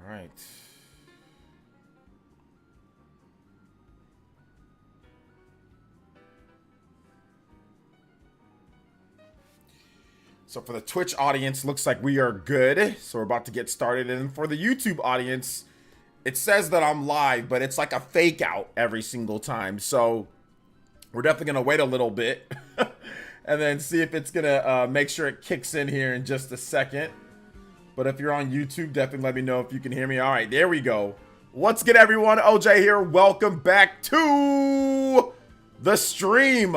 right. So for the Twitch audience, looks like we are good. So we're about to get started. And for the YouTube audience, it says that I'm live, but it's like a fake out every single time. So we're definitely going to wait a little bit and then see if it's going to make sure it kicks in here in just a second. But if you're on YouTube, definitely let me know if you can hear me. All right, there we go. What's good, everyone? OJ here. Welcome back to the stream.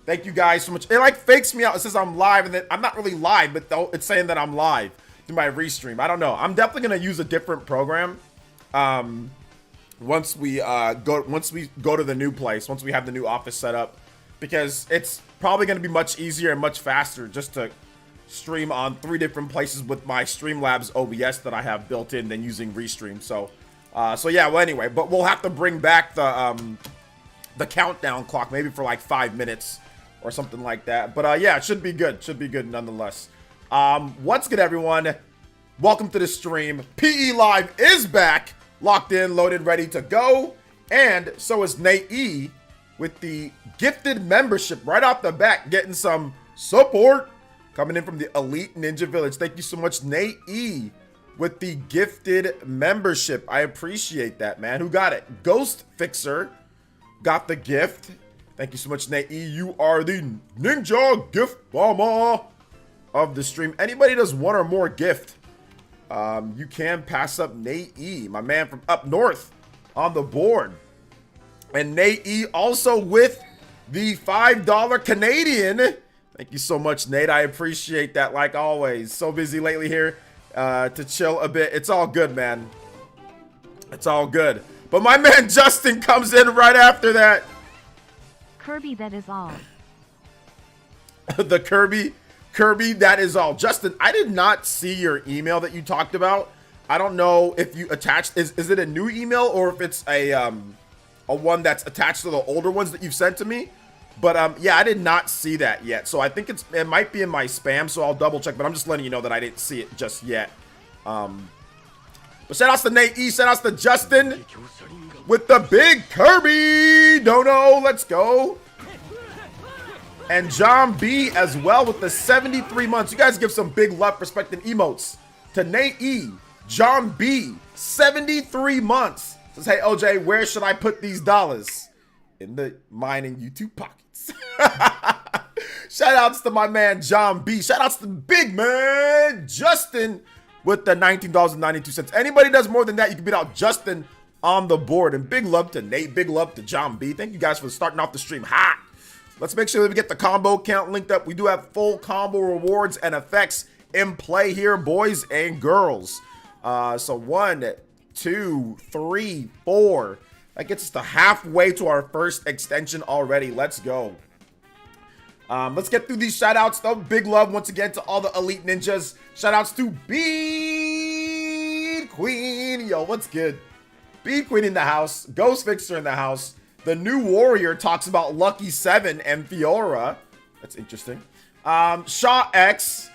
Thank you guys so much. It like fakes me out. It says I'm live, and then I'm not really live, but it's saying that I'm live through my restream. I don't know. I'm definitely gonna use a different program. Once we go to the new place, once we have the new office set up, because it's probably gonna be much easier and much faster just to stream on 3 different places with my Streamlabs OBS that I have built in than using Restream. So yeah. Well, anyway, but we'll have to bring back the countdown clock maybe for like 5 minutes or something like that. But yeah, it should be good. Should be good nonetheless. What's good, everyone? Welcome to the stream. PE Live is back, locked in, loaded, ready to go. And so is Nate E with the gifted membership right off the bat, getting some support coming in from the Elite Ninja Village. Thank you so much, Nate E, with the gifted membership. I appreciate that, man. Who got it? Ghost Fixer got the gift. Thank you so much, Nate E. You are the ninja gift bomber of the stream. Anybody does 1 or more gift, you can pass up Nate E, my man from up north, on the board. And Nate E also with the $5 Canadian. Thank you so much, Nate. I appreciate that like always. So busy lately here to chill a bit. It's all good, man. It's all good. But my man Justin comes in right after that. Kirby, that is all. The Kirby, that is all. Justin, I did not see your email that you talked about. I don't know if you attached, is it a new email or if it's a one that's attached to the older ones that you've sent to me. But yeah, I did not see that yet. So I think it might be in my spam, so I'll double check, but I'm just letting you know that I didn't see it just yet. But shout outs to Nate E, shout outs to Justin with the big Kirby dono. Let's go. And John B as well with the 73 months. You guys give some big love, respect, and emotes to Nate E, John B, 73 months. Says, hey, OJ, where should I put these dollars? In the mine and YouTube pockets. Shout outs to my man John B. Shout outs to big man Justin with the $19.92. Anybody does more than that, you can beat out Justin on the board. And big love to Nate, big love to John B. Thank you guys for starting off the stream hot. Let's make sure that we get the combo count linked up. We do have full combo rewards and effects in play here, boys and girls. So 1, 2, 3, 4. That gets us to halfway to our first extension already. Let's go. Let's get through these shout outs though. Big love once again to all the Elite Ninjas. Shout outs to Bead Queen. Yo, what's good? Bead Queen in the house. Ghost Fixer in the house. The new Warrior talks about Lucky 7 and Fiora. That's interesting. Shaw X.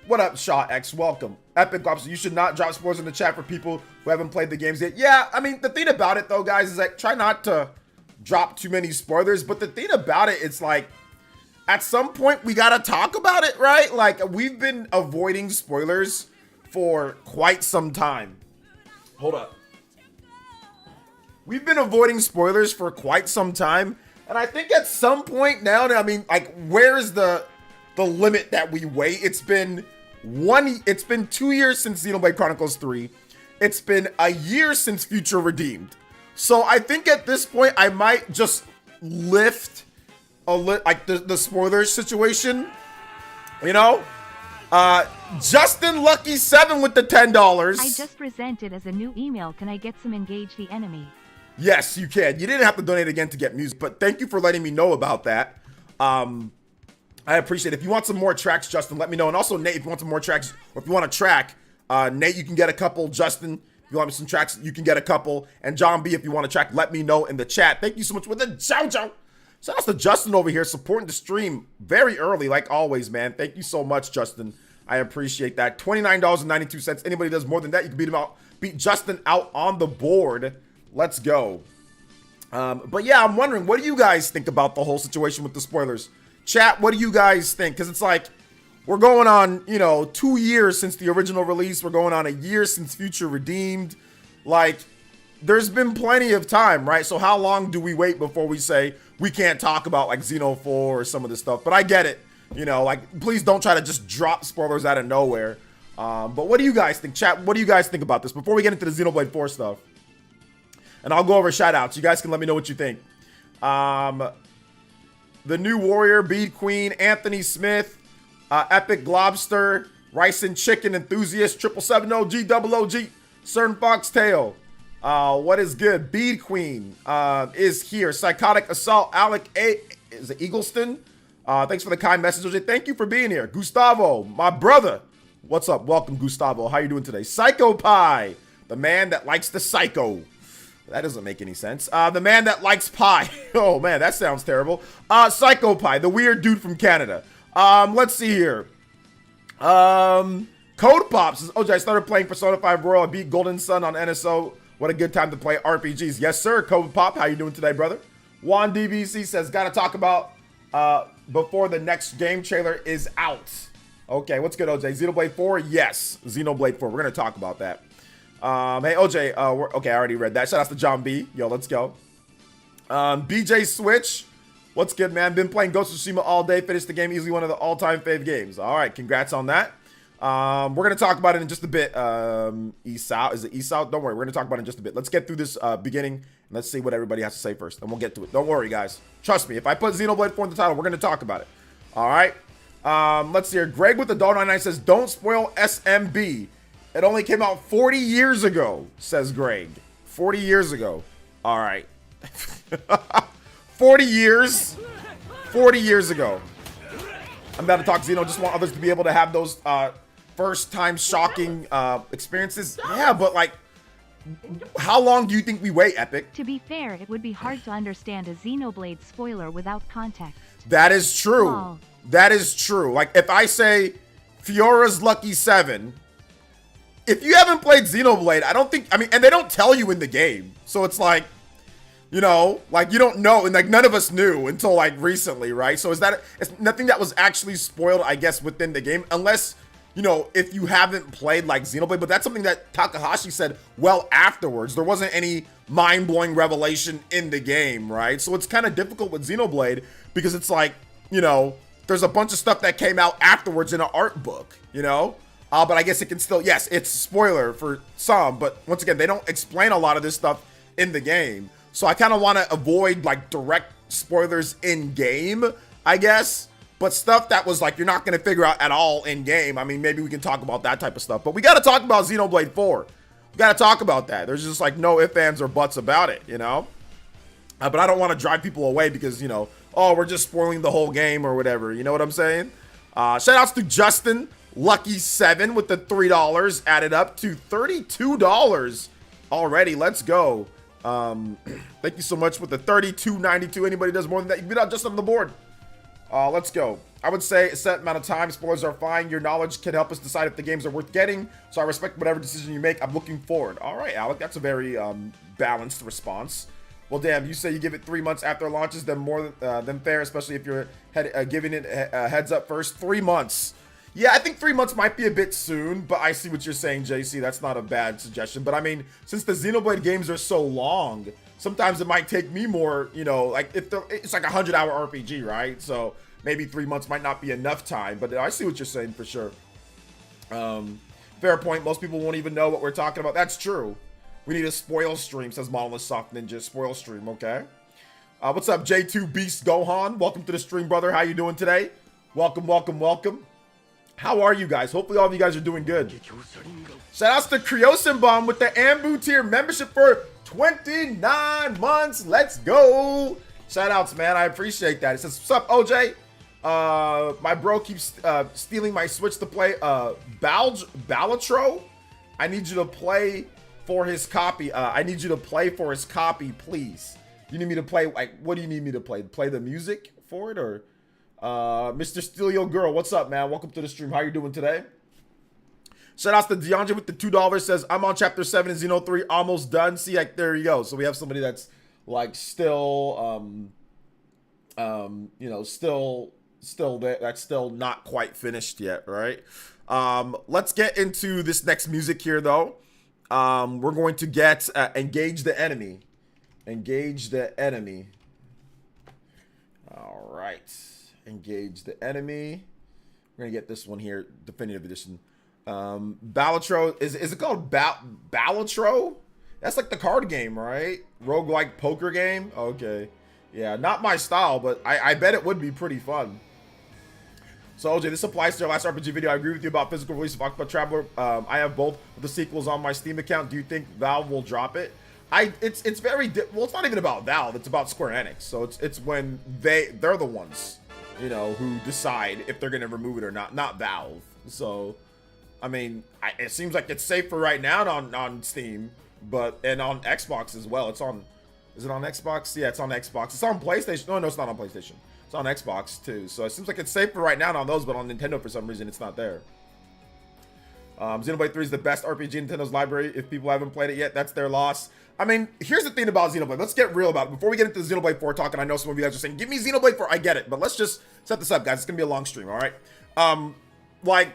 What up, Shaw X? Welcome. Epic Ops. You should not drop spoilers in the chat for people who haven't played the games yet. Yeah, I mean, the thing about it though, guys, is like try not to drop too many spoilers. But the thing about it, it's like at some point we gotta talk about it, right? Like we've been avoiding spoilers for quite some time. Hold up. We've been avoiding spoilers for quite some time, and I think at some point now, I mean, like, where's the limit that we wait? It's been 2 years since Xenoblade Chronicles 3. It's been a year since Future Redeemed. So I think at this point I might just lift like the spoilers situation, you know? Justin Lucky 7 with the $10. I just presented as a new email. Can I get some engage the enemy? Yes, you can. You didn't have to donate again to get music, but thank you for letting me know about that. I appreciate it. If you want some more tracks, Justin, let me know. And also, Nate, if you want some more tracks, or if you want a track, Nate, you can get a couple. Justin, if you want some tracks, you can get a couple. And John B, if you want a track, let me know in the chat. Thank you so much for the ciao. Shout out to Justin over here supporting the stream very early, like always, man. Thank you so much, Justin. I appreciate that. $29.92. Anybody does more than that, you can beat him out beat Justin out on the board. Let's go. But yeah, I'm wondering, what do you guys think about the whole situation with the spoilers? Chat, what do you guys think? Because it's like, we're going on, you know, 2 years since the original release. We're going on a year since Future Redeemed. Like, there's been plenty of time, right? So how long do we wait before we say we can't talk about like Xeno 4 or some of this stuff? But I get it. You know, like, please don't try to just drop spoilers out of nowhere. But what do you guys think? Chat, what do you guys think about this before we get into the Xenoblade 4 stuff? And I'll go over shout outs. You guys can let me know what you think. The New Warrior, Bead Queen, Anthony Smith, Epic Globster, Rice and Chicken Enthusiast, 770 GOOG, Cern Foxtail. What is good? Bead Queen is here. Psychotic Assault, Alec A. Is it Eagleston? Thanks for the kind message, OJ. Thank you for being here. Gustavo, my brother. What's up? Welcome, Gustavo. How you doing today? Psycho Pie, the man that likes the psycho. That doesn't make any sense. The man that likes pie. Oh, man, that sounds terrible. Psycho Pie, the weird dude from Canada. Let's see here. Code Pops says, OJ, I started playing Persona 5 Royal. I beat Golden Sun on NSO. What a good time to play RPGs. Yes, sir. Code Pop, how you doing today, brother? Juan DBC says, gotta talk about before the next game trailer is out. Okay, what's good, OJ? Xenoblade 4? Yes, Xenoblade 4. We're gonna talk about that. Hey, OJ, okay, I already read that. Shout out to John B. Yo, let's go. BJ Switch, what's good, man? Been playing Ghost of Tsushima all day. Finished the game, easily one of the all-time fave games. All right, congrats on that. We're going to talk about it in just a bit. Esau, is it Esau? Don't worry, we're going to talk about it in just a bit. Let's get through this beginning, and let's see what everybody has to say first, and we'll get to it. Don't worry, guys. Trust me, if I put Xenoblade 4 in the title, we're going to talk about it. All right? Let's see here. Greg with the $1.99 says, don't spoil SMB. It only came out 40 years ago, says Greg. 40 years ago. All right. 40 years. 40 years ago. I'm about to talk Xeno. Just want others to be able to have those first time shocking experiences. Yeah, but like, how long do you think we wait, Epic? To be fair, it would be hard to understand a Xenoblade spoiler without context. That is true. Oh. That is true. Like, if I say Fiora's Lucky 7, if you haven't played Xenoblade, I don't think, I mean, and they don't tell you in the game. So it's like, you know, like, you don't know, and like none of us knew until like recently, right? So it's nothing that was actually spoiled, I guess, within the game, unless, you know, if you haven't played like Xenoblade. But that's something that Takahashi said well afterwards. There wasn't any mind-blowing revelation in the game, right? So it's kind of difficult with Xenoblade because it's like, you know, there's a bunch of stuff that came out afterwards in an art book, you know? But I guess it can still, yes, it's spoiler for some, but once again, they don't explain a lot of this stuff in the game. So I kind of want to avoid like direct spoilers in game, I guess. But stuff that was like, you're not going to figure out at all in game. I mean, maybe we can talk about that type of stuff. But we got to talk about Xenoblade 4. We got to talk about that. There's just like no ifs, ands, or buts about it, you know? But I don't want to drive people away because, you know, oh, we're just spoiling the whole game or whatever. You know what I'm saying? Shout outs to Justin Lucky 7 with the $3 added up to $32 already. Let's go. Thank you so much with the $32.92. Anybody does more than that, you can beat out just on the board. Let's go. I would say a set amount of time. Spoilers are fine. Your knowledge can help us decide if the games are worth getting. So I respect whatever decision you make. I'm looking forward. All right, Alec. That's a very balanced response. Well, damn, you say you give it 3 months after it launches, then more than fair, especially if you're giving it a heads up first. 3 months. Yeah, I think 3 months might be a bit soon, but I see what you're saying, JC. That's not a bad suggestion. But I mean, since the Xenoblade games are so long, sometimes it might take me more, you know, like if it's like a 100-hour RPG, right? So maybe 3 months might not be enough time, but I see what you're saying for sure. Fair point. Most people won't even know what we're talking about. That's true. We need a spoil stream, says Monolith Soft Ninja. Spoil stream, okay? What's up, J2 Beast Gohan? Welcome to the stream, brother. How you doing today? Welcome, welcome, welcome. How are you guys? Hopefully all of you guys are doing good. Shout outs to Kryosenbomb with the Ambu tier membership for 29 months. Let's go. Shout outs, man. I appreciate that. It says, what's up, OJ? My bro keeps stealing my Switch to play Balatro. I need you to play for his copy. I need you to play for his copy, please. You need me to play, like, what do you need me to play? Play the music for it, or? Mr. Steal Your Girl, what's up, man? Welcome to the stream. How you doing today? Shout outs to DeAndre with the $2 says, I'm on chapter 7 in Xeno 3, almost done. See, like, there you go. So we have somebody that's like still, you know, still there. That's still not quite finished yet, right? Let's get into this next music here, though. We're going to get Engage the Enemy. Engage the Enemy. All right. Engage the Enemy. We're going to get this one here, Definitive Edition. Balatro, is it called Balatro? That's like the card game, right? Roguelike poker game? Okay. Yeah, not my style, but I bet it would be pretty fun. So, OJ, this applies to your last RPG video. I agree with you about physical release of Octopath Traveler. I have both of the sequels on my Steam account. Do you think Valve will drop it? It's very well. It's not even about Valve. It's about Square Enix. So it's when they're the ones, you know, who decide if they're gonna remove it or not Valve. So, I mean, it seems like it's safe for right now on Steam, and on Xbox as well. Is it on Xbox? Yeah, it's on Xbox. It's on PlayStation. No, it's not on PlayStation. It's on Xbox too. So it seems like it's safe for right now on those, but on Nintendo for some reason it's not there. Xenoblade 3 is the best RPG in Nintendo's library. If people haven't played it yet, that's their loss. I mean, here's the thing about Xenoblade. Let's get real about it. Before we get into Xenoblade 4 talk, and I know some of you guys are saying, give me Xenoblade 4. I get it, but let's just set this up, guys. It's going to be a long stream, all right? Like,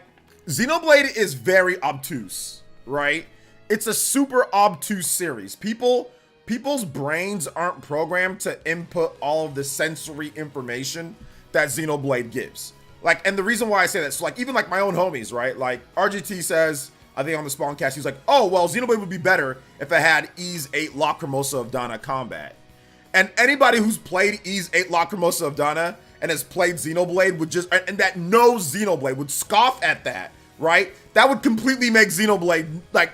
Xenoblade is very obtuse, right? It's a super obtuse series. People's brains aren't programmed to input all of the sensory information that Xenoblade gives. Like, and the reason why I say that, so like, even like my own homies, right? Like, RGT says, I think on the Spawncast, he's like, oh, well, Xenoblade would be better if it had Ys 8 Lacrimosa of Dana combat. And anybody who's played Ys 8 Lacrimosa of Dana and has played Xenoblade would just, and that knows Xenoblade would scoff at that, right? That would completely make Xenoblade, like,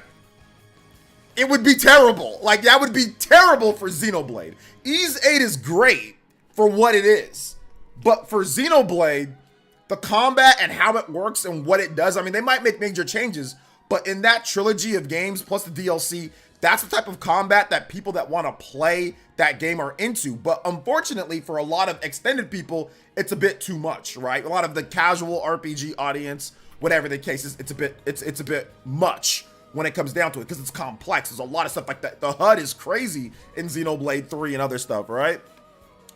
it would be terrible. Like, that would be terrible for Xenoblade. Ys 8 is great for what it is. But for Xenoblade, the combat and how it works and what it does, I mean, they might make major changes, but in that trilogy of games, plus the DLC, that's the type of combat that people that want to play that game are into. But unfortunately, for a lot of extended people, it's a bit too much, right? A lot of the casual RPG audience, whatever the case is, it's a bit much when it comes down to it, because it's complex. There's a lot of stuff like that. The HUD is crazy in Xenoblade 3 and other stuff, right?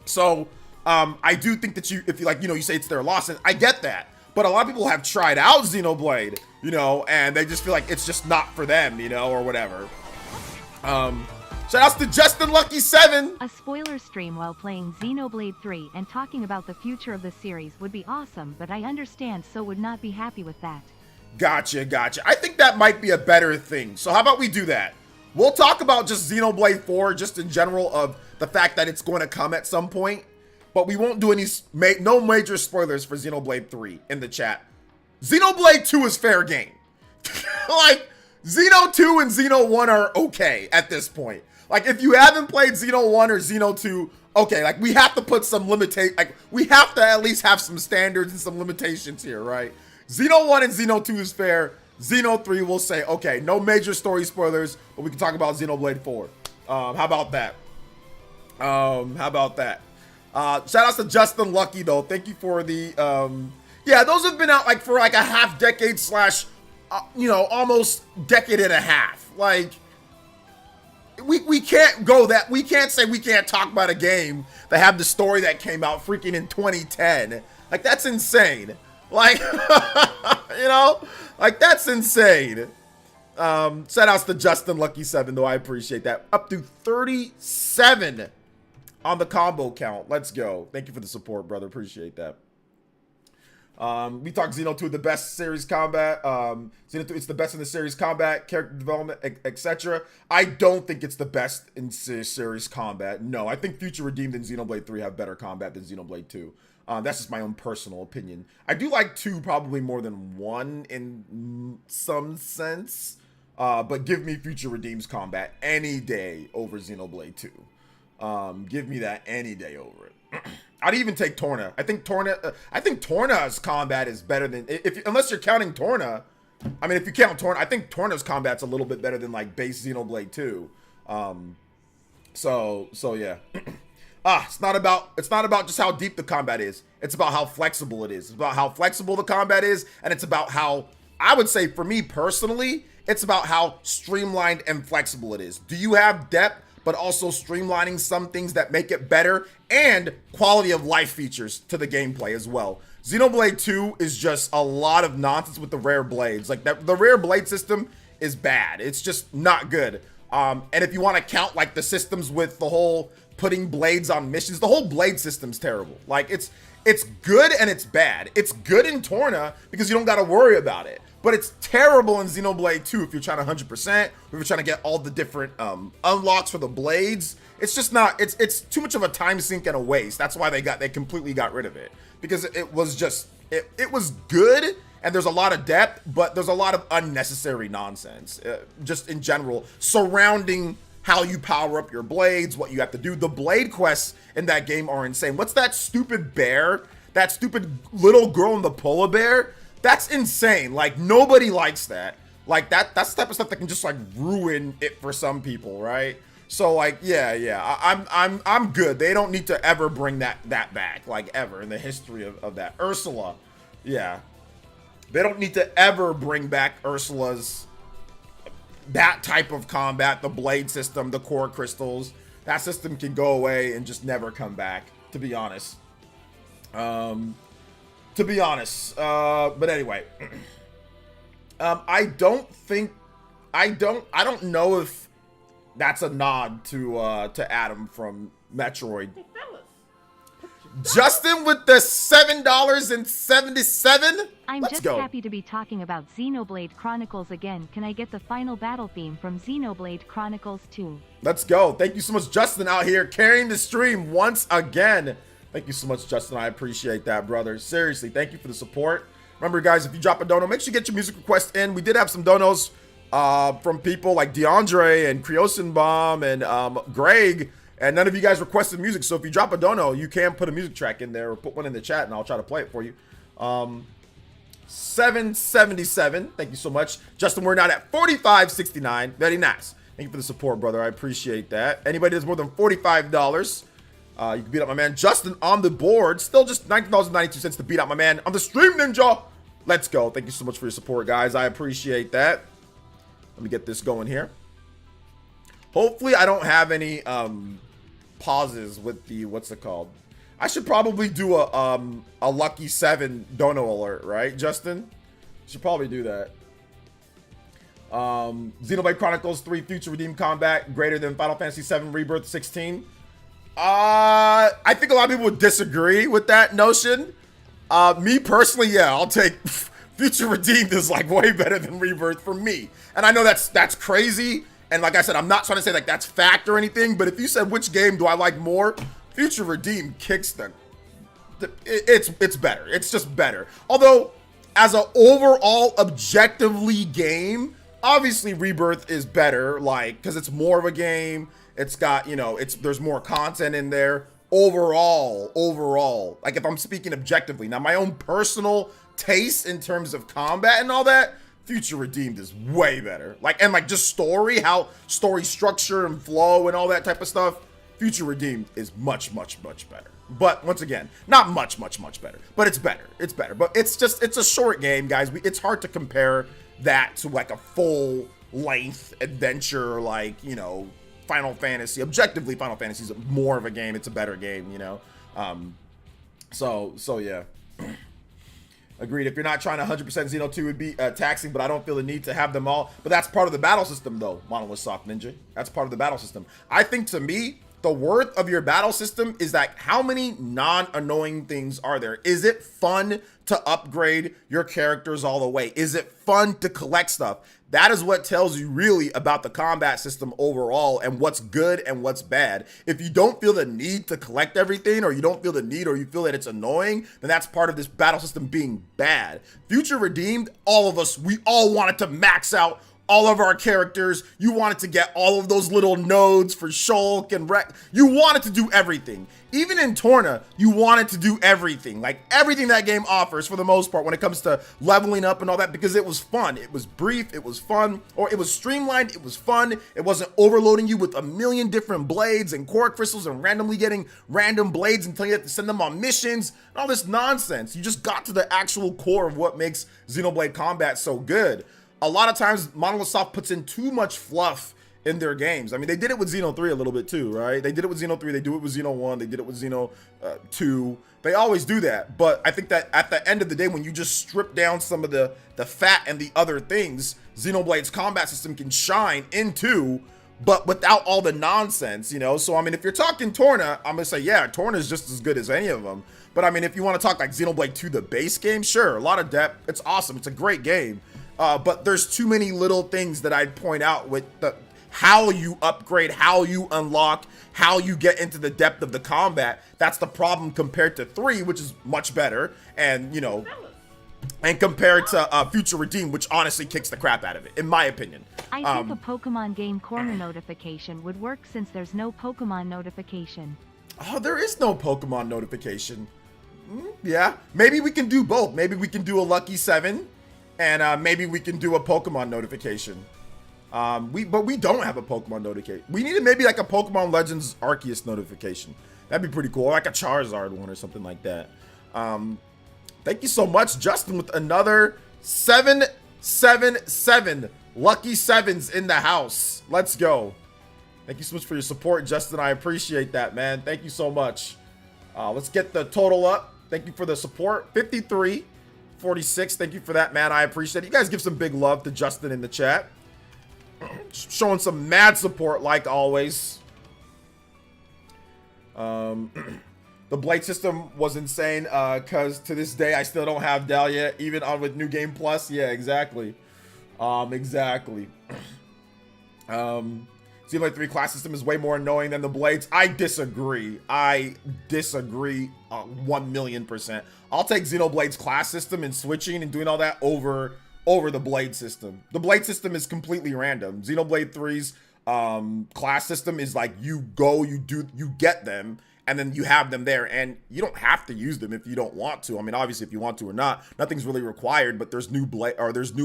So, I do think that if you like, you know, you say it's their loss, and I get that. But a lot of people have tried out Xenoblade, you know, and they just feel like it's just not for them, you know, or whatever. Shout outs to Justin Lucky 7. A spoiler stream while playing Xenoblade 3 and talking about the future of the series would be awesome, but I understand, so would not be happy with that. Gotcha. I think that might be a better thing. So how about we do that? We'll talk about just Xenoblade 4, just in general, of the fact that it's going to come at some point. But we won't do no major spoilers for Xenoblade 3 in the chat. Xenoblade 2 is fair game. Like, Xeno 2 and Xeno 1 are okay at this point. Like, if you haven't played Xeno 1 or Xeno 2, okay, like, we have to put some we have to at least have some standards and some limitations here, right? Xeno 1 and Xeno 2 is fair. Xeno 3 will say, okay, no major story spoilers, but we can talk about Xenoblade 4. How about that? Shout outs to Justin Lucky, though. Thank you for the, yeah, those have been out, like, for, like, a half decade / you know, almost decade and a half. Like, we can't go that, we can't say we can't talk about a game that had the story that came out freaking in 2010. Like, that's insane. Like, you know, like, that's insane. Shout outs to Justin Lucky 7, though. I appreciate that. Up to 37 on the combo count. Let's go. Thank you for the support, brother. Appreciate that. We talked Xeno 2, the best series combat. Xeno 2, it's the best in the series combat, character development, etc. I don't think it's the best in series combat. No, I think Future Redeemed and Xenoblade 3 have better combat than Xenoblade 2. That's just my own personal opinion. I do like 2 probably more than 1 in some sense. But give me Future Redeemed's combat any day over Xenoblade 2. Give me that any day over it. I'd even take Torna. I think Torna's combat is better than, unless you're counting Torna. I mean, if you count Torna, I think Torna's combat's a little bit better than like base Xenoblade 2. So yeah. It's not about just how deep the combat is. It's about how flexible it is. It's about how flexible the combat is, and it's about how I would say for me personally, it's about how streamlined and flexible it is. Do you have depth, but also streamlining some things that make it better, and quality of life features to the gameplay as well. Xenoblade 2 is just a lot of nonsense with the rare blades. Like the rare blade system is bad. It's just not good. And if you want to count like the systems with the whole putting blades on missions, the whole blade system's terrible. Like it's good and it's bad. It's good in Torna because you don't got to worry about it. But it's terrible in Xenoblade 2 if you're trying to 100%, if you're trying to get all the different unlocks for the blades. It's just not, it's too much of a time sink and a waste. That's why they completely got rid of it. Because it was just, it was good, and there's a lot of depth, but there's a lot of unnecessary nonsense, just in general, surrounding how you power up your blades, what you have to do. The blade quests in that game are insane. What's that stupid bear? That stupid little girl in the polar bear? That's insane. Like, nobody likes that. Like, that's the type of stuff that can just like ruin it for some people, right? So like, yeah, I'm good. They don't need to ever bring that back, like ever in the history of that. Ursula, yeah, they don't need to ever bring back Ursula's that type of combat, the blade system, the core crystals. That system can go away and just never come back, to be honest. But anyway, I don't know if that's a nod to Adam from Metroid. Hey, fellas. Justin with the $7.77. I'm Let's just go. happy to be talking about Xenoblade Chronicles again. Can I get the final battle theme from Xenoblade Chronicles 2? Let's go. Thank you so much, Justin, out here carrying the stream once again. Thank you so much, Justin. I appreciate that, brother. Seriously, thank you for the support. Remember, guys, if you drop a dono, make sure you get your music request in. We did have some donos from people like DeAndre and Creosenbaum and Greg, and none of you guys requested music. So if you drop a dono, you can put a music track in there or put one in the chat, and I'll try to play it for you. 777. Thank you so much, Justin. We're now at 45.69. Very nice. Thank you for the support, brother. I appreciate that. Anybody that's more than $45. You can beat up my man Justin on the board. Still just $19.92 to beat out my man on the stream, Ninja. Let's go. Thank you so much for your support, guys. I appreciate that. Let me get this going here. Hopefully, I don't have any pauses with the, what's it called? I should probably do a Lucky 7 dono alert, right, Justin? Should probably do that. Xenoblade Chronicles 3 Future Redeemed Combat greater than Final Fantasy 7 Rebirth 16. I think a lot of people would disagree with that notion. Me personally, yeah, I'll take Future Redeemed is like way better than Rebirth for me. And I know that's crazy. And like I said, I'm not trying to say like that's fact or anything, but if you said which game do I like more, Future Redeemed kicks them. It's better. It's just better. Although, as an overall objectively game, obviously Rebirth is better, like, because it's more of a game. It's got, you know, there's more content in there. Overall, like if I'm speaking objectively, now my own personal taste in terms of combat and all that, Future Redeemed is way better. Like, and like just story, how story structure and flow and all that type of stuff, Future Redeemed is much better. But once again, not much better, but it's better. It's better. But it's a short game, guys. It's hard to compare that to like a full length adventure, like, you know, Final Fantasy. Objectively, Final Fantasy is more of a game. It's a better game, you know. So yeah. Agreed. If you're not trying to 100% Xeno 2 would be taxing, but I don't feel the need to have them all. But that's part of the battle system, though, Monolith Soft Ninja. That's part of the battle system. I think, to me, the worth of your battle system is that how many non-annoying things are there? Is it fun to upgrade your characters all the way? Is it fun to collect stuff? That is what tells you really about the combat system overall and what's good and what's bad. If you don't feel the need to collect everything, or you don't feel the need, or you feel that it's annoying, then that's part of this battle system being bad. Future Redeemed, all of us, we all wanted to max out all of our characters. You wanted to get all of those little nodes for Shulk and Rex. You wanted to do everything. Even in Torna, you wanted to do everything. Like everything that game offers for the most part when it comes to leveling up and all that, because it was fun. It was brief, it was fun, or it was streamlined, it was fun. It wasn't overloading you with a million different blades and core crystals and randomly getting random blades until you have to send them on missions and all this nonsense. You just got to the actual core of what makes Xenoblade combat so good. A lot of times Monolith Soft puts in too much fluff in their games. I mean, they did it with Xeno 3 a little bit too, right? They did it with Xeno 3, they do it with Xeno 1, they did it with Xeno 2. They always do that. But I think that at the end of the day, when you just strip down some of the fat and the other things, Xenoblade's combat system can shine into, but without all the nonsense, you know? So, I mean, if you're talking Torna, I'm gonna say, yeah, Torna is just as good as any of them. But I mean, if you want to talk like Xenoblade 2, the base game, sure, a lot of depth. It's awesome. It's a great game. But there's too many little things that I'd point out with how you upgrade, how you unlock, how you get into the depth of the combat. That's the problem compared to 3, which is much better. And, you know, and compared to Future Redeemed, which honestly kicks the crap out of it, in my opinion. I think a Pokemon Game Corner notification would work since there's no Pokemon notification. Oh, there is no Pokemon notification. Yeah, maybe we can do both. Maybe we can do a Lucky 7. And maybe we can do a Pokemon notification. But we don't have a Pokemon notification. We needed maybe like a Pokemon Legends Arceus notification. That'd be pretty cool. Or like a Charizard one or something like that. Thank you so much, Justin, with another 777 Lucky 7s in the house. Let's go. Thank you so much for your support, Justin. I appreciate that, man. Thank you so much. Let's get the total up. Thank you for the support. 5346. Thank you for that, man. I appreciate it. You guys give some big love to Justin in the chat. Showing some mad support like always. The blade system was insane because to this day I still don't have Dahlia even on with New Game Plus. Yeah, exactly. Exactly. Xenoblade 3 class system is way more annoying than the blades. I disagree. 1,000,000%. I'll take Xenoblade's class system and switching and doing all that over the blade system. The blade system is completely random. Xenoblade 3's class system is like you get them and then you have them there and you don't have to use them if you don't want to. I mean, obviously if you want to or not, nothing's really required, but there's new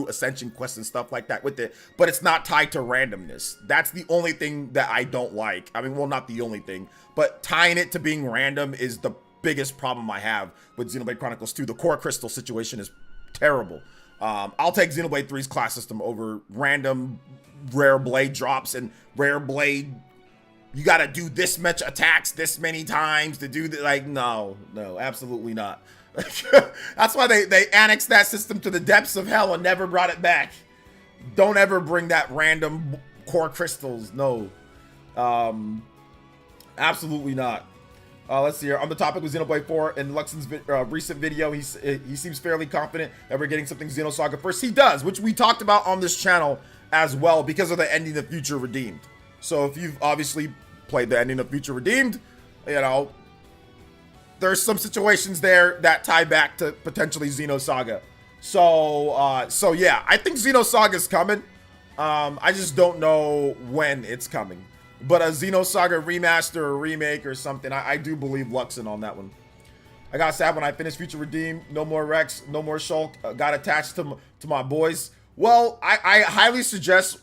ascension quests and stuff like that with it, but it's not tied to randomness. That's the only thing that I don't like. I mean, well, not the only thing, but tying it to being random is the biggest problem I have with Xenoblade Chronicles 2. The core crystal situation is terrible. I'll take Xenoblade 3's class system over random rare blade drops and rare blade. You got to do this much attacks this many times to do that. Like, no, absolutely not. That's why they annexed that system to the depths of hell and never brought it back. Don't ever bring that random core crystals. No, absolutely not. Let's see here. On the topic of Xenoblade 4 in Luxon's recent video, he seems fairly confident that we're getting something Xenosaga first. He does, which we talked about on this channel as well because of the ending of Future Redeemed. So if you've obviously played the ending of Future Redeemed, you know, there's some situations there that tie back to potentially Xenosaga. So yeah, I think Xenosaga's coming. I just don't know when it's coming. But a Xenosaga remaster or remake or something, I do believe Luxon on that one. I got sad when I finished Future Redeemed. No more Rex, no more Shulk. Got attached to my boys. Well, I highly suggest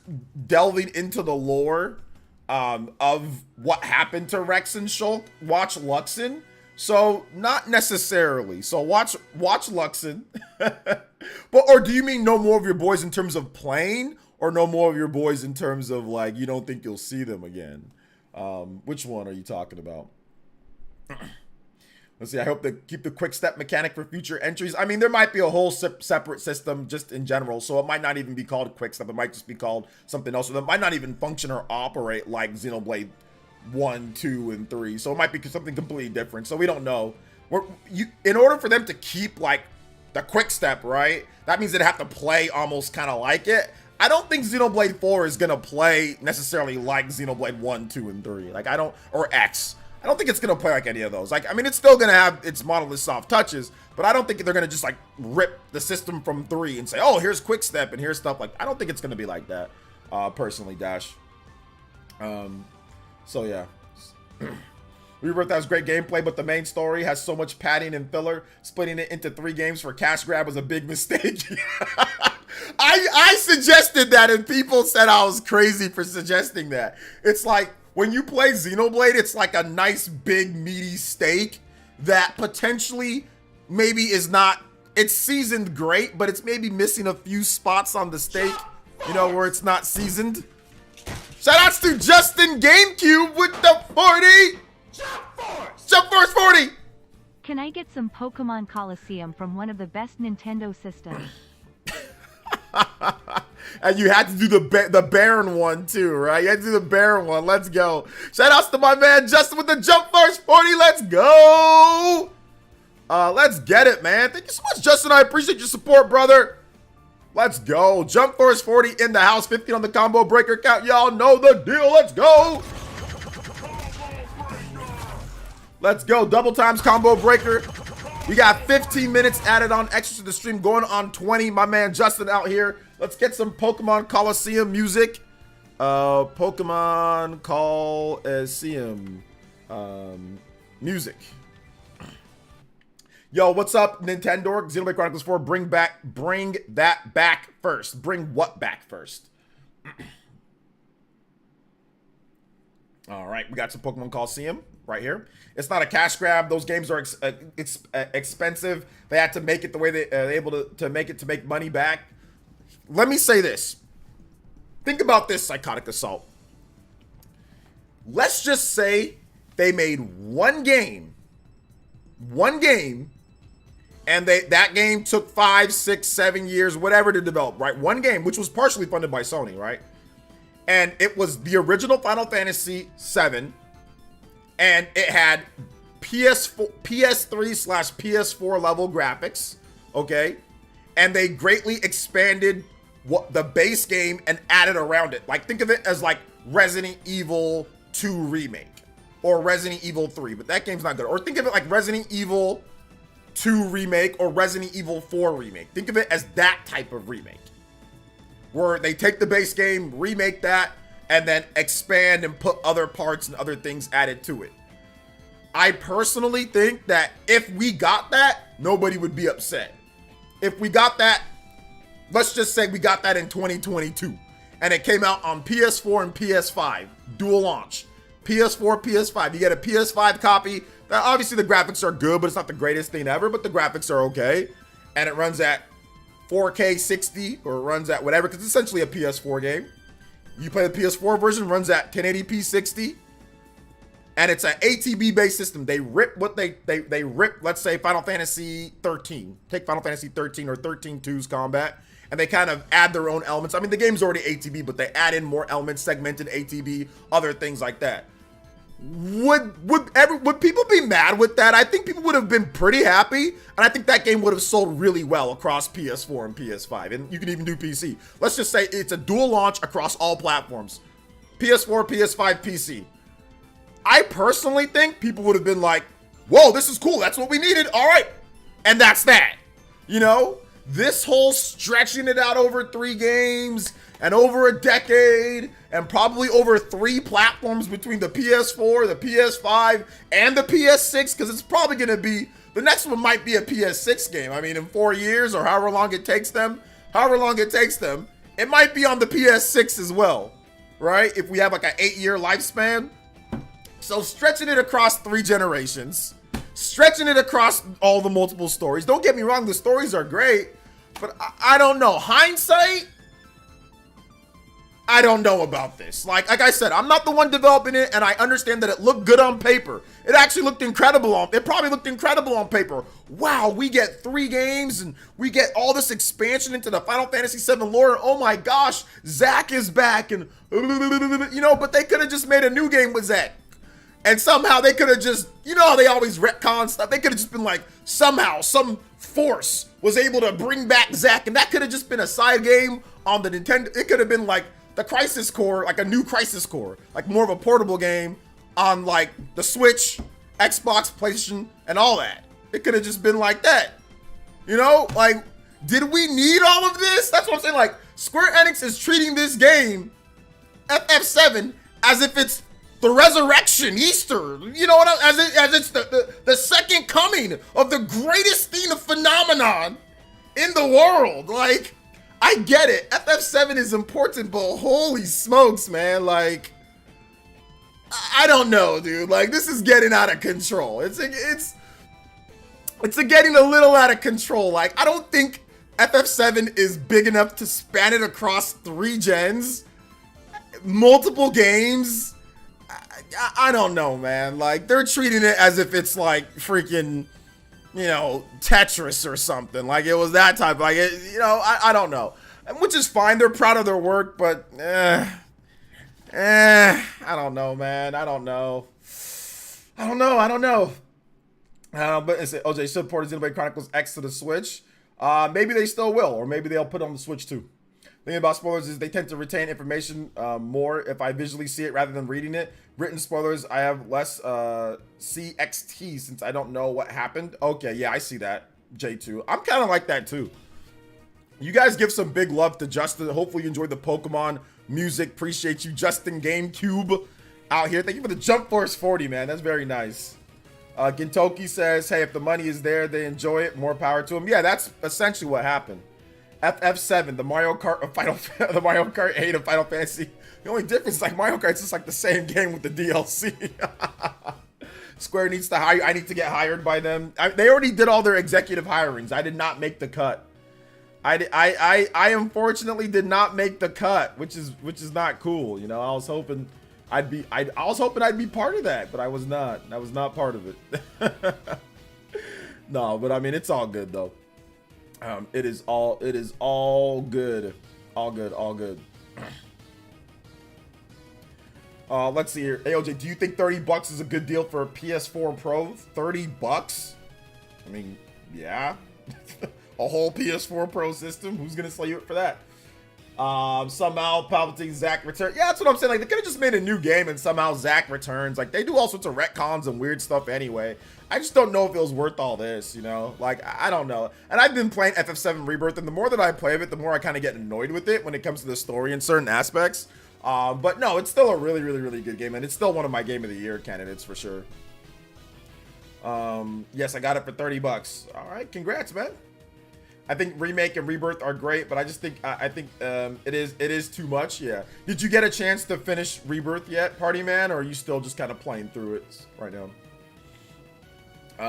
delving into the lore of what happened to Rex and Shulk. Watch Luxon. So not necessarily. So watch Luxon. Or do you mean no more of your boys in terms of playing, or no more of your boys in terms of like you don't think you'll see them again? Which one are you talking about? Let's see. I hope they keep the quick step mechanic for future entries. I mean, there might be a whole separate system just in general, so it might not even be called quick step. It might just be called something else. So that might not even function or operate like Xenoblade 1, 2, and 3. So it might be something completely different. So we don't know. In order for them to keep like the quick step, right? That means they'd have to play almost kind of like it. I don't think Xenoblade 4 is gonna play necessarily like Xenoblade 1, 2, and 3. Like or X. I I don't think it's gonna play like any of those. Like, I mean, it's still gonna have its monolith soft touches, but I don't think they're gonna just like rip the system from 3 and say, oh, here's quick step and here's stuff like. I don't think it's gonna be like that, personally, Dash. So yeah. Rebirth has great gameplay, but the main story has so much padding and filler. Splitting it into 3 games for cash grab was a big mistake. I suggested that, and people said I was crazy for suggesting that. It's like, when you play Xenoblade, it's like a nice, big, meaty steak that potentially maybe is not, it's seasoned great, but it's maybe missing a few spots on the steak, you know, where it's not seasoned. Shoutouts to Justin GameCube with the 40! Jump Force 40! Can I get some Pokemon Coliseum from one of the best Nintendo systems? And you had to do the Baron one too, right? You had to do the Baron one. Let's go. Shoutouts to my man Justin with the Jump Force 40. Let's go. Let's get it, man. Thank you so much, Justin. I appreciate your support, brother. Let's go. Jump Force 40 in the house. 50 on the combo breaker count. Y'all know the deal. Let's go. Let's go. Double times combo breaker. We got 15 minutes added on extra to the stream, going on 20. My man Justin out here. Let's get some Pokemon Coliseum music. Pokemon Coliseum music. Yo, what's up, Nintendo? Xenoblade Chronicles 4. Bring that back first. Bring what back first? All right, we got some Pokemon Coliseum right here. It's not a cash grab. Those games are expensive. They had to make it the way they're able to make it to make money back. Let me say this. Think about this, Psychotic Assault. Let's just say they made one game, and that game took 5, 6, 7 years, whatever, to develop, right? One game, which was partially funded by Sony, right? And it was the original Final Fantasy VII, and it had PS3/PS4 level graphics, okay? And they greatly expanded what the base game and added around it. Like, think of it as like Resident Evil 2 remake or Resident Evil 3, but that game's not good. Or think of it like Resident Evil 2 remake or Resident Evil 4 remake. Think of it as that type of remake, where they take the base game, remake that, and then expand and put other parts and other things added to it. I personally think that if we got that, nobody would be upset. If we got that, let's just say we got that in 2022, and it came out on PS4 and PS5, dual launch. PS4, PS5. You get a PS5 copy. Now, obviously, the graphics are good, but it's not the greatest thing ever, but the graphics are okay. And it runs at 4K 60, or it runs at whatever, because it's essentially a PS4 game. You play the PS4 version, runs at 1080p 60. And it's an ATB-based system. They rip what they rip, let's say, Final Fantasy 13. Take Final Fantasy 13 or 13-2's combat, and they kind of add their own elements. I mean, the game's already ATB, but they add in more elements, segmented ATB, other things like that. Would people be mad with that? I think people would have been pretty happy, and I think that game would have sold really well across PS4 and PS5, and you can even do PC. Let's just say it's a dual launch across all platforms. PS4, PS5, PC. I personally think people would have been like, whoa, this is cool. That's what we needed. All right. And that's that. You know, this whole stretching it out over 3 games and over a decade and probably over 3 platforms between the PS4, the PS5, and the PS6, because it's probably going to be, the next one might be a PS6 game. I mean, in 4 years or however long it takes them, it might be on the PS6 as well, right? If we have like an 8-year lifespan. So stretching it across 3 generations, stretching it across all the multiple stories. Don't get me wrong, the stories are great, but I don't know. Hindsight, I don't know about this. Like I said, I'm not the one developing it, and I understand that it looked good on paper. It actually looked incredible it probably looked incredible on paper. Wow, we get 3 games, and we get all this expansion into the Final Fantasy VII lore. And oh my gosh, Zack is back, and you know, but they could have just made a new game with Zack. And somehow they could have just, you know how they always retcon stuff? They could have just been like, somehow, some force was able to bring back Zack, and that could have just been a side game on the Nintendo. It could have been like the Crisis Core, like a new Crisis Core, like more of a portable game on like the Switch, Xbox, PlayStation, and all that. It could have just been like that. You know, like, did we need all of this? That's what I'm saying. Like, Square Enix is treating this game, FF7, as if it's the resurrection, Easter. You know what? As it's the second coming of the greatest thing of phenomenon in the world. Like, I get it. FF7 is important, but holy smokes, man. Like, I don't know, dude. Like, this is getting out of control. It's getting a little out of control. Like, I don't think FF7 is big enough to span it across 3 gens, multiple games. I don't know, man. Like, they're treating it as if it's like freaking, you know, Tetris or something. Like, it was that type. Like, you know, I don't know. Which is fine. They're proud of their work, but I don't know, man. I don't know. But it's OJ should port Xenoblade Chronicles X to the Switch. Maybe they still will, or maybe they'll put it on the Switch too. The thing about spoilers is they tend to retain information more if I visually see it rather than reading it. Written spoilers, I have less CXT since I don't know what happened. Okay, yeah, I see that, J2. I'm kind of like that too. You guys give some big love to Justin. Hopefully you enjoyed the Pokemon music. Appreciate you, Justin GameCube out here. Thank you for the Jump Force 40, man. That's very nice. Gintoki says, hey, if the money is there, they enjoy it. More power to them. Yeah, that's essentially what happened. FF7, the Mario Kart of the Mario Kart 8 of Final Fantasy. The only difference is like Mario Kart's just like the same game with the DLC. Square needs to hire. I need to get hired by them. They already did all their executive hirings. I did not make the cut. I unfortunately did not make the cut, which is not cool. You know, I was hoping I'd be part of that, but I was not. I was not part of it. No, but I mean, it's all good though. It is all good. All good. Let's see here. AOJ, do you think $30 is a good deal for a PS4 Pro? $30? I mean, yeah. A whole PS4 Pro system? Who's gonna sell you it for that? Somehow Palpatine Zack returns. Yeah, that's what I'm saying. Like, they could have just made a new game and somehow Zack returns. Like, they do all sorts of retcons and weird stuff anyway. I just don't know if it was worth all this, you know? Like, I don't know. And I've been playing FF7 Rebirth, and the more that I play of it, the more I kind of get annoyed with it when it comes to the story in certain aspects. But no, it's still a really, really, really good game, and it's still one of my Game of the Year candidates for sure. Yes, I got it for $30. All right, congrats, man. I think Remake and Rebirth are great, but I just think it is too much. Yeah. Did you get a chance to finish Rebirth yet, Party Man, or are you still just kind of playing through it right now?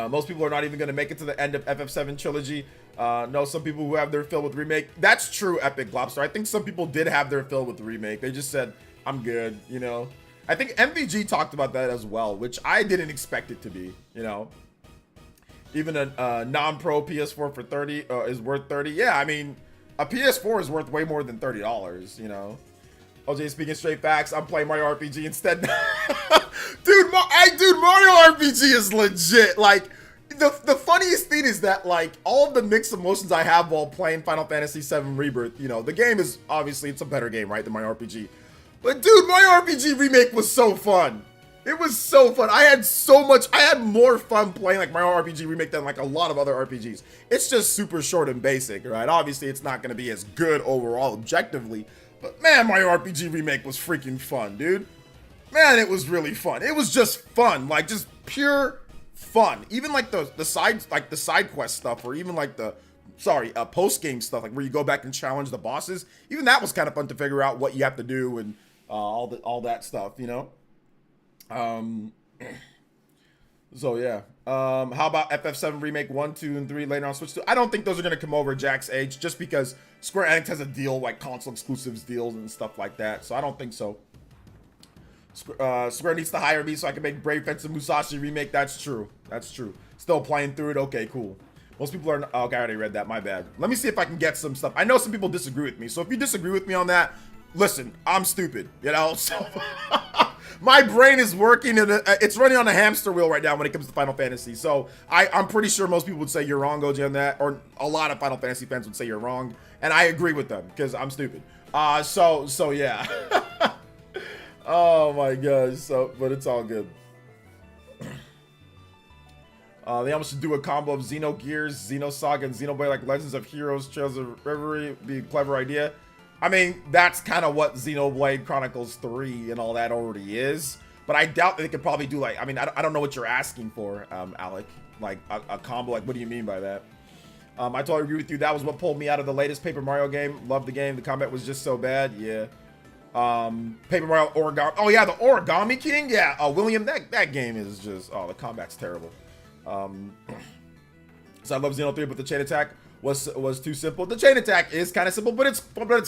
Most people are not even going to make it to the end of FF7 trilogy. No, some people who have their fill with Remake. That's true, Epic Globster. I think some people did have their fill with the Remake. They just said, I'm good, you know. I think MVG talked about that as well, which I didn't expect it to be, you know. Even a non-pro PS4 for 30 is worth 30. Yeah, I mean, a PS4 is worth way more than $30, you know. OJ, speaking straight facts, I'm playing Mario RPG instead. Dude, Mario RPG is legit. Like, the funniest thing is that, like, all of the mixed emotions I have while playing Final Fantasy VII Rebirth, you know, the game is, obviously, it's a better game, right, than Mario RPG. But, dude, Mario RPG Remake was so fun. It was so fun. I had more fun playing like Mario RPG Remake than like a lot of other RPGs. It's just super short and basic, right? Obviously, it's not going to be as good overall objectively, but man, Mario RPG Remake was freaking fun, dude. Man, it was really fun. It was just fun, like just pure fun. Even like the side quest stuff, or even like post game stuff, like where you go back and challenge the bosses. Even that was kind of fun to figure out what you have to do and all that stuff, you know. So yeah. How about FF7 Remake 1, 2, and 3 later on Switch 2? I don't think those are gonna come over Jack's age, just because Square Enix has a deal, like console exclusives deals and stuff like that. So I don't think so. Square needs to hire me so I can make Brave Fence and Musashi Remake. That's true. That's true. Still playing through it. Okay, cool. Most people are. Oh, okay, I already read that. My bad. Let me see if I can get some stuff. I know some people disagree with me. So if you disagree with me on that, listen, I'm stupid. You know. So my brain is working and it's running on a hamster wheel right now when it comes to Final Fantasy. So I'm pretty sure most people would say you're wrong, OJ, on that, or a lot of Final Fantasy fans would say you're wrong, and I agree with them because I'm stupid. So yeah. Oh my gosh. So, but it's all good. They almost should do a combo of Xenogears, Xenosaga, and Xenoblade like Legends of Heroes, Trails of Reverie. Be a clever idea. I mean, that's kind of what Xenoblade Chronicles 3 and all that already is. But I doubt that they could probably do like, I mean, I don't know what you're asking for, Alec. Like a combo, like what do you mean by that? I totally agree with you. That was what pulled me out of the latest Paper Mario game. Loved the game. The combat was just so bad. Yeah. Paper Mario Origami. Oh yeah, the Origami King. Yeah. William, that game is just, oh, the combat's terrible. So I love Xeno 3, but the chain attack was too simple. The chain attack is kind of simple, but it's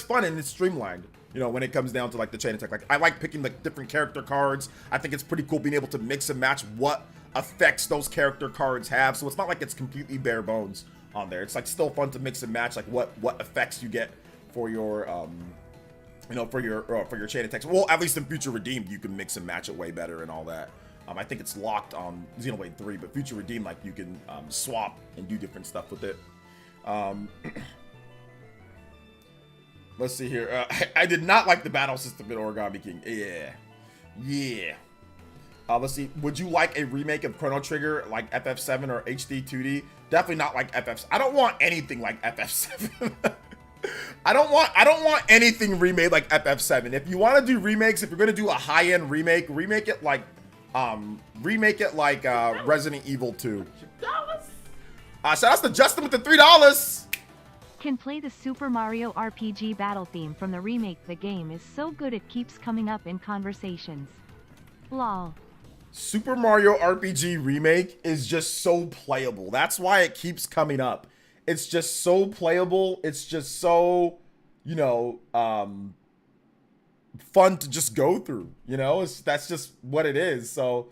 fun and it's streamlined. You know, when it comes down to like the chain attack, like I like picking like different character cards. I think it's pretty cool being able to mix and match what effects those character cards have. So it's not like it's completely bare bones on there. It's like still fun to mix and match like what effects you get for your you know, for your chain attacks. Well, at least in Future Redeemed, you can mix and match it way better and all that. I think it's locked on Xenoblade 3, but Future Redeemed, like you can swap and do different stuff with it. Let's see here. I did not like the battle system in Origami King. Yeah. Let's see. Would you like a remake of Chrono Trigger like FF7 or HD 2D? Definitely not like FF. I don't want anything like FF7. I don't want anything remade like FF7. If you want to do remakes, if you're gonna do a high-end remake, remake it like Resident Evil 2. Shout out to Justin with the $3. Can play the Super Mario RPG battle theme from the remake. The game is so good it keeps coming up in conversations. Lol. Super Mario RPG remake is just so playable. That's why it keeps coming up. It's just so playable. It's just so, you know, fun to just go through. You know, that's just what it is. So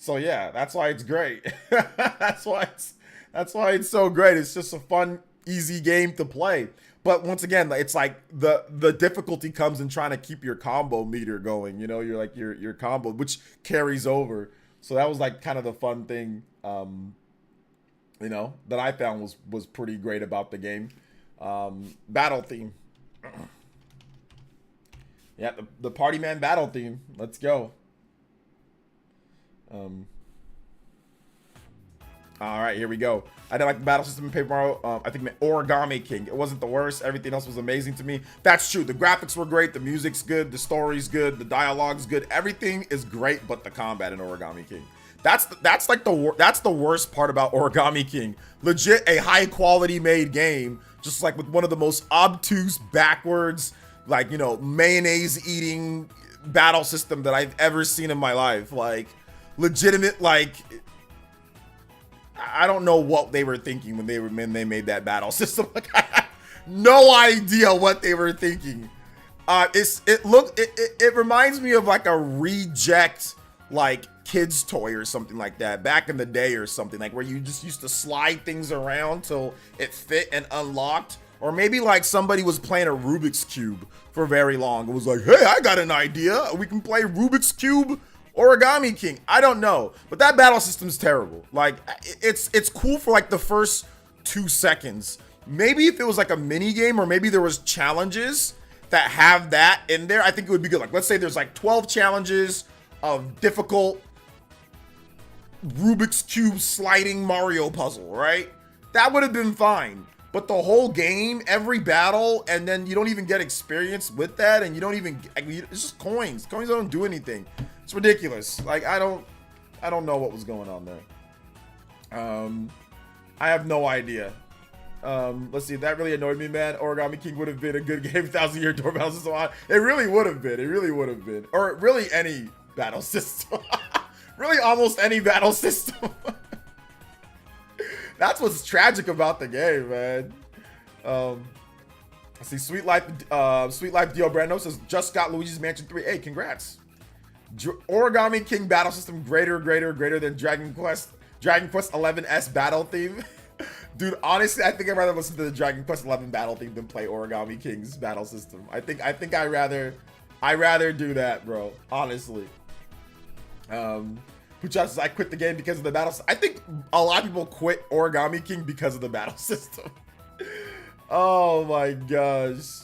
yeah, that's why it's great. that's why it's so great. It's just a fun, easy game to play. But once again, it's like the difficulty comes in trying to keep your combo meter going. You know, you're like your combo, which carries over. So that was like kind of the fun thing, you know, that I found was pretty great about the game. Battle theme. Yeah, the Party Man battle theme. Let's go. All right, here we go. I didn't like the battle system in Paper Mario. I think Origami King. It wasn't the worst. Everything else was amazing to me. That's true. The graphics were great. The music's good. The story's good. The dialogue's good. Everything is great, but the combat in Origami King. That's the worst part about Origami King. Legit, a high quality made game, just like with one of the most obtuse, backwards, like, you know, mayonnaise eating battle system that I've ever seen in my life. Like, legitimate, like, I don't know what they were thinking when they made that battle system. Like, I have no idea what they were thinking. It reminds me of like a reject like kids toy or something like that back in the day or something, like where you just used to slide things around till it fit and unlocked. Or maybe like somebody was playing a Rubik's Cube for very long. It was like, hey, I got an idea. We can play Rubik's Cube Origami King. I don't know, but that battle system's terrible. Like, it's cool for like the first 2 seconds. Maybe if it was like a mini game, or maybe there was challenges that have that in there, I think it would be good. Like, let's say there's like 12 challenges of difficult Rubik's Cube sliding Mario puzzle, right? That would have been fine. But the whole game, every battle, and then you don't even get experience with that, and you don't even, it's just coins. Coins don't do anything. It's ridiculous. Like, I don't know what was going on there. I have no idea. Let's see, that really annoyed me, man. Origami King would have been a good game, 1,000-year door battle system on. It really would have been. It really would have been. Or really any battle system. Really almost any battle system. That's what's tragic about the game, man. I see Sweet Life Dio Brando says, just got Luigi's Mansion 3. Hey, congrats. Origami King battle system greater than Dragon Quest 11S battle theme. Dude, honestly, I think I'd rather listen to the Dragon Quest 11 battle theme than play Origami King's battle system. I think I'd rather do that, bro. Honestly. Who just says, I quit the game because of the battle system. I think a lot of people quit Origami King because of the battle system. Oh my gosh.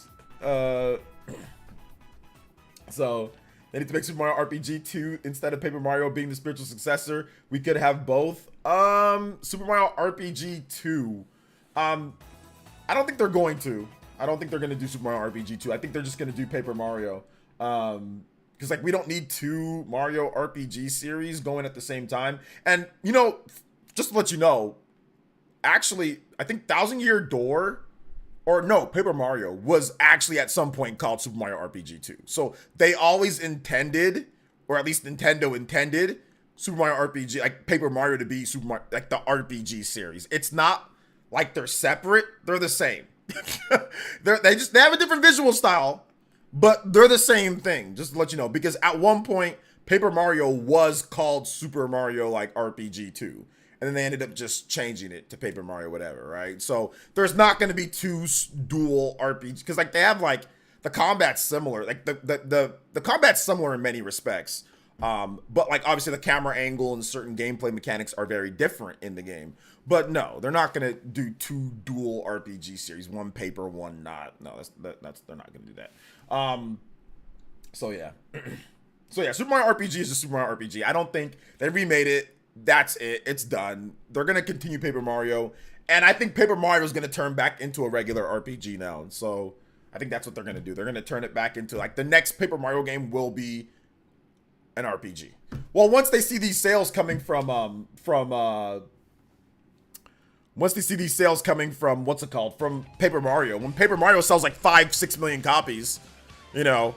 So They need to make Super Mario RPG 2 instead of Paper Mario being the spiritual successor. We could have both. Super Mario RPG 2. I don't think they're going to. I don't think they're going to do Super Mario RPG 2. I think they're just going to do Paper Mario. Because, like, we don't need 2 Mario RPG series going at the same time. And, you know, just to let you know, actually, I think Thousand Year Door, or no, Paper Mario was actually at some point called Super Mario RPG 2. So they always intended, or at least Nintendo intended, Super Mario RPG, like Paper Mario to be Super Mario, like the RPG series. It's not like they're separate, they're the same. they have a different visual style, but they're the same thing, just to let you know, because at one point Paper Mario was called Super Mario like RPG 2, and then they ended up just changing it to Paper Mario whatever, right? So there's not going to be 2 dual RPGs, because like they have like the combat's similar, like the combat's similar in many respects, but like obviously the camera angle and certain gameplay mechanics are very different in the game. But no, they're not gonna do 2 dual RPG series, one paper, one not. No, that's they're not gonna do that. So yeah, Super Mario RPG is just Super Mario RPG. I don't think they remade it. That's it. It's done. They're gonna continue Paper Mario, and I think Paper Mario is gonna turn back into a regular RPG now. So I think that's what they're gonna do. They're gonna turn it back into, like, the next Paper Mario game will be an RPG. Well, once they see these sales coming from once they see these sales coming from, what's it called, from Paper Mario, when Paper Mario sells like 5-6 million copies, you know,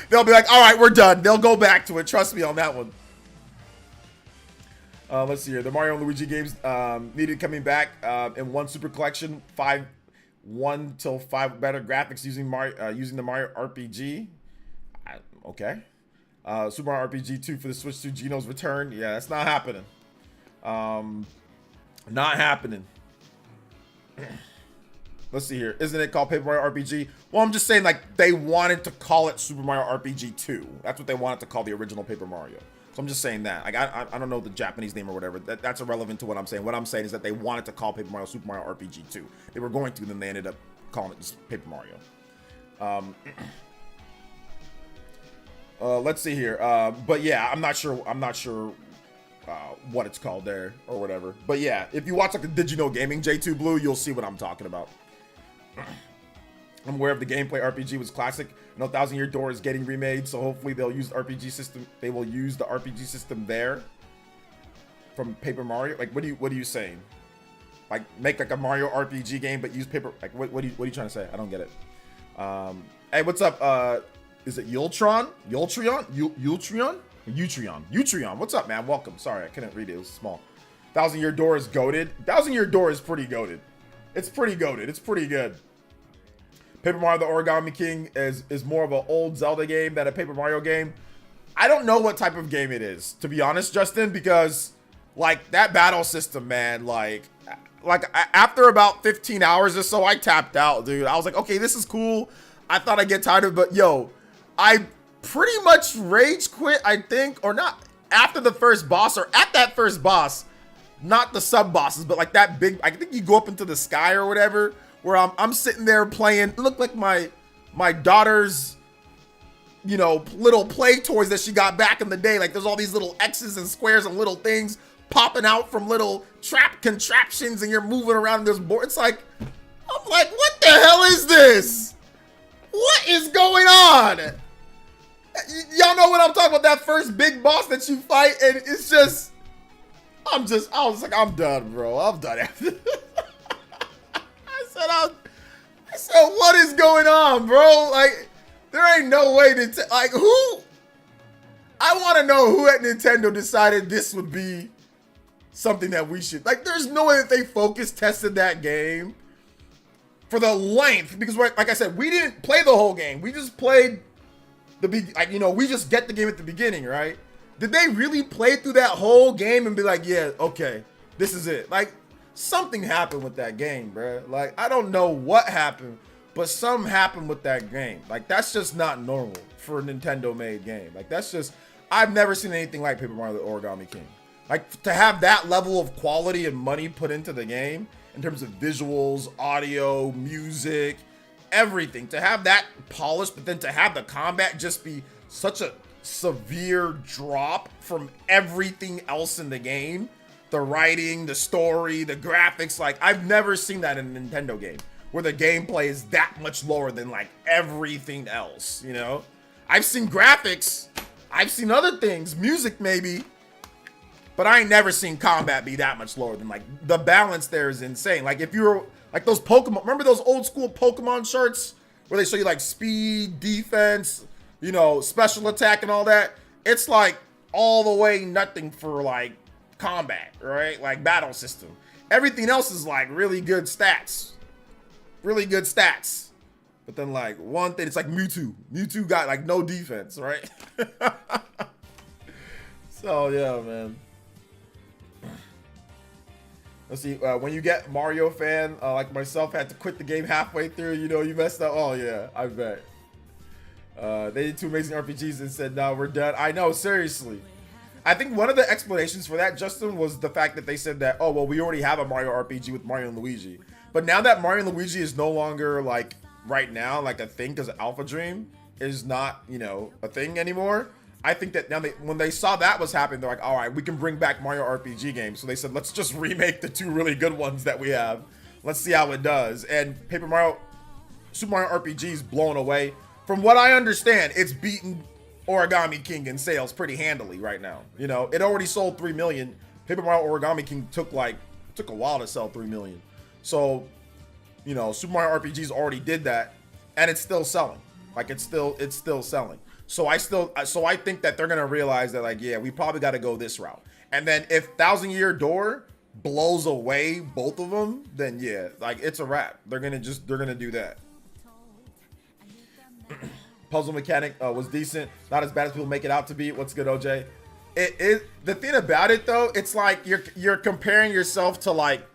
they'll be like, all right, we're done. They'll go back to it. Trust me on that one. Let's see here. The Mario and Luigi games needed coming back in one super collection. 1 till 5 better graphics using the Mario RPG. Okay. Super Mario RPG 2 for the Switch 2, Geno's Return. Yeah, that's not happening. Not happening. Let's see here. Isn't it called Paper Mario RPG? Well, I'm just saying, like, they wanted to call it Super Mario RPG 2. That's what they wanted to call the original Paper Mario. So I'm just saying that. Like, I don't know the Japanese name or whatever. That's irrelevant to what I'm saying. What I'm saying is that they wanted to call Paper Mario Super Mario RPG 2. They were going to, then they ended up calling it just Paper Mario. Let's see here. But yeah, I'm not sure what it's called there or whatever. But yeah, if you watch like the Did You Know Gaming J2 Blue, you'll see what I'm talking about. I'm aware of the gameplay. RPG was classic. I know Thousand Year Door is getting remade, so hopefully they'll use the RPG system. They will use the RPG system there from Paper Mario. Like, what are you saying? Like, make like a Mario RPG game, but use paper. Like, what are you trying to say? I don't get it. Hey, what's up? Is it Yultron? Utreon. What's up, man? Welcome. Sorry, I couldn't read it. It was small. Thousand Year Door is goated. Thousand Year Door is pretty goated. It's pretty goated. It's pretty good. Paper Mario the Origami King is more of an old Zelda game than a Paper Mario game. I don't know what type of game it is, to be honest, Justin, because like that battle system, man, like after about 15 hours or so, I tapped out, dude. I was like, okay, this is cool. I thought I'd get tired of it, but yo, I pretty much rage quit, I think, or not after the first boss, or at that first boss, not the sub bosses, but like that big, I think you go up into the sky or whatever, where I'm sitting there playing, it looked like my daughter's, you know, little play toys that she got back in the day. Like there's all these little X's and squares and little things popping out from little trap contraptions, and you're moving around this board. It's like, I'm like, what the hell is this? What is going on? Y'all know what I'm talking about, that first big boss that you fight, and it's just, I was like, I'm done, bro. I'm done after I said, what is going on, bro? Like, there ain't no way to, like, who? I want to know who at Nintendo decided this would be something that we should, like, there's no way that they focus tested that game for the length, because like I said, we didn't play the whole game. We just played like, you know, we just get the game at the beginning, right? Did they really play through that whole game and be like, yeah, okay, this is it? Like, something happened with that game, bro. Like, I don't know what happened, but something happened with that game. Like, that's just not normal for a Nintendo-made game. Like, that's just, I've never seen anything like Paper Mario the Origami King. Like, to have that level of quality and money put into the game in terms of visuals, audio, music, everything. To have that polished, but then to have the combat just be such a severe drop from everything else in the game. The writing, the story, the graphics, like I've never seen that in a Nintendo game where the gameplay is that much lower than like everything else, you know? I've seen graphics, I've seen other things, music maybe, but I ain't never seen combat be that much lower than like the balance there is insane. Like if you're like those Pokemon, remember those old school Pokemon shirts where they show you like speed, defense, you know, special attack and all that? It's like all the way nothing for like combat, right? Like battle system. Everything else is like really good stats. Really good stats. But then like one thing, it's like Mewtwo. Mewtwo got like no defense, right? So yeah, man. Let's see, when you get Mario fan, like myself, had to quit the game halfway through, you know, you messed up. Oh yeah, I bet. They did 2 amazing RPGs and said, no, we're done. I know, seriously. I think one of the explanations for that, Justin, was the fact that they said that, oh, well, we already have a Mario RPG with Mario and Luigi. But now that Mario and Luigi is no longer, like, right now, like a thing, because Alpha Dream is not, you know, a thing anymore. I think that now when they saw that was happening, they're like, all right, we can bring back Mario RPG games. So they said, let's just remake the 2 really good ones that we have. Let's see how it does. And Super Mario RPG is blown away. From what I understand, it's beaten Origami King in sales pretty handily right now. You know, it already sold 3 million. Paper Mario Origami King took a while to sell 3 million. So, you know, Super Mario RPGs already did that, and it's still selling. Like it's still selling. So I think that they're gonna realize that, like, yeah, we probably got to go this route. And then if Thousand Year Door blows away both of them, then yeah, like it's a wrap. They're gonna do that. Puzzle mechanic was decent, not as bad as people make it out to be. What's good, OJ? The thing about it though, it's like you're comparing yourself to like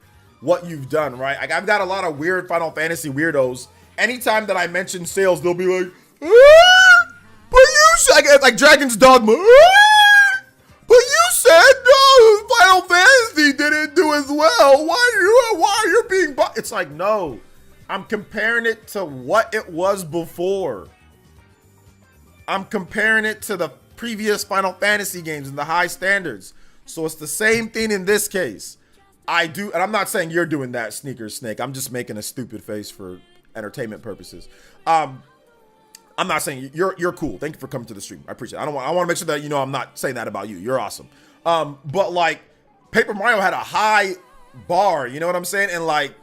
what you've done, right? Like I've got a lot of weird Final Fantasy weirdos. Anytime that I mention sales, they'll be like, but you said, like Dragon's Dogma, but you said no, Final Fantasy didn't do as well. Why are you being? It's like, no, I'm comparing it to what it was before. I'm comparing it to the previous Final Fantasy games and the high standards. So it's the same thing in this case. And I'm not saying you're doing that, Sneaker Snake. I'm just making a stupid face for entertainment purposes. I'm not saying you're cool. Thank you for coming to the stream. I appreciate it. I want to make sure that you know I'm not saying that about you. You're awesome. But like Paper Mario had a high bar, you know what I'm saying? And like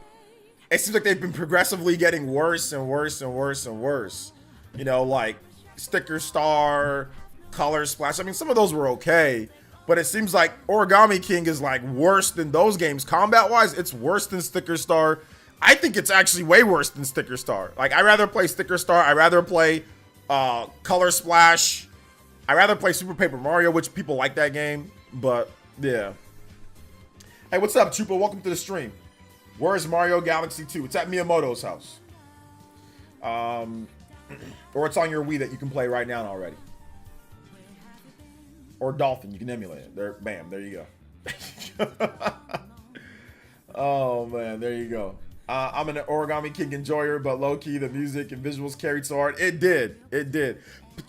it seems like they've been progressively getting worse and worse and worse and worse. You know, like Sticker Star, Color Splash. I mean, some of those were okay, but it seems like Origami King is like worse than those games. Combat wise, it's worse than Sticker Star. I think it's actually way worse than Sticker Star. Like, I'd rather play Sticker Star. I'd rather play Color Splash. I'd rather play Super Paper Mario, which people like that game. But, yeah. Hey, what's up, Chupa? Welcome to the stream. Where's Mario Galaxy 2? It's at Miyamoto's house. Or it's on your Wii that you can play right now already. Or Dolphin, you can emulate it. There, bam, there you go. Oh, man, there you go. I'm an Origami King enjoyer, but low-key, the music and visuals carried so hard. It did.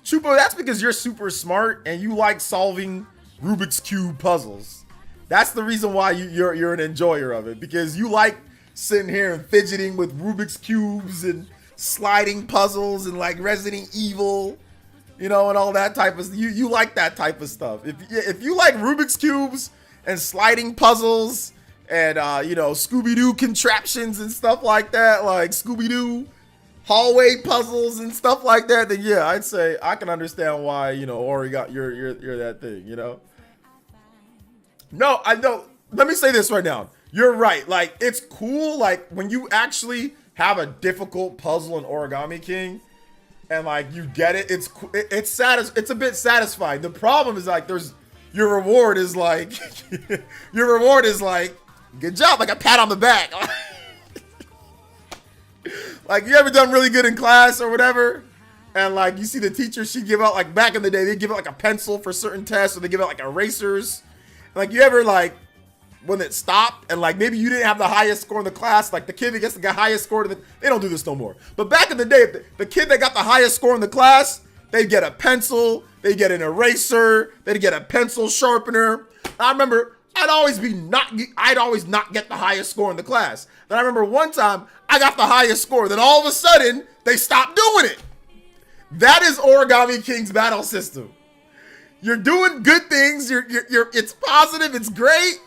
Chupo, that's because you're super smart and you like solving Rubik's Cube puzzles. That's the reason why you're an enjoyer of it, because you like sitting here and fidgeting with Rubik's Cubes and sliding puzzles and like Resident Evil, you know, and all that type of, you like that type of stuff. If you like Rubik's Cubes and sliding puzzles and, you know, Scooby-Doo contraptions and stuff like that, like Scooby-Doo hallway puzzles and stuff like that, then yeah, I'd say I can understand why, you know, Ori got you're that thing, you know? No, I know. Let me say this right now. You're right. Like, it's cool. Like, when you actually have a difficult puzzle in Origami King and like you get it, it's a bit satisfying. The problem is like your reward is like good job, like a pat on the back. Like, you ever done really good in class or whatever, and like you see the teacher, she give out, like back in the day, they give out like a pencil for certain tests, or they give out like erasers. Like, you ever like when it stopped, and like maybe you didn't have the highest score in the class, like the kid that gets the highest score, they don't do this no more. But back in the day, the kid that got the highest score in the class, they'd get a pencil, they'd get an eraser, they'd get a pencil sharpener. I remember I'd always not get the highest score in the class. Then I remember one time I got the highest score. Then all of a sudden they stopped doing it. That is Origami King's battle system. You're doing good things. It's positive. It's great.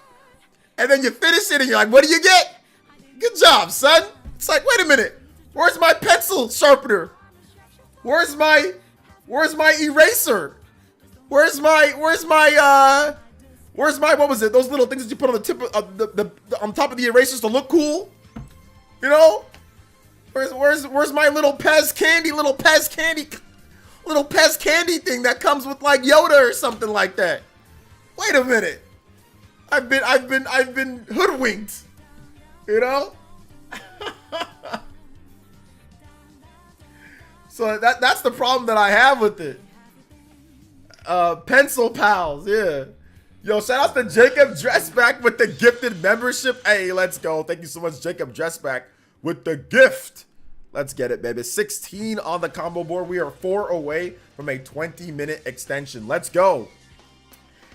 And then you finish it and you're like, what do you get? Good job, son. It's like, wait a minute. Where's my pencil sharpener? Where's my eraser? Where's my what was it? Those little things that you put on the tip of the on top of the erasers to look cool? You know? Where's my little Pez candy thing that comes with like Yoda or something like that? Wait a minute. I've been hoodwinked. You know? So that's the problem that I have with it. Pencil pals, yeah. Yo, shout out to Jacob Dressback with the gifted membership. Hey, let's go. Thank you so much, Jacob Dressback, with the gift. Let's get it, baby. 16 on the combo board. We are 4 away from a 20-minute extension. Let's go.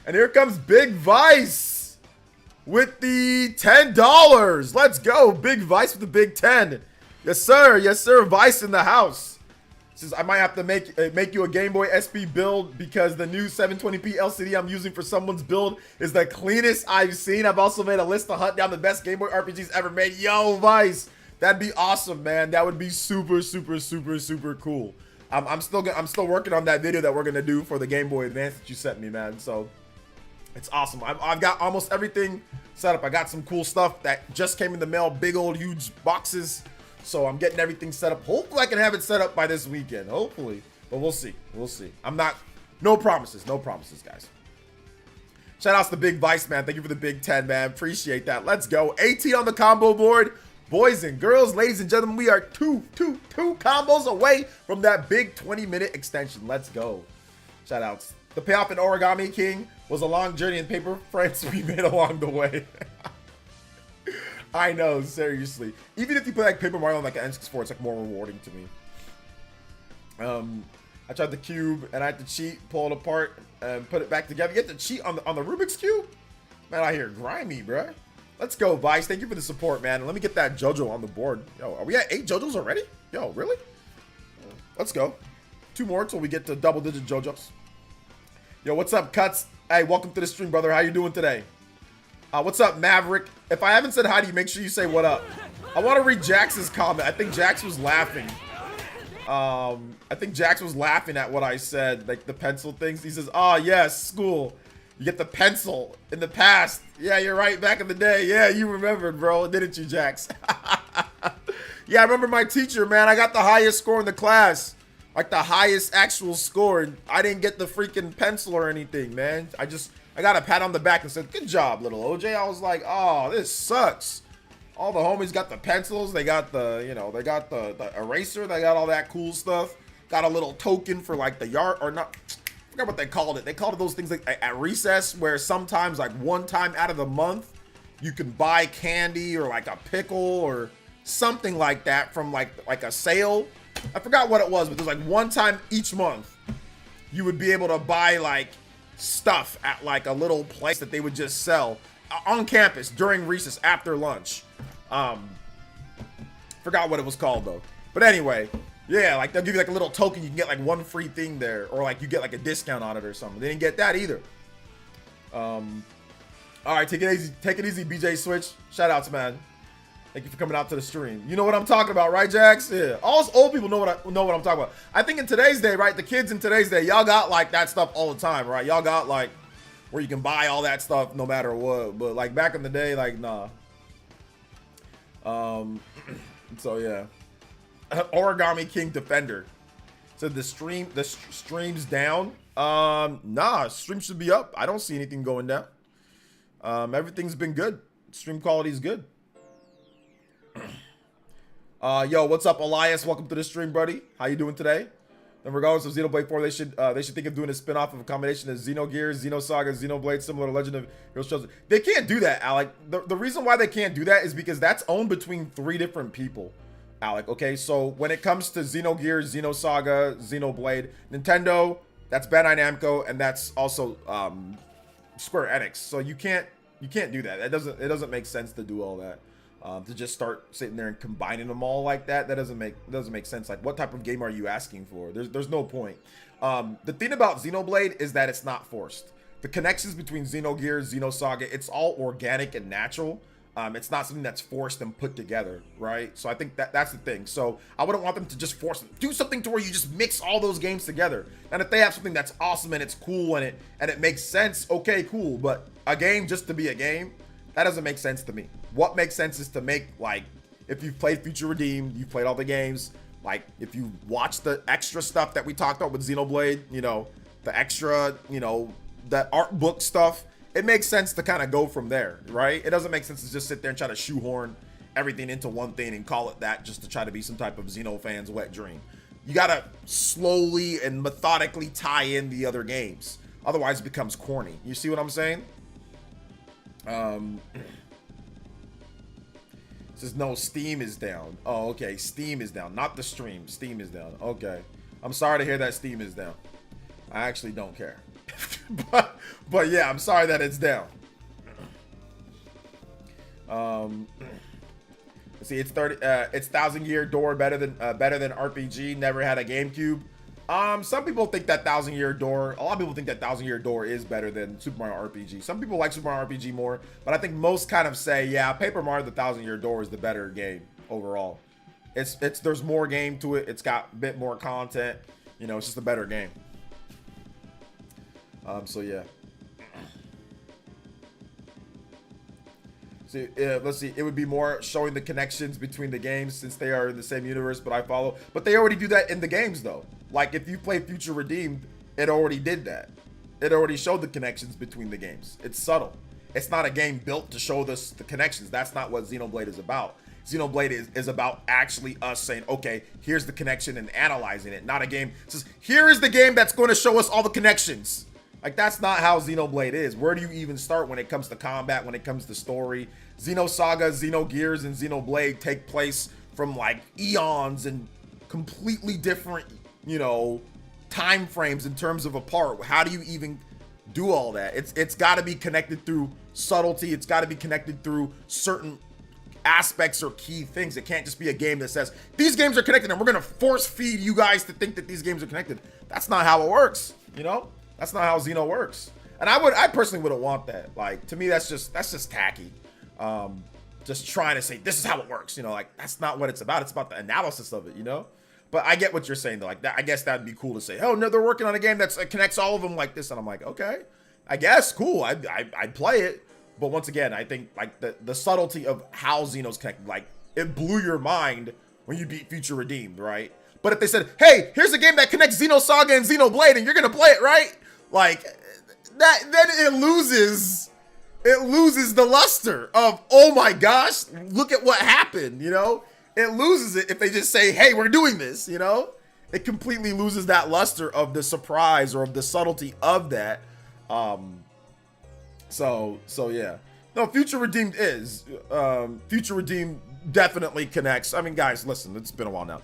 And here comes Big Vice with the $10. Let's go. Big Vice with the big 10. Yes, sir. Yes, sir. Vice in the house. Says, I might have to make you a Game Boy SP build because the new 720p LCD I'm using for someone's build is the cleanest I've seen. I've also made a list to hunt down the best Game Boy RPGs ever made. Yo, Vice, that'd be awesome, man. That would be super, super, super, super cool. I'm still working on that video that we're gonna do for the Game Boy Advance that you sent me, man. So it's awesome. I've got almost everything set up. I got some cool stuff that just came in the mail, big old huge boxes. So I'm getting everything set up. Hopefully I can have it set up by this weekend. Hopefully. But we'll see. We'll see. No promises. No promises, guys. Shout outs to Big Vice, man. Thank you for the big 10, man. Appreciate that. Let's go. 18 on the combo board. Boys and girls, ladies and gentlemen, we are two combos away from that big 20-minute extension. Let's go. Shout outs. The payoff in Origami King was a long journey in paper frames we made along the way. I know, seriously. Even if you play like Paper Mario on like an N64, it's like more rewarding to me. I tried the cube and I had to cheat, pull it apart, and put it back together. You get to cheat on the Rubik's Cube? Man, I hear grimy, bruh. Let's go, Vice. Thank you for the support, man. And let me get that JoJo on the board. Yo, are we at 8 JoJos already? Yo, really? Let's go. 2 more until we get to double-digit JoJos. Yo, what's up, Cuts? Hey, welcome to the stream, brother. How you doing today? What's up, Maverick? If I haven't said hi to you, make sure you say what up. I want to read Jax's comment. I think Jax was laughing. I think Jax was laughing at what I said, like the pencil things. He says, oh, yes, school. You get the pencil in the past. Yeah, you're right, back in the day. Yeah, you remembered, bro, didn't you, Jax? Yeah, I remember my teacher, man. I got the highest score in the class. Like the highest actual score. And I didn't get the freaking pencil or anything, man. I got a pat on the back and said, good job, little OJ. I was like, oh, this sucks. All the homies got the pencils. They got the, you know, they got the eraser. They got all that cool stuff. Got a little token for like the yard or not. I forgot what they called it. They called it those things like at recess where sometimes like one time out of the month, you can buy candy or like a pickle or something like that from like a sale. I forgot what it was, but there's like one time each month you would be able to buy like stuff at like a little place that they would just sell on campus during recess after lunch. Forgot what it was called though. But anyway, yeah, like they'll give you like a little token. You can get like one free thing there, or like you get like a discount on it or something. They didn't get that either. All right, take it easy, BJ Switch. Shout outs, man. Thank you for coming out to the stream. You know what I'm talking about, right, Jax? Yeah. All us old people know what I'm talking about. I think in today's day, right, the kids in today's day, y'all got like that stuff all the time, right? Y'all got like where you can buy all that stuff no matter what. But like back in the day, like nah. So yeah. Origami King Defender. So the stream's down. Nah, stream should be up. I don't see anything going down. Everything's been good. Stream quality is good. Yo, what's up, Elias? Welcome to the stream, buddy. How you doing today? then regardless of Xenoblade 4, they should think of doing a spin-off of a combination of Xenogears, Xenosaga, Xenoblade, similar to Legend of Heroes Chosen. They can't do that, Alec. The reason why they can't do that is because that's owned between 3 different people, Alec. Okay, so when it comes to Xenogears, Xenosaga, Xenoblade, Nintendo, that's Bandai Namco, and that's also Square Enix. So you can't do that. It doesn't make sense to do all that. To just start sitting there and combining them all like that doesn't make sense. Like, what type of game are you asking for? There's no point. The thing about Xenoblade is that it's not forced. The connections between Xenogears, Xenosaga, it's all organic and natural. It's not something that's forced and put together, right? So I think that's the thing. So I wouldn't want them to just force them. Do something to where you just mix all those games together. And if they have something that's awesome and it's cool and it makes sense, okay, cool. But a game just to be a game, that doesn't make sense to me. What makes sense is to make, like, if you've played Future Redeemed, you've played all the games, like, if you watch the extra stuff that we talked about with Xenoblade, you know, the extra, you know, that art book stuff, it makes sense to kind of go from there, right? It doesn't make sense to just sit there and try to shoehorn everything into one thing and call it that just to try to be some type of Xeno fan's wet dream. You gotta slowly and methodically tie in the other games. Otherwise, it becomes corny. You see what I'm saying? Says no, Steam is down. Oh, okay, Steam is down, not the stream. Steam is down. Okay, I'm sorry to hear that Steam is down. I actually don't care. but yeah, I'm sorry that it's down. See, it's 1,000 Year Door better than RPG. Never had a GameCube. Some people think that 1,000 Year Door, a lot of people think that 1,000 Year Door is better than Super Mario RPG. Some people like Super Mario RPG more, but I think most kind of say, yeah, Paper Mario the 1,000 Year Door is the better game overall. There's more game to it. It's got a bit more content. You know, it's just a better game. So yeah. See, let's see. It would be more showing the connections between the games since they are in the same universe, but I follow. But they already do that in the games, though. Like, if you play Future Redeemed, it already did that. It already showed the connections between the games. It's subtle. It's not a game built to show us the connections. That's not what Xenoblade is about. Xenoblade is about actually us saying, okay, here's the connection and analyzing it. Not a game that says, here is the game that's going to show us all the connections. Like, that's not how Xenoblade is. Where do you even start when it comes to combat, when it comes to story? Xenosaga, Xenogears, and Xenoblade take place from, like, eons and completely different, you know, time frames in terms of apart. How do you even do all that? It's got to be connected through subtlety. It's got to be connected through certain aspects or key things. It can't just be a game that says, these games are connected and we're going to force feed you guys to think that these games are connected. That's not how it works, you know? That's not how Xeno works. And I personally wouldn't want that. Like, to me, that's just tacky. Just trying to say, this is how it works. You know, like, that's not what it's about. It's about the analysis of it, you know? But I get what you're saying, though. Like, I guess that'd be cool to say, oh, no, they're working on a game that connects all of them like this. And I'm like, okay, I guess, cool. I'd play it. But once again, I think, like, the subtlety of how Xeno's connected, like, it blew your mind when you beat Future Redeemed, right? But if they said, hey, here's a game that connects Xenosaga and Xenoblade, and you're going to play it, right? Like, that, then it loses the luster of, oh my gosh, look at what happened, you know? It loses it if they just say, hey, we're doing this, you know? It completely loses that luster of the surprise or of the subtlety of that. So yeah. No, Future Redeemed Future Redeemed definitely connects. I mean, guys, listen, it's been a while now.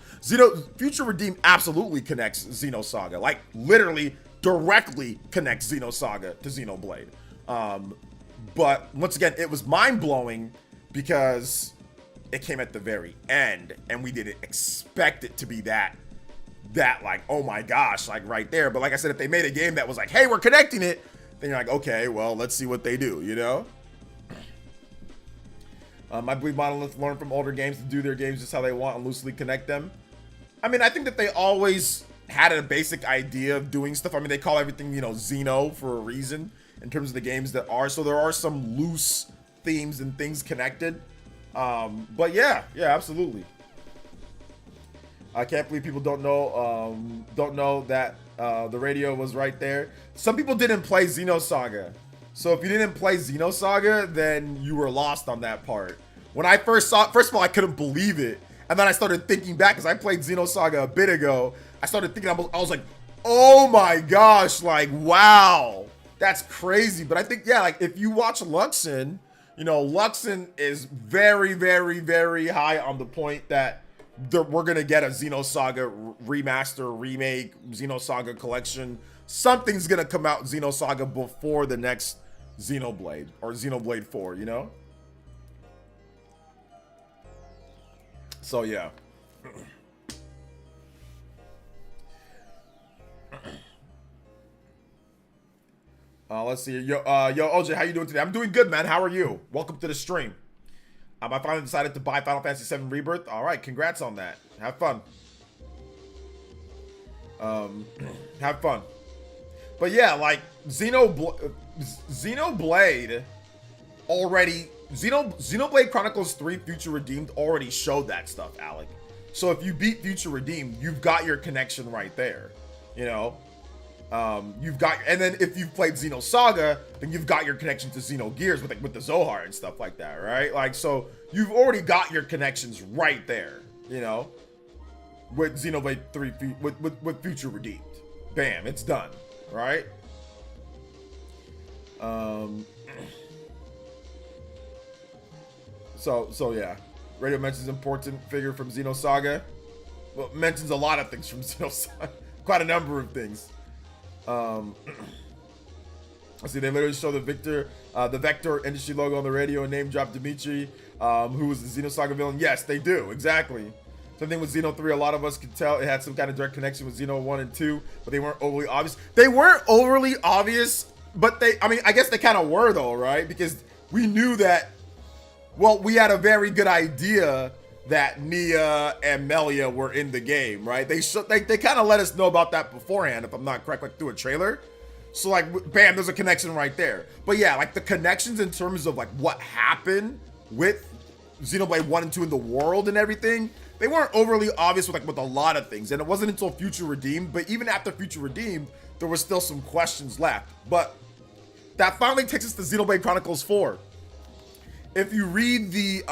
Future Redeemed absolutely connects Xenosaga. Like, literally directly connects Xenosaga to Xenoblade. But once again, it was mind-blowing because it came at the very end and we didn't expect it to be that like, oh my gosh, like right there. But like I said, if they made a game that was like, hey, we're connecting it, then you're like, okay, well, let's see what they do, you know? I believe Monolith learned from older games to do their games just how they want and loosely connect them. I mean, I think that they always had a basic idea of doing stuff. I mean, they call everything, you know, Xeno for a reason in terms of the games that are. So there are some loose themes and things connected. But yeah, absolutely. I can't believe people don't know that the radio was right there. Some people didn't play Xenosaga. So if you didn't play Xenosaga, then you were lost on that part. When I first saw it, first of all, I couldn't believe it. And then I started thinking back, because I played Xenosaga a bit ago. I started thinking, I was like, oh my gosh, like, wow. That's crazy. But I think, yeah, like, if you watch Luxon, you know, Luxon is very, very, very high on the point that we're going to get a Xenosaga remaster, remake, Xenosaga collection. Something's going to come out Xenosaga before the next Xenoblade or Xenoblade 4, you know? So, yeah. Let's see. Yo, OJ, how you doing today? I'm doing good, man. How are you? Welcome to the stream. I finally decided to buy Final Fantasy VII Rebirth. All right, congrats on that. Have fun. Have fun. But yeah, like Xenoblade already. Xenoblade Chronicles 3 Future Redeemed already showed that stuff, Alec. So if you beat Future Redeemed, you've got your connection right there. You know. You've got, and then if you've played Xenosaga, then you've got your connection to Xenogears with the Zohar and stuff like that, right? Like, so you've already got your connections right there, you know, with Xenoblade 3, with Future Redeemed. Bam, it's done, right? So yeah, Radio mentions important figure from Xenosaga. Well, mentions a lot of things from Xenosaga, quite a number of things. Let's see, they literally show the Vector Industry logo on the radio and name drop Dimitri, who was the Xenosaga villain. Yes, they do, exactly. Same thing with Xeno 3, a lot of us could tell it had some kind of direct connection with Xeno 1 and 2, but they weren't overly obvious. They weren't overly obvious, but I mean, I guess they kind of were though, right? Because we knew that, well, we had a very good idea that Nia and Melia were in the game, right? They kind of let us know about that beforehand, if I'm not correct, like through a trailer. So like, bam, there's a connection right there. But yeah, like the connections in terms of like what happened with Xenoblade 1 and 2 in the world and everything, they weren't overly obvious with a lot of things. And it wasn't until Future Redeemed, but even after Future Redeemed, there was still some questions left. But that finally takes us to Xenoblade Chronicles 4. If you read the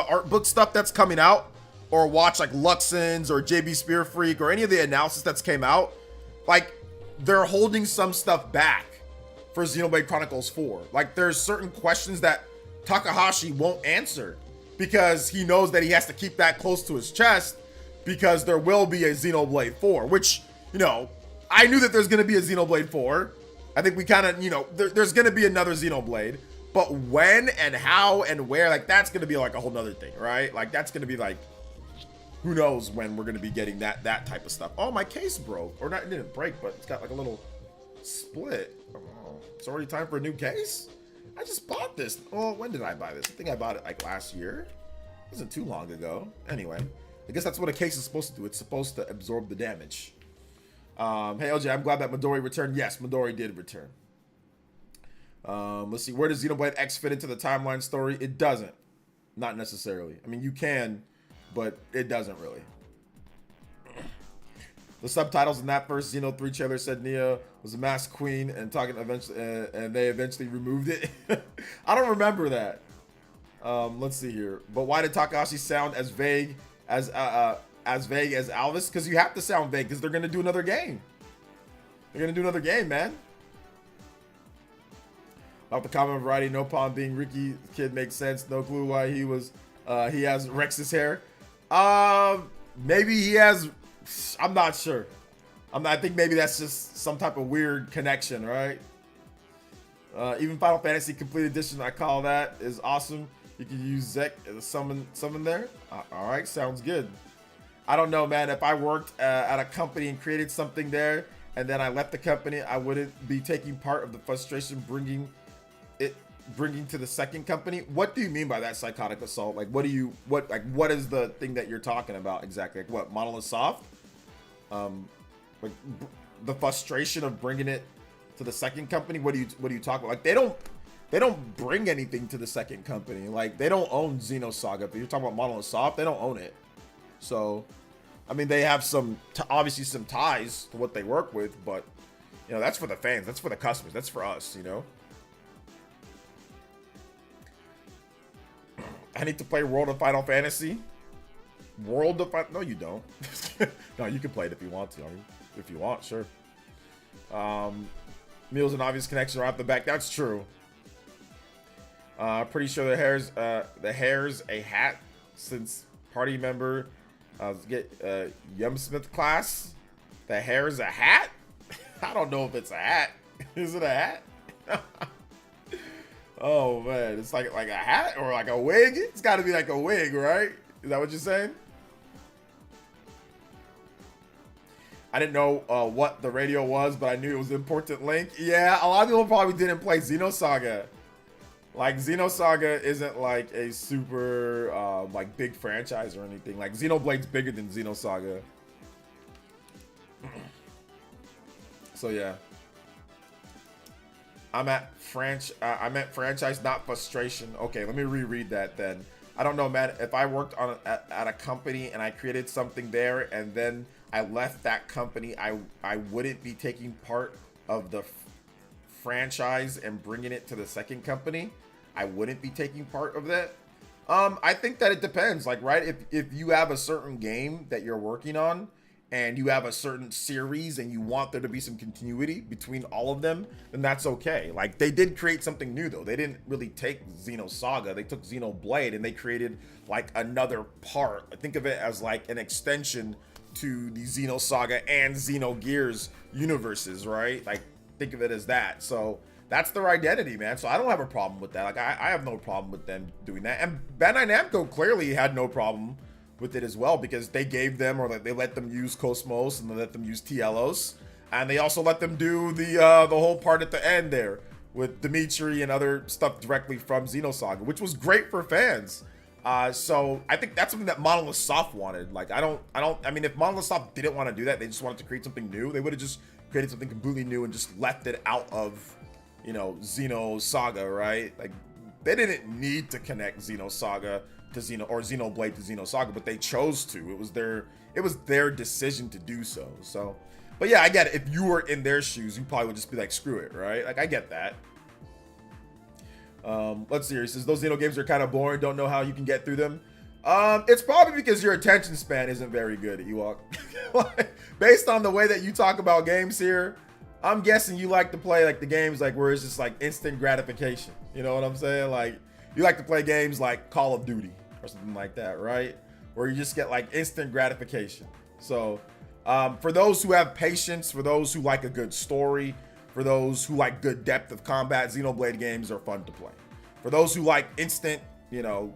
art book stuff that's coming out, or watch like Luxon's or JB Spear Freak or any of the analysis that's came out, like they're holding some stuff back for Xenoblade Chronicles 4. Like there's certain questions that Takahashi won't answer because he knows that he has to keep that close to his chest because there will be a Xenoblade 4, which, you know, I knew that there's going to be a Xenoblade 4. I think we kind of, you know, there's going to be another Xenoblade. But when and how and where, like that's gonna be like a whole nother thing, right? Like that's gonna be like, who knows when we're gonna be getting that type of stuff. Oh, my case broke, or not? It didn't break, but it's got like a little split. Oh, it's already time for a new case. I just bought this. Oh, when did I buy this? I think I bought it like last year. It wasn't too long ago. Anyway, I guess that's what a case is supposed to do. It's supposed to absorb the damage. Hey LJ, I'm glad that Midori returned. Yes, Midori did return. Let's see, where does Xenoblade X fit into the timeline story? It doesn't. Not necessarily. I mean, you can, but it doesn't really. The subtitles in that first Xeno 3 trailer said Nia was a masked queen and talking eventually, and they eventually removed it. I don't remember that. Let's see here. But why did Takahashi sound as vague as Alvis? Because you have to sound vague because they're gonna do another game. They're gonna do another game, man. About the common variety, no palm being Ricky kid makes sense. No clue why he has Rex's hair. Maybe he has. I'm not sure. I think maybe that's just some type of weird connection, right? Even Final Fantasy Complete Edition, I call that, is awesome. You can use Zek as summon there. All right, sounds good. I don't know, man. If I worked at a company and created something there, and then I left the company, I wouldn't be taking part of the frustration bringing to the second company. What do you mean by that, Psychotic Assault? Like, what is the thing that you're talking about exactly? Like, what, Monolith Soft? Like the frustration of bringing it to the second company. What do you talk about? Like, they don't bring anything to the second company. Like, they don't own Xenosaga. If you're talking about Monolith Soft, they don't own it. So, I mean, they have obviously some ties to what they work with, but you know, that's for the fans. That's for the customers. That's for us. You know. I need to play World of Final Fantasy. World of No, you don't. No, you can play it if you want to. I mean, if you want, sure. Meals and obvious connection are out the back. That's true. Pretty sure the hair's a hat since party member get Yumsmith class. The hair's a hat? I don't know if it's a hat. Is it a hat? Oh man, it's like a hat or like a wig? It's got to be like a wig, right? Is that what you're saying? I didn't know what the radio was, but I knew it was an important link. Yeah, a lot of people probably didn't play Xenosaga. Like, Xenosaga isn't like a super like big franchise or anything. Like, Xenoblade's bigger than Xenosaga. So yeah. I meant franchise, not frustration. Okay, let me reread that then. I don't know, man. If I worked on at a company and I created something there and then I left that company, I wouldn't be taking part of the franchise and bringing it to the second company. I wouldn't be taking part of that. I think that it depends. Like, right, if you have a certain game that you're working on and you have a certain series and you want there to be some continuity between all of them, then that's okay. Like, they did create something new though. They didn't really take Xenosaga. They took Xenoblade and they created like another part. I think of it as like an extension to the Xenosaga and Xenogears universes, right? Like, think of it as that. So that's their identity, man. So I don't have a problem with that. Like, I have no problem with them doing that. And Bandai Namco clearly had no problem with it as well, because they gave them, or like they let them use Cosmos and they let them use Tielos, and they also let them do the whole part at the end there with Dimitri and other stuff directly from Xenosaga, which was great for fans. So I think that's something that Monolith Soft wanted. Like, I mean, if Monolith Soft didn't want to do that, they just wanted to create something new, they would have just created something completely new and just left it out of, you know, Xenosaga, right? Like, they didn't need to connect Xenosaga to Xenoblade to Xenosaga, but they chose to. It was their decision to do so. So, but yeah, I get it. If you were in their shoes, you probably would just be like, screw it, right? Like, I get that. Let's see here. He says those Xeno games are kind of boring. Don't know how you can get through them. It's probably because your attention span isn't very good, Ewok. Based on the way that you talk about games here, I'm guessing you like to play like the games like where it's just like instant gratification. You know what I'm saying? Like, you like to play games like Call of Duty or something like that, right? Where you just get like instant gratification. So for those who have patience, for those who like a good story, for those who like good depth of combat, Xenoblade games are fun to play. For those who like instant, you know,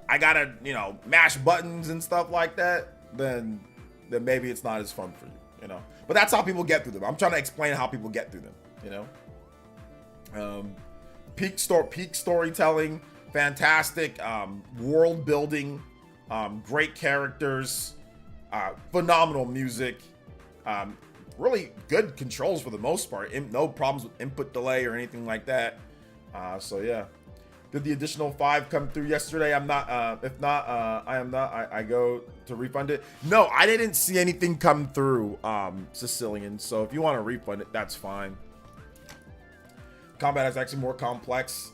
I gotta, you know, mash buttons and stuff like that, then maybe it's not as fun for you, you know. But that's how people get through them. I'm trying to explain how people get through them, you know. Peak storytelling, fantastic world building, great characters, phenomenal music, really good controls for the most part. No problems with input delay or anything like that. So yeah. Did the additional 5 come through yesterday? I'm not. If not, I am not. I go to refund it. No, I didn't see anything come through, Sicilian. So if you want to refund it, that's fine. Combat is actually more complex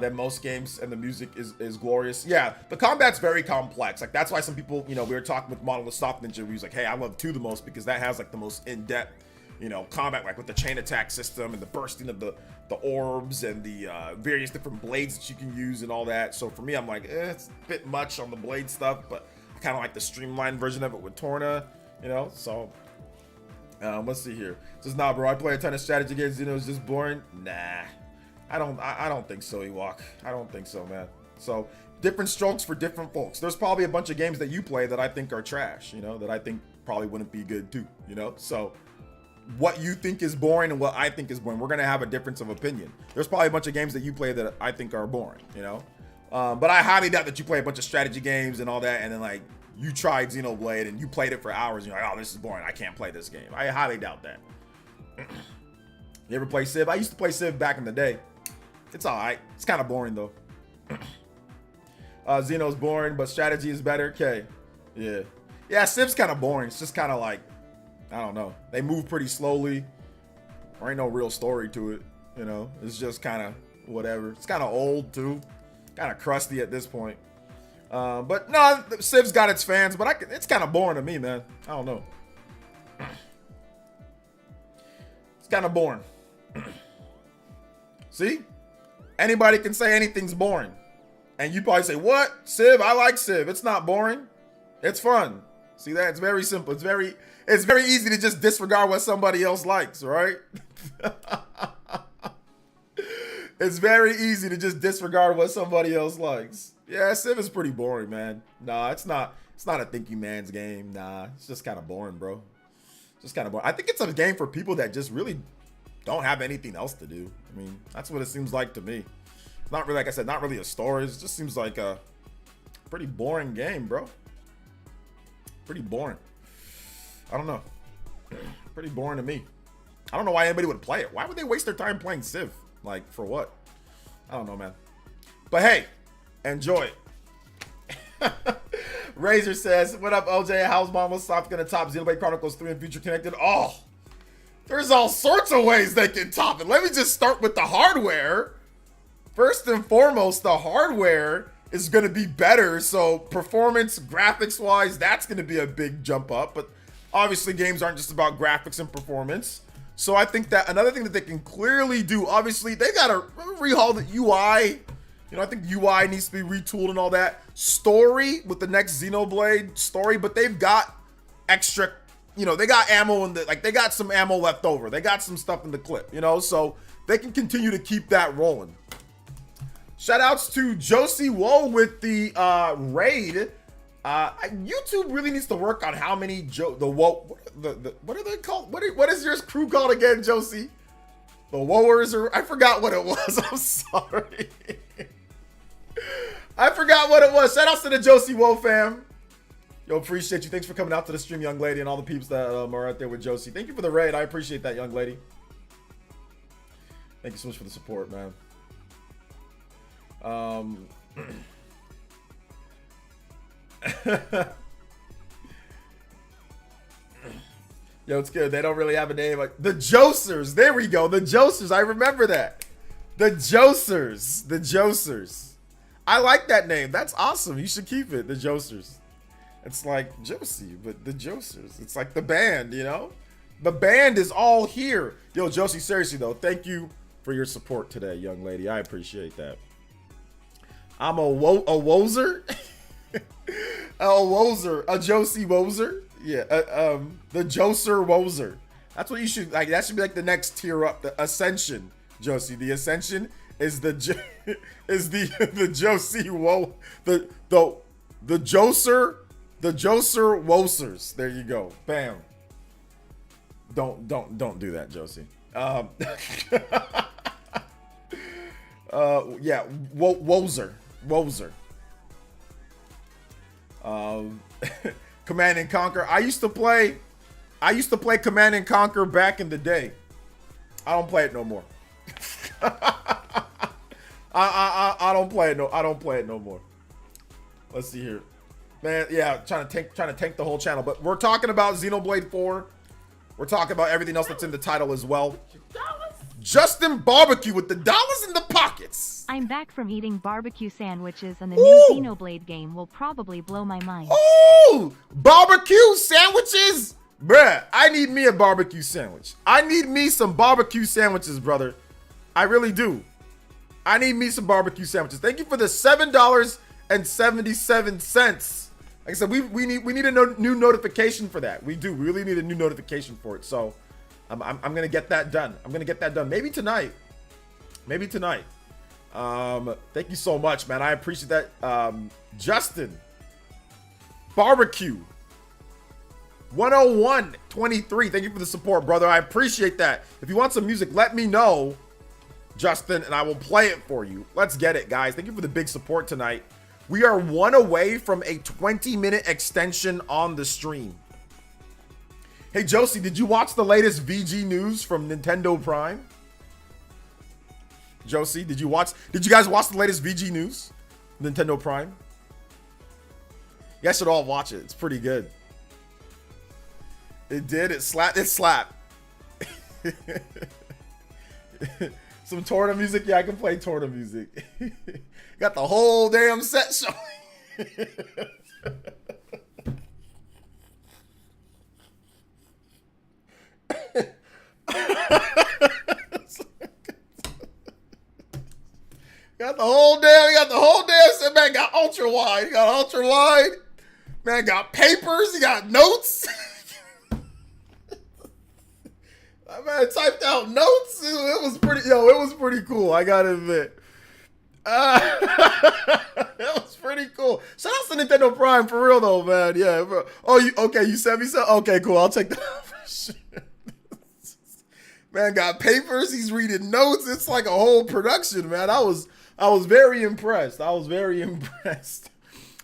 than most games, and the music is glorious. Yeah, the combat's very complex. Like, that's why some people, you know, we were talking with Monolith Soft Ninja, who was like, hey, I love 2 the most because that has like the most in-depth, you know, combat, like with the chain attack system and the bursting of the orbs and the various different blades that you can use and all that. So for me, I'm like, it's a bit much on the blade stuff, but I kind of like the streamlined version of it with Torna, you know. So let's see here. It says, nah, bro, I play a ton of strategy games. You know, it's just boring. Nah, I don't think so, Ewok. I don't think so, man. So different strokes for different folks. There's probably a bunch of games that you play that I think are trash, you know, that I think probably wouldn't be good too, you know. So what you think is boring and what I think is boring, we're gonna have a difference of opinion. There's probably a bunch of games that you play that I think are boring, you know. But I highly doubt that you play a bunch of strategy games and all that, and then like you tried Xenoblade and you played it for hours and you're like, oh, this is boring, I can't play this game. I highly doubt that. You ever play Civ? I used to play Civ back in the day. It's all right. It's kind of boring though. Xeno's boring, but strategy is better. Okay. Yeah, Civ's kind of boring. It's just kind of like, I don't know. They move pretty slowly. There ain't no real story to it, you know. It's just kind of whatever. It's kind of old too. Kind of crusty at this point. But no, Civ's got its fans, but it's kind of boring to me, man. I don't know. It's kind of boring. See? Anybody can say anything's boring. And you probably say, what? Civ? I like Civ. It's not boring. It's fun. See that? It's very simple. It's very easy to just disregard what somebody else likes, right? It's very easy to just disregard what somebody else likes. Yeah, Civ is pretty boring, man. Nah, it's not a thinking man's game. Nah, it's just kind of boring, bro. It's just kind of boring. I think it's a game for people that just really don't have anything else to do. I mean, that's what it seems like to me. Not really, like I said, not really a story. It just seems like a pretty boring game, bro. Pretty boring. I don't know. Pretty boring to me. I don't know why anybody would play it. Why would they waste their time playing Civ? Like, for what? I don't know, man. But hey, enjoy it. Razor says, what up, OJ? How's Mama Soft gonna top Xenoblade Chronicles 3 and Future Connected? Oh, there's all sorts of ways they can top it. Let me just start with the hardware. First and foremost, the hardware is going to be better. So performance, graphics wise, that's going to be a big jump up. But obviously games aren't just about graphics and performance. So I think that another thing that they can clearly do, obviously they got to rehaul the UI. You know, I think UI needs to be retooled and all that. Story with the next Xenoblade story, but they've got extra, you know, they got ammo in the, like they got some ammo left over. They got some stuff in the clip, you know, so they can continue to keep that rolling. Shout outs to Josie Woe with the raid. YouTube really needs to work on how many what are they called? What is your crew called again, Josie? The Woers, or I forgot what it was. I'm sorry. I forgot what it was. Shout outs to the Josie Woe fam. Yo, appreciate you. Thanks for coming out to the stream, young lady, and all the peeps that are out there with Josie. Thank you for the raid. I appreciate that, young lady. Thank you so much for the support, man. Yo, it's good. They don't really have a name. Like the Josers. There we go. The Josers. I remember that. The Josers. The Josers. I like that name. That's awesome. You should keep it. The Josers. It's like Josie, but the Josers. It's like the band, you know? The band is all here. Yo, Josie, seriously though, thank you for your support today, young lady. I appreciate that. I'm a Wozer? A Wozer. A Josie Wozer? Yeah, the Joser Wozer. That's what you should, like, that should be like the next tier up, the Ascension, Josie. The Ascension is the the Josie Wo, the Joser, the Joser Wosers. There you go. Bam. Don't do that, Josie. Yeah, Wozer. Command and Conquer. I used to play Command and Conquer back in the day. I don't play it no more. I don't play it no more. Let's see here. Man, yeah, trying to tank the whole channel, but we're talking about Xenoblade 4. We're talking about everything else that's in the title as well. Justin Barbecue with the dollars in the pockets. I'm back from eating barbecue sandwiches, and the new Xenoblade game will probably blow my mind. Oh, barbecue sandwiches? Bruh, I need me a barbecue sandwich. I need me some barbecue sandwiches, brother. I really do. I need me some barbecue sandwiches. Thank you for the $7.77. Like I said, we need a new notification for that. We do. We really need a new notification for it. So I'm gonna get that done. Maybe tonight. Thank you so much, man. I appreciate that. Justin Barbecue 10123. Thank you for the support, brother. I appreciate that. If you want some music, let me know, Justin, and I will play it for you. Let's get it, guys. Thank you for the big support tonight. We are one away from a 20-minute extension on the stream. Hey, Josie, did you watch the latest VG news from Nintendo Prime? Josie, did you guys watch the latest VG news? Nintendo Prime? You guys should all watch it. It's pretty good. It slapped. Some Torna music? Yeah, I can play Torna music. Got the whole damn set showing. Got the whole damn set, man. Got ultra wide. Man, got papers. You got notes. I man typed out notes. It was pretty cool. I gotta admit. That was pretty cool. Shout out to Nintendo Prime for real though, man. Yeah, bro. Oh, you sent me some? Okay, cool. I'll take that for sure. Man got papers. He's reading notes. It's like a whole production, man. I was very impressed.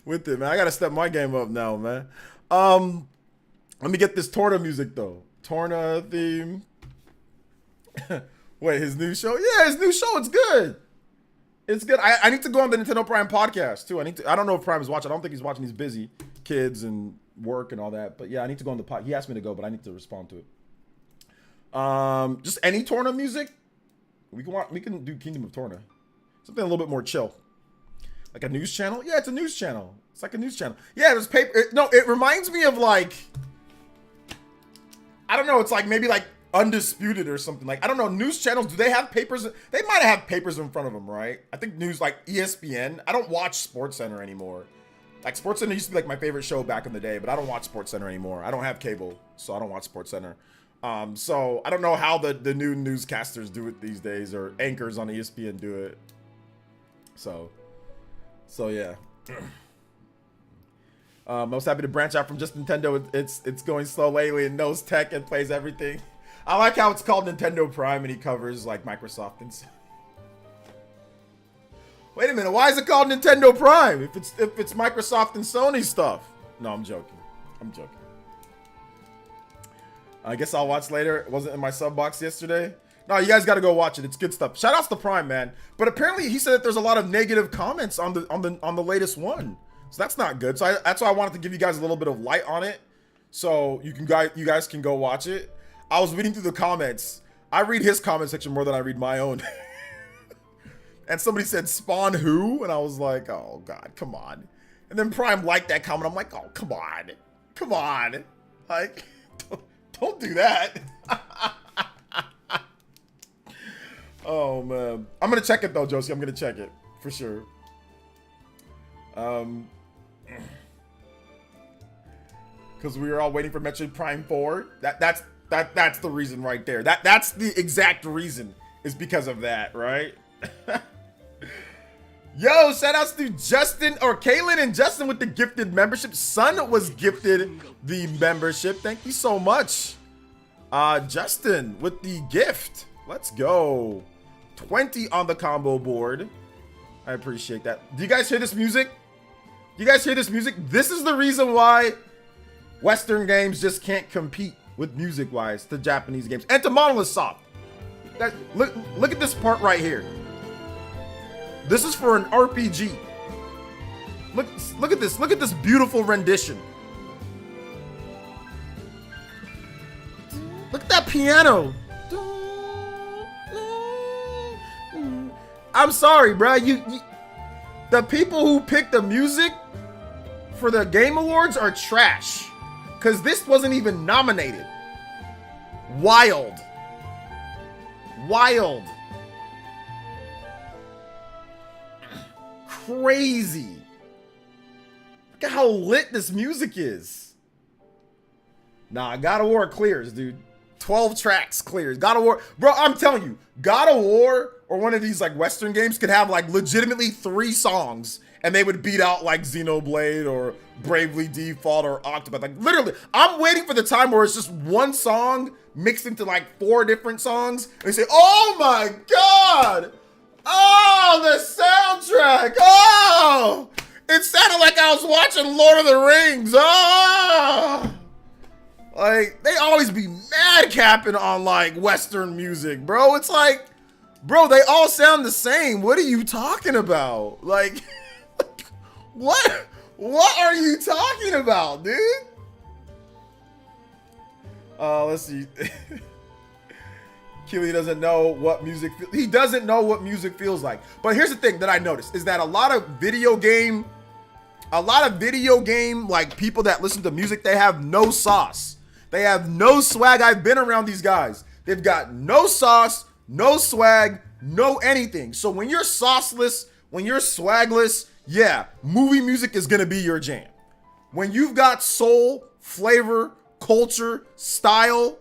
With it, man. I gotta step my game up now, man. Let me get this Torna music though. Torna theme. Wait, his new show? Yeah, his new show. It's good. It's good. I need to go on the Nintendo Prime podcast too. I don't know if Prime is watching. I don't think he's watching. He's busy, kids and work and all that. But yeah, I need to go on the pod. He asked me to go, but I need to respond to it. Just any Torna music. We can do Kingdom of Torna. Something a little bit more chill. Like a news channel? Yeah, it's a news channel. It's like a news channel. Yeah, there's paper. It reminds me of like, I don't know. It's like maybe like Undisputed or something. Like, I don't know. News channels, do they have papers? They might have papers in front of them, right? I think news like ESPN. I don't watch SportsCenter anymore. Like SportsCenter used to be like my favorite show back in the day, but I don't watch SportsCenter anymore. I don't have cable, so I don't watch SportsCenter. So I don't know how the new newscasters do it these days, or anchors on ESPN do it. So yeah. Most happy to branch out from just Nintendo. It's going slow lately and knows tech and plays everything. I like how it's called Nintendo Prime and he covers like Microsoft and stuff. Wait a minute, why is it called Nintendo Prime if it's Microsoft and Sony stuff? No, I'm joking. I guess I'll watch later. It wasn't in my sub box yesterday. No, you guys got to go watch it. It's good stuff. Shout outs to Prime, man. But apparently he said that there's a lot of negative comments on the latest one. So that's not good. So that's why I wanted to give you guys a little bit of light on it. So you guys can go watch it. I was reading through the comments. I read his comment section more than I read my own. And somebody said spawn who? And I was like, oh God, come on. And then Prime liked that comment. I'm like, oh, come on. Like, don't do that. Oh man. I'm gonna check it though, Josie. I'm gonna check it for sure. Because we were all waiting for Metroid Prime 4. That's the reason right there. That's the exact reason, is because of that, right? Yo, shout outs to Justin or Kaylin and Justin with the gifted membership. Son was gifted the membership. Thank you so much. Justin with the gift. Let's go. 20 on the combo board. I appreciate that. Do you guys hear this music? This is the reason why Western games just can't compete with music-wise to Japanese games. And to Monolith Soft. Look at this part right here. This is for an RPG. Look at this. Look at this beautiful rendition. Look at that piano. I'm sorry, bro. The people who picked the music for the Game Awards are trash. Because this wasn't even nominated. Wild. Crazy. Look at how lit this music is. Nah, God of War clears, dude. 12 tracks clears. God of War. Bro, I'm telling you, God of War or one of these like Western games could have like legitimately 3 songs and they would beat out like Xenoblade or Bravely Default or Octopath. Like literally, I'm waiting for the time where it's just one song mixed into like 4 different songs. And they say, oh my God. Oh, the soundtrack. Oh, it sounded like I was watching Lord of the Rings. Oh, like they always be mad capping on like Western music, bro. It's like, bro, they all sound the same. What are you talking about? Like, what are you talking about, dude? Let's see. Keely doesn't know what music he doesn't know what music feels like. But here's the thing that I noticed is that a lot of video game like people that listen to music, they have no sauce. They have no swag. I've been around these guys. They've got no sauce, no swag, no anything. So when you're sauceless, when you're swagless, yeah, movie music is gonna be your jam. When you've got soul, flavor, culture, style,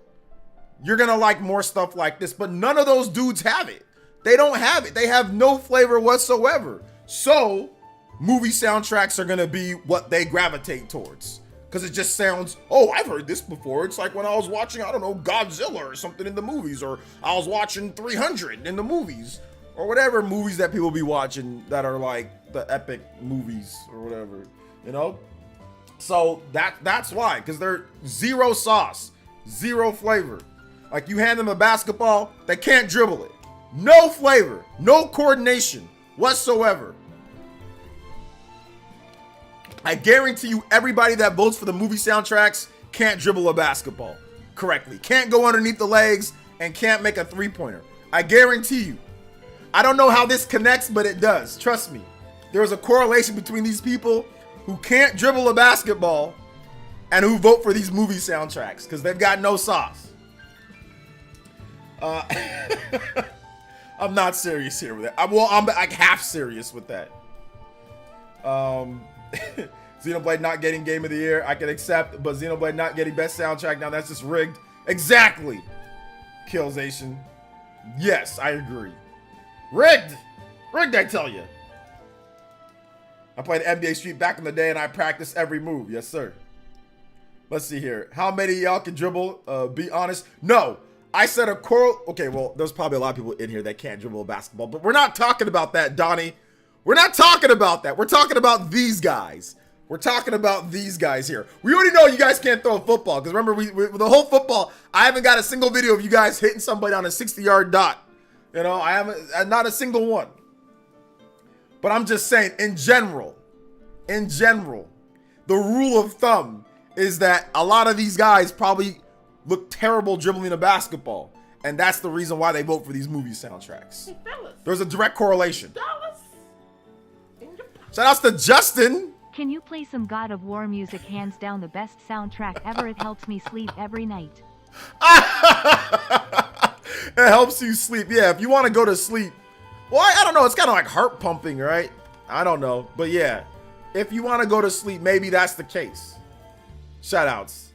you're gonna like more stuff like this. But none of those dudes have it. They don't have it. They have no flavor whatsoever. So movie soundtracks are gonna be what they gravitate towards. Because it just sounds, oh, I've heard this before. It's like when I was watching, I don't know, Godzilla or something in the movies, or I was watching 300 in the movies, or whatever movies that people be watching that are like the epic movies or whatever, you know? So that's why, because they're zero sauce, zero flavor. Like you hand them a basketball, they can't dribble it. No flavor, no coordination whatsoever. I guarantee you everybody that votes for the movie soundtracks can't dribble a basketball correctly. Can't go underneath the legs and can't make a three-pointer. I guarantee you. I don't know how this connects, but it does. Trust me. There's a correlation between these people who can't dribble a basketball and who vote for these movie soundtracks because they've got no sauce. I'm not serious here with that. I'm like half serious with that. Xenoblade not getting Game of the Year, I can accept, but Xenoblade not getting Best Soundtrack, now that's just rigged. Exactly. Killzation. Yes, I agree. Rigged! Rigged, I tell you. I played NBA Street back in the day and I practiced every move. Yes, sir. Let's see here. How many of y'all can dribble? Be honest. No. I said a coral. Okay, well, there's probably a lot of people in here that can't dribble a basketball, but we're not talking about that, Donnie. We're not talking about that. We're talking about these guys. We're talking about these guys here. We already know you guys can't throw a football because remember, we the whole football, I haven't got a single video of you guys hitting somebody on a 60-yard dot. You know, I haven't, not a single one. But I'm just saying, in general, the rule of thumb is that a lot of these guys probably look terrible dribbling a basketball. And that's the reason why they vote for these movie soundtracks. Hey, fellas. There's a direct correlation. Shout outs to Justin. Can you play some God of War music? Hands down the best soundtrack ever. It helps me sleep every night. It helps you sleep. Yeah, if you want to go to sleep. Well, I don't know. It's kind of like heart pumping, right? I don't know. But yeah, if you want to go to sleep, maybe that's the case. Shout outs.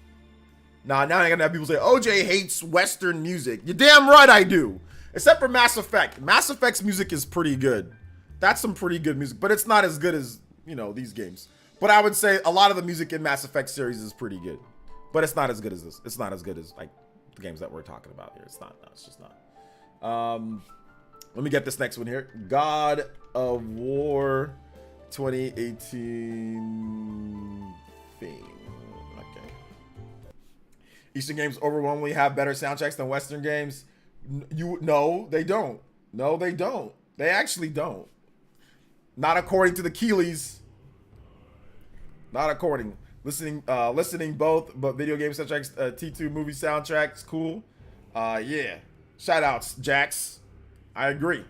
Now I'm going to have people say, OJ hates Western music. You're damn right I do. Except for Mass Effect. Mass Effect's music is pretty good. That's some pretty good music, but it's not as good as, you know, these games. But I would say a lot of the music in Mass Effect series is pretty good. But it's not as good as this. It's not as good as, like, the games that we're talking about here. It's not. No, it's just not. Let me get this next one here. God of War 2018 theme. Okay. Eastern games overwhelmingly have better soundtracks than Western games. No, they don't. No, they don't. They actually don't. Not according to the Keeleys. Not according. Listening both, but video game soundtracks, T2 movie soundtracks, cool. Yeah. Shout outs, Jax. I agree.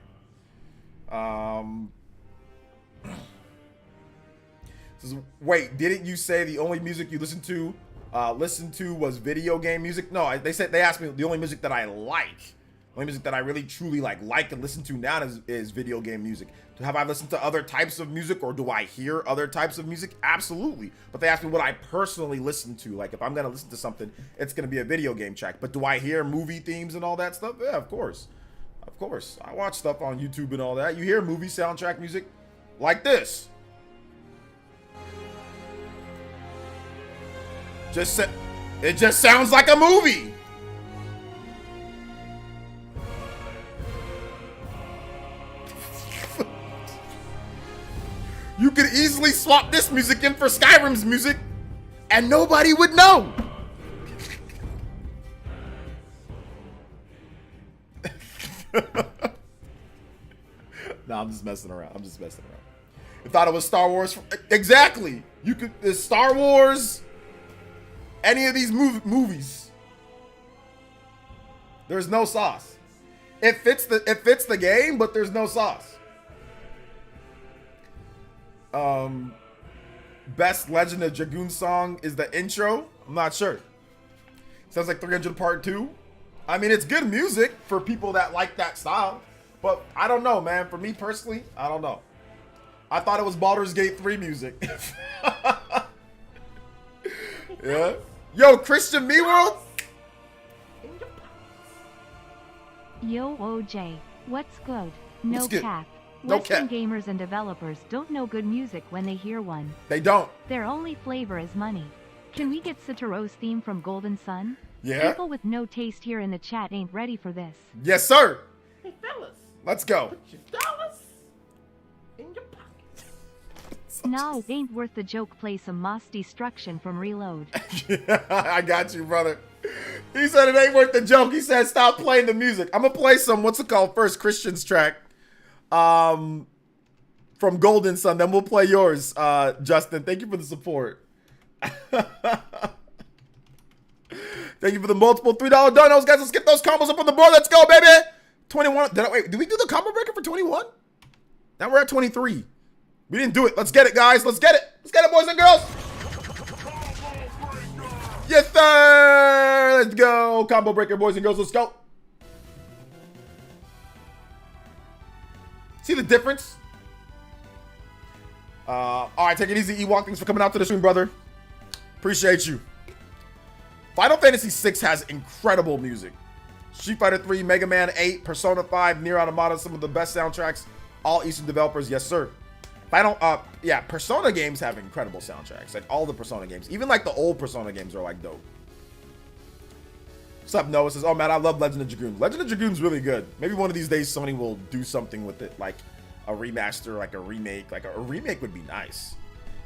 Wait, didn't you say the only music you listened to was video game music? No, they asked me the only music that I like. The only music that I really truly like and listen to now is video game music. Have I listened to other types of music, or do I hear other types of music? Absolutely. But they asked me what I personally listen to. Like if I'm gonna listen to something, it's gonna be a video game track. But do I hear movie themes and all that stuff? Yeah, of course. Of course. I watch stuff on YouTube and all that. You hear movie soundtrack music like this. It just sounds like a movie. You could easily swap this music in for Skyrim's music and nobody would know. No, I'm just messing around. You thought it was Star Wars? Exactly. You could, it's Star Wars, any of these movies. There's no sauce. It fits the game, but there's no sauce. Best Legend of Dragoon song is the intro. I'm not sure. Sounds like 300 Part 2. I mean, it's good music for people that like that style, but I don't know, man. For me personally, I don't know. I thought it was Baldur's Gate 3 music. Yeah. Yo, Christian Me World. Yo, OJ, what's good? No What's good? cap. No Western cap. gamers and developers don't know good music when they hear one. They don't. Their only flavor is money. Can we get Satoru's theme from Golden Sun? Yeah. People with no taste here in the chat ain't ready for this. Yes, sir. Hey, fellas, Let's go. put your dollars in your pockets. No, ain't worth the joke. Play some mass destruction from Reload. I got you, brother. He said it ain't worth the joke. He said stop playing the music. I'm gonna play some, what's it called, first Christian's track. From Golden Sun. Then we'll play yours, Justin. Thank you for the support. Thank you for the multiple $3 donos, guys. Let's get those combos up on the board. Let's go, baby. 21. Did we do the combo breaker for 21? Now we're at 23. We didn't do it. Let's get it, guys. Let's get it. Let's get it, boys and girls. Yes, sir. Let's go. Combo breaker, boys and girls. Let's go. See the difference? All right, take it easy, Ewok. Thanks for coming out to the stream, brother. Appreciate you. Final Fantasy VI has incredible music. Street Fighter 3, Mega Man 8, Persona 5, Nier Automata, some of the best soundtracks. All Eastern developers, yes, sir. Yeah, Persona games have incredible soundtracks. Like all the Persona games, even like the old Persona games are like dope. What's up, Noah? Says, oh man, I love Legend of Dragoon. Legend of Dragoon's really good. Maybe one of these days Sony will do something with it, like a remaster, like a remake. Like a remake would be nice.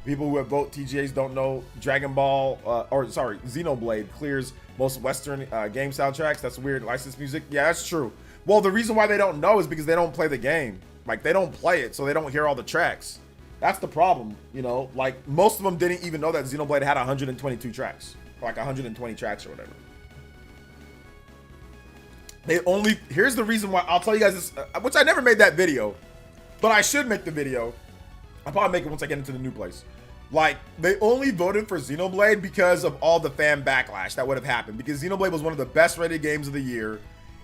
People who have vote TGAs don't know Xenoblade clears most Western game soundtracks. That's weird. Licensed music. Yeah, that's true. Well, the reason why they don't know is because they don't play the game. Like they don't play it, so they don't hear all the tracks. That's the problem, you know. Like most of them didn't even know that Xenoblade had 122 tracks, or like 120 tracks or whatever. Here's the reason why. I'll tell you guys this, which I never made that video, but I should make the video. I'll probably make it once I get into the new place. Like, they only voted for Xenoblade because of all the fan backlash that would have happened. Because Xenoblade was one of the best rated games of the year.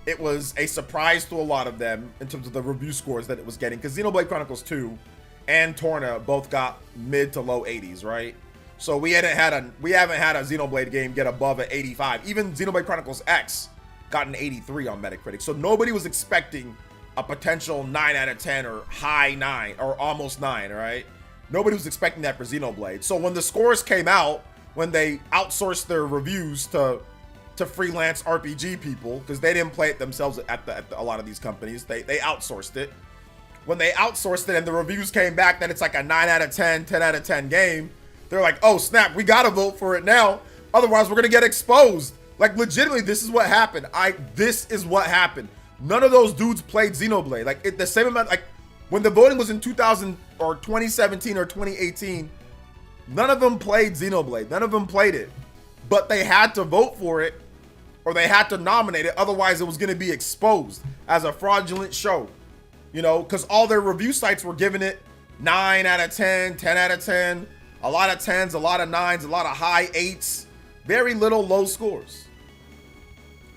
It was a surprise to a lot of them in terms of the review scores that it was getting. Because Xenoblade Chronicles 2 and Torna both got mid to low 80s, right? So we haven't had a Xenoblade game get above an 85. Even Xenoblade Chronicles X got an 83 on Metacritic. So nobody was expecting a potential 9 out of 10 or high 9 or almost 9, right? Nobody was expecting that for Xenoblade. So when the scores came out, when they outsourced their reviews to freelance RPG people, because they didn't play it themselves at a lot of these companies, they outsourced it. When they outsourced it and the reviews came back that it's like a 9 out of 10, 10 out of 10 game, they're like, oh snap, we gotta vote for it now. Otherwise we're gonna get exposed. Like legitimately, this is what happened. This is what happened. None of those dudes played Xenoblade. Like the same amount, like when the voting was in 2000 or 2017 or 2018, none of them played Xenoblade. None of them played it, but they had to vote for it or they had to nominate it. Otherwise it was going to be exposed as a fraudulent show, you know, because all their review sites were giving it 9 out of 10, 10 out of 10, a lot of 10s, a lot of 9s, a lot of high 8s, very little low scores.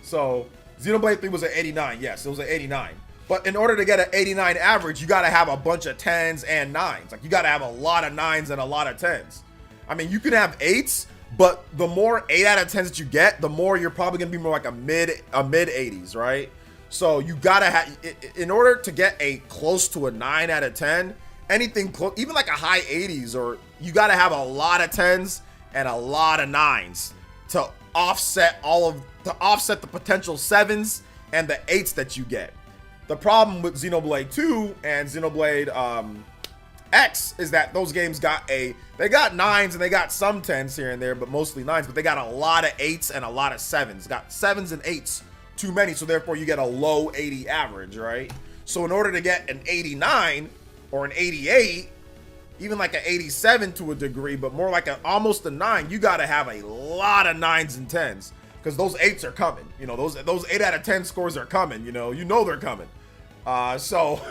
So Xenoblade 3 was an 89. Yes, it was an 89. But in order to get an 89 average, you got to have a bunch of 10s and 9s. Like you got to have a lot of 9s and a lot of 10s. I mean, you can have 8s, but the more 8 out of 10s that you get, the more you're probably going to be more like a mid 80s, right? So you got to have, in order to get a close to a 9 out of 10, anything close, even like a high 80s, or you got to have a lot of 10s and a lot of 9s to offset the potential 7s and the 8s that you get. The problem with Xenoblade 2 and Xenoblade X is that those games got 9s and they got some 10s here and there, but mostly 9s, but they got a lot of 8s and a lot of 7s. Got 7s and 8s too many, so therefore you get a low 80 average, right? So in order to get an 89 or an 88, even like an 87 to a degree, but more like almost a 9, you got to have a lot of 9s and 10s. because those 8s are coming. You know, those 8 out of 10 scores are coming. You know they're coming. So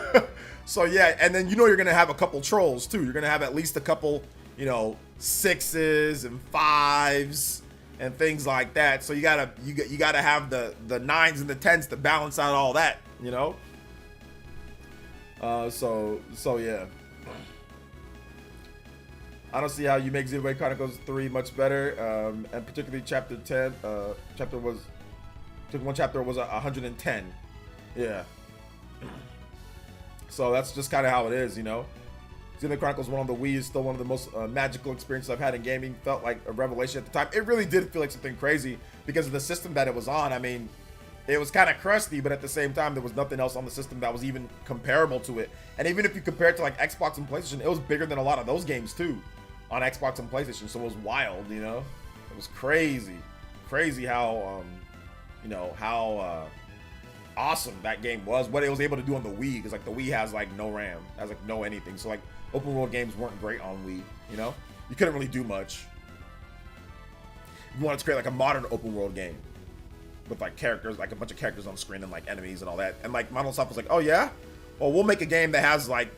so yeah, and then you're gonna have a couple trolls too. You're gonna have at least a couple 6s and 5s and things like that. So you gotta have the 9s and the 10s to balance out all that. So yeah. I don't see how you make Xenoblade Chronicles 3 much better, and particularly chapter 10. One chapter was 110. Yeah. So that's just kind of how it is, Xenoblade Chronicles 1 on the Wii is still one of the most magical experiences I've had in gaming. Felt like a revelation at the time. It really did feel like something crazy because of the system that it was on. I mean, it was kind of crusty, but at the same time, there was nothing else on the system that was even comparable to it. And even if you compare it to like Xbox and PlayStation, it was bigger than a lot of those games too on Xbox and PlayStation. So it was wild, It was crazy how, how awesome that game was. What it was able to do on the Wii, because like the Wii has like no RAM, has like no anything. So like open world games weren't great on Wii. You couldn't really do much. You wanted to create like a modern open world game with like characters, like a bunch of characters on screen and like enemies and all that. And like Microsoft was like, oh yeah, well we'll make a game that has like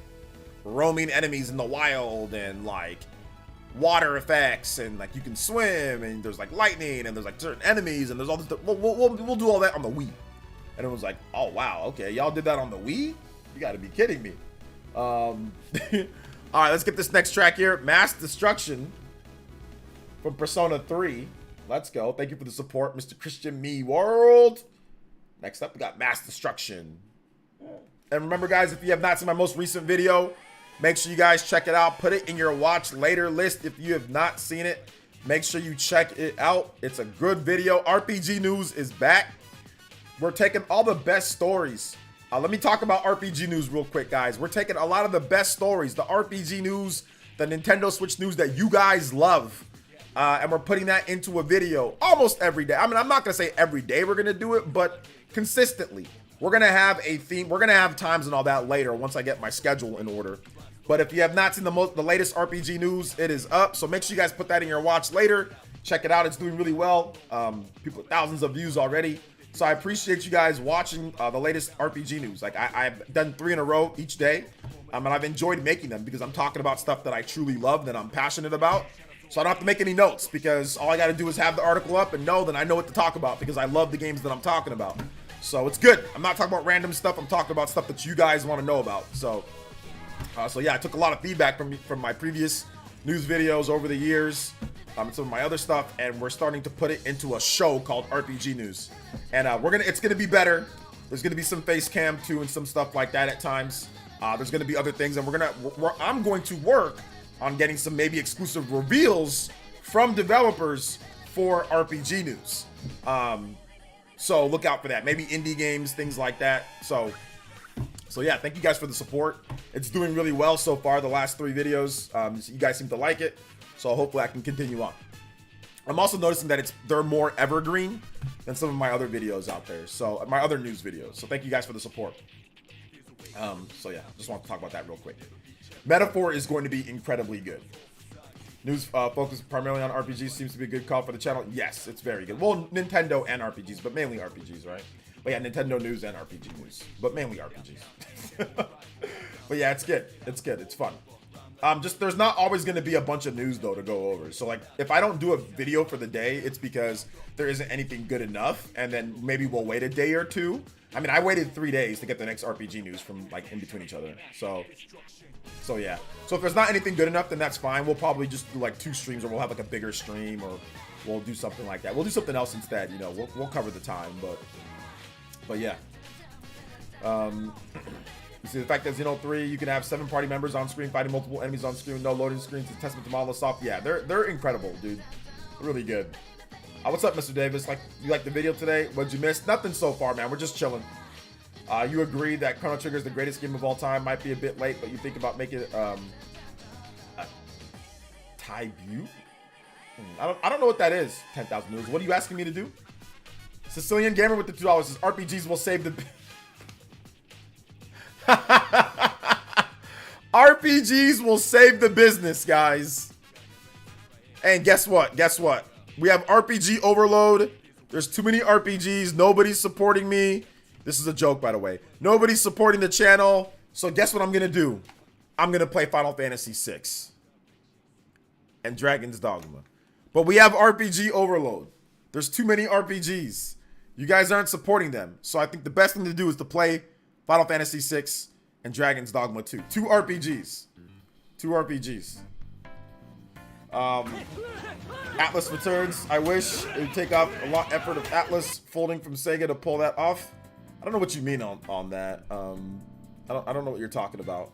roaming enemies in the wild and like water effects and like you can swim and there's like lightning and there's like certain enemies and there's all this stuff. We'll do all that on the Wii. And it was like, oh wow, okay, y'all did that on the Wii? You gotta be kidding me. All right, let's get this next track here. Mass Destruction from Persona 3. Let's go. Thank you for the support, Mr. Christian Me World. Next up, we got Mass Destruction. And remember, guys, if you have not seen my most recent video, make sure you guys check it out. Put it in your watch later list if you have not seen it. Make sure you check it out. It's a good video. RPG News is back. We're taking all the best stories. Let me talk about RPG News real quick, guys. We're taking a lot of the best stories, the RPG news, the Nintendo Switch news that you guys love. And we're putting that into a video almost every day. I mean, I'm not going to say every day we're going to do it, but consistently. We're going to have a theme. We're going to have times and all that later once I get my schedule in order. But if you have not seen the latest RPG news, it is up. So make sure you guys put that in your watch later. Check it out. It's doing really well. People, thousands of views already. So I appreciate you guys watching the latest RPG news. Like I've done 3 in a row each day. And I've enjoyed making them because I'm talking about stuff that I truly love, that I'm passionate about. So I don't have to make any notes because all I got to do is have the article up and know that I know what to talk about because I love the games that I'm talking about. So it's good. I'm not talking about random stuff. I'm talking about stuff that you guys want to know about. So yeah, I took a lot of feedback from my previous news videos over the years, some of my other stuff, and we're starting to put it into a show called RPG News. And it's gonna be better. There's gonna be some face cam too and some stuff like that at times. There's gonna be other things, and I'm going to work on getting some maybe exclusive reveals from developers for RPG News. So look out for that. Maybe indie games, things like that. So yeah, thank you guys for the support. It's doing really well so far, the last 3 videos. You guys seem to like it. So hopefully I can continue on. I'm also noticing that they're more evergreen than some of my other videos out there. So my other news videos. So thank you guys for the support. So yeah, just want to talk about that real quick. Metaphor is going to be incredibly good. News focused primarily on RPGs seems to be a good call for the channel. Yes, it's very good. Well, Nintendo and RPGs, but mainly RPGs, right? But yeah, Nintendo news and RPG news, but mainly RPGs. But yeah, it's good. It's good. It's fun. Just there's not always going to be a bunch of news though to go over. So like if I don't do a video for the day, it's because there isn't anything good enough, and then maybe we'll wait a day or two. I mean, I waited 3 days to get the next RPG news from like in between each other. So yeah. So if there's not anything good enough, then that's fine. We'll probably just do like 2 streams, or we'll have like a bigger stream, or we'll do something like that. We'll do something else instead. We'll cover the time, but yeah. You see the fact that Xeno 3, you can have 7 party members on screen fighting multiple enemies on screen, no loading screens, a testament to Monolith Soft. Yeah, they're incredible, dude. Really good. What's up, Mr. Davis? You like the video today? What'd you miss? Nothing so far, man. We're just chilling. You agree that Chrono Trigger is the greatest game of all time. Might be a bit late, but you think about making it a debut? I don't know what that is. 10,000 news. What are you asking me to do? Sicilian Gamer with the $2 says RPGs will save the RPGs will save the business, guys. And guess what? We have RPG Overload There's too many RPGs. Nobody's supporting me. This is a joke, by the way. Nobody's supporting the channel. So guess what I'm going to do? I'm going to play Final Fantasy VI and Dragon's Dogma. But we have RPG overload. There's too many RPGs. You guys aren't supporting them. So I think the best thing to do is to play Final Fantasy VI and Dragon's Dogma 2. Two RPGs. Two RPGs. ATLUS returns. I wish it would take off a lot of effort of ATLUS folding from SEGA to pull that off. I don't know what you mean on that. I don't know what you're talking about,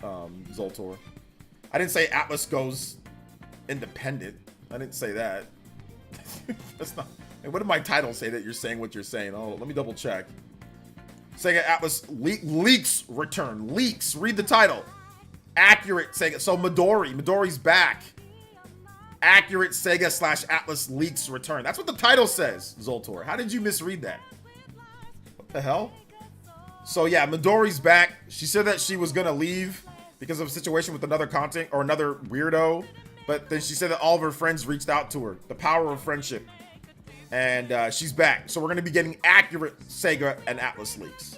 Zoltor. I didn't say ATLUS goes independent. I didn't say that. That's not. And what did my title say that you're saying what you're saying? Oh, let me double check. SEGA ATLUS leaks return. Leaks. Read the title. Accurate SEGA. So Midori's back. Accurate SEGA / ATLUS leaks return. That's what the title says, Zoltor. How did you misread that? What the hell? So yeah, Midori's back. She said that she was gonna leave because of a situation with another content or another weirdo. But then she said that all of her friends reached out to her. The power of friendship. And she's back. So we're gonna be getting accurate SEGA and ATLUS leaks.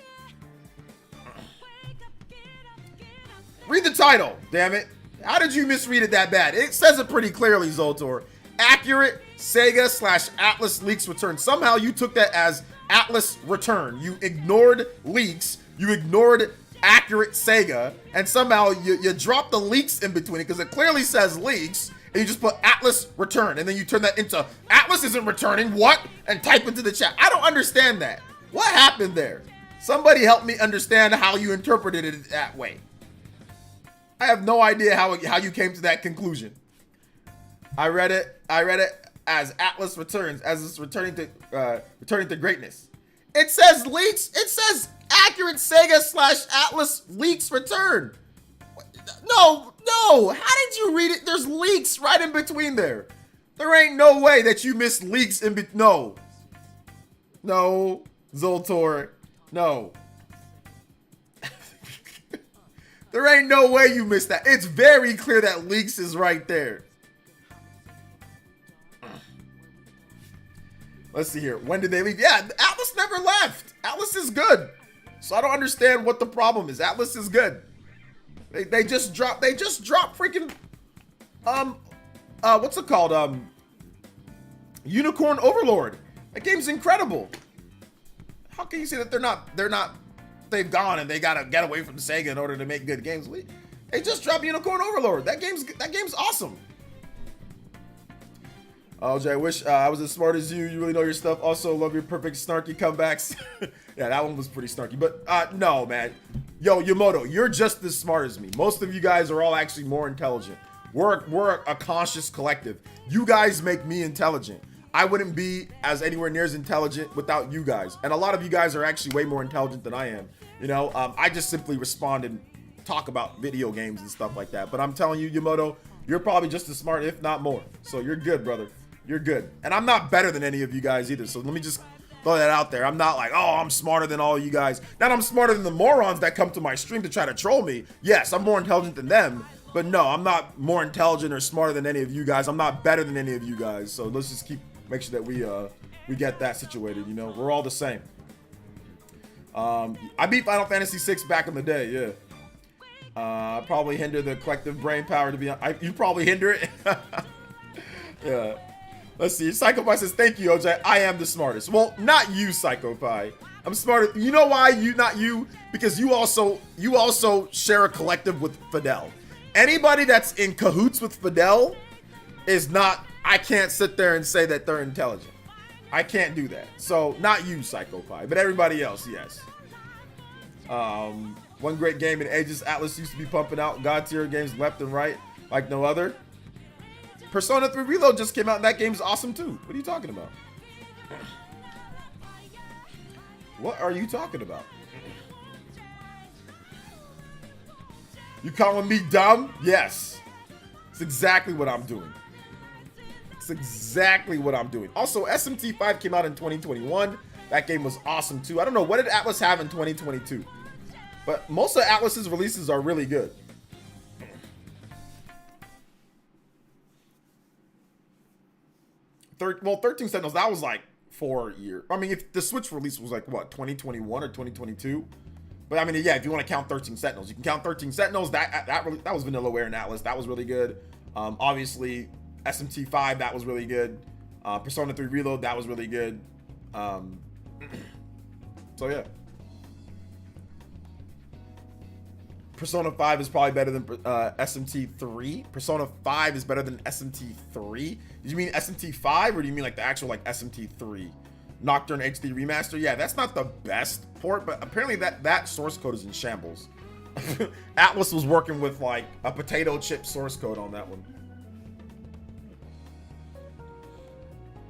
Read the title, damn it. How did you misread it that bad? It says it pretty clearly, Zoltor. Accurate SEGA / ATLUS leaks return. Somehow you took that as ATLUS return. You ignored leaks. You ignored accurate SEGA. And somehow you dropped the leaks in between it because it clearly says leaks. And you just put ATLUS return. And then you turn that into ATLUS isn't returning. What? And type into the chat. I don't understand that. What happened there? Somebody help me understand how you interpreted it that way. I have no idea how you came to that conclusion. I read it as ATLUS returns, as it's returning to greatness. It says leaks. It says accurate SEGA / ATLUS leaks return. No. How did you read it? There's leaks right in between there. There ain't no way that you missed leaks in between. No, Zoltor, no. There ain't no way you missed that. It's very clear that leaks is right there. Let's see here. When did they leave? Yeah, ATLUS never left. ATLUS is good. So I don't understand what the problem is. ATLUS is good. They just dropped freaking what's it called? Unicorn Overlord. That game's incredible. How can you say that they've gone and they gotta get away from Sega in order to make good games? They just dropped Unicorn Overlord. That game's awesome. Oh, Jay, I wish I was as smart as you. You really know your stuff. Also, love your perfect snarky comebacks. Yeah, that one was pretty snarky. But no, man. Yo, Yamoto, you're just as smart as me. Most of you guys are all actually more intelligent. We're a conscious collective. You guys make me intelligent. I wouldn't be as anywhere near as intelligent without you guys. And a lot of you guys are actually way more intelligent than I am. You know, I just simply respond and talk about video games and stuff like that. But I'm telling you, Yamoto, you're probably just as smart, if not more. So you're good, brother. You're good. And I'm not better than any of you guys either. So let me just throw that out there. I'm not like, oh, I'm smarter than all you guys. Not I'm smarter than the morons that come to my stream to try to troll me. Yes, I'm more intelligent than them. But no, I'm not more intelligent or smarter than any of you guys. I'm not better than any of you guys. So let's just make sure that we get that situated. You know, we're all the same. I beat Final Fantasy VI back in the day. Yeah. Probably hinder the collective brain power to be. You probably hinder it. Yeah. Let's see. Psychopie says, "Thank you, OJ. I am the smartest." Well, not you, Psychopie. I'm smarter. You know why? Not you. Because you also share a collective with Fidel. Anybody that's in cahoots with Fidel is not. I can't sit there and say that they're intelligent. I can't do that. So not you, Psychopie, but everybody else, yes. One great game in ages. ATLUS used to be pumping out God tier games left and right like no other. Persona 3 Reload just came out and that game's awesome too. What are you talking about? What are you talking about? You calling me dumb? Yes. It's exactly what I'm doing. It's exactly what I'm doing. Also, SMT5 came out in 2021. That game was awesome too. I don't know, what did ATLUS have in 2022? But most of ATLUS's releases are really good. Well, 13 Sentinels, that was like 4 years. I mean, if the Switch release was like what, 2021 or 2022. But I mean, yeah, if you want to count 13 Sentinels, you can count 13 Sentinels. That was Vanillaware and Atlas. That was really good. Obviously, SMT5, that was really good. Persona 3 Reload, that was really good. So yeah. Persona 5 is probably better than SMT3. Persona 5 is better than SMT3. Did you mean SMT5 or do you mean like the actual like SMT3? Nocturne HD Remaster? Yeah, that's not the best port, but apparently that source code is in shambles. Atlus was working with like a potato chip source code on that one.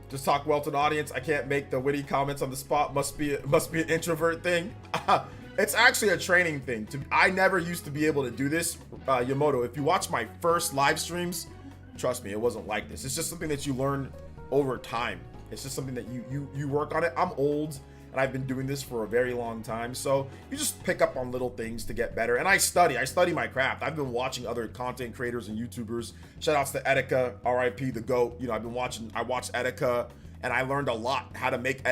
Just talk well to the audience. I can't make the witty comments on the spot. Must be an introvert thing. It's actually a training thing. I never used to be able to do this. Yamoto, if you watch my first live streams, trust me, it wasn't like this. It's just something that you learn over time. It's just something that you work on it. I'm old and I've been doing this for a very long time. So you just pick up on little things to get better. And I study my craft. I've been watching other content creators and YouTubers. Shout outs to Etika, RIP, the GOAT. You know, I watched Etika and I learned a lot how to make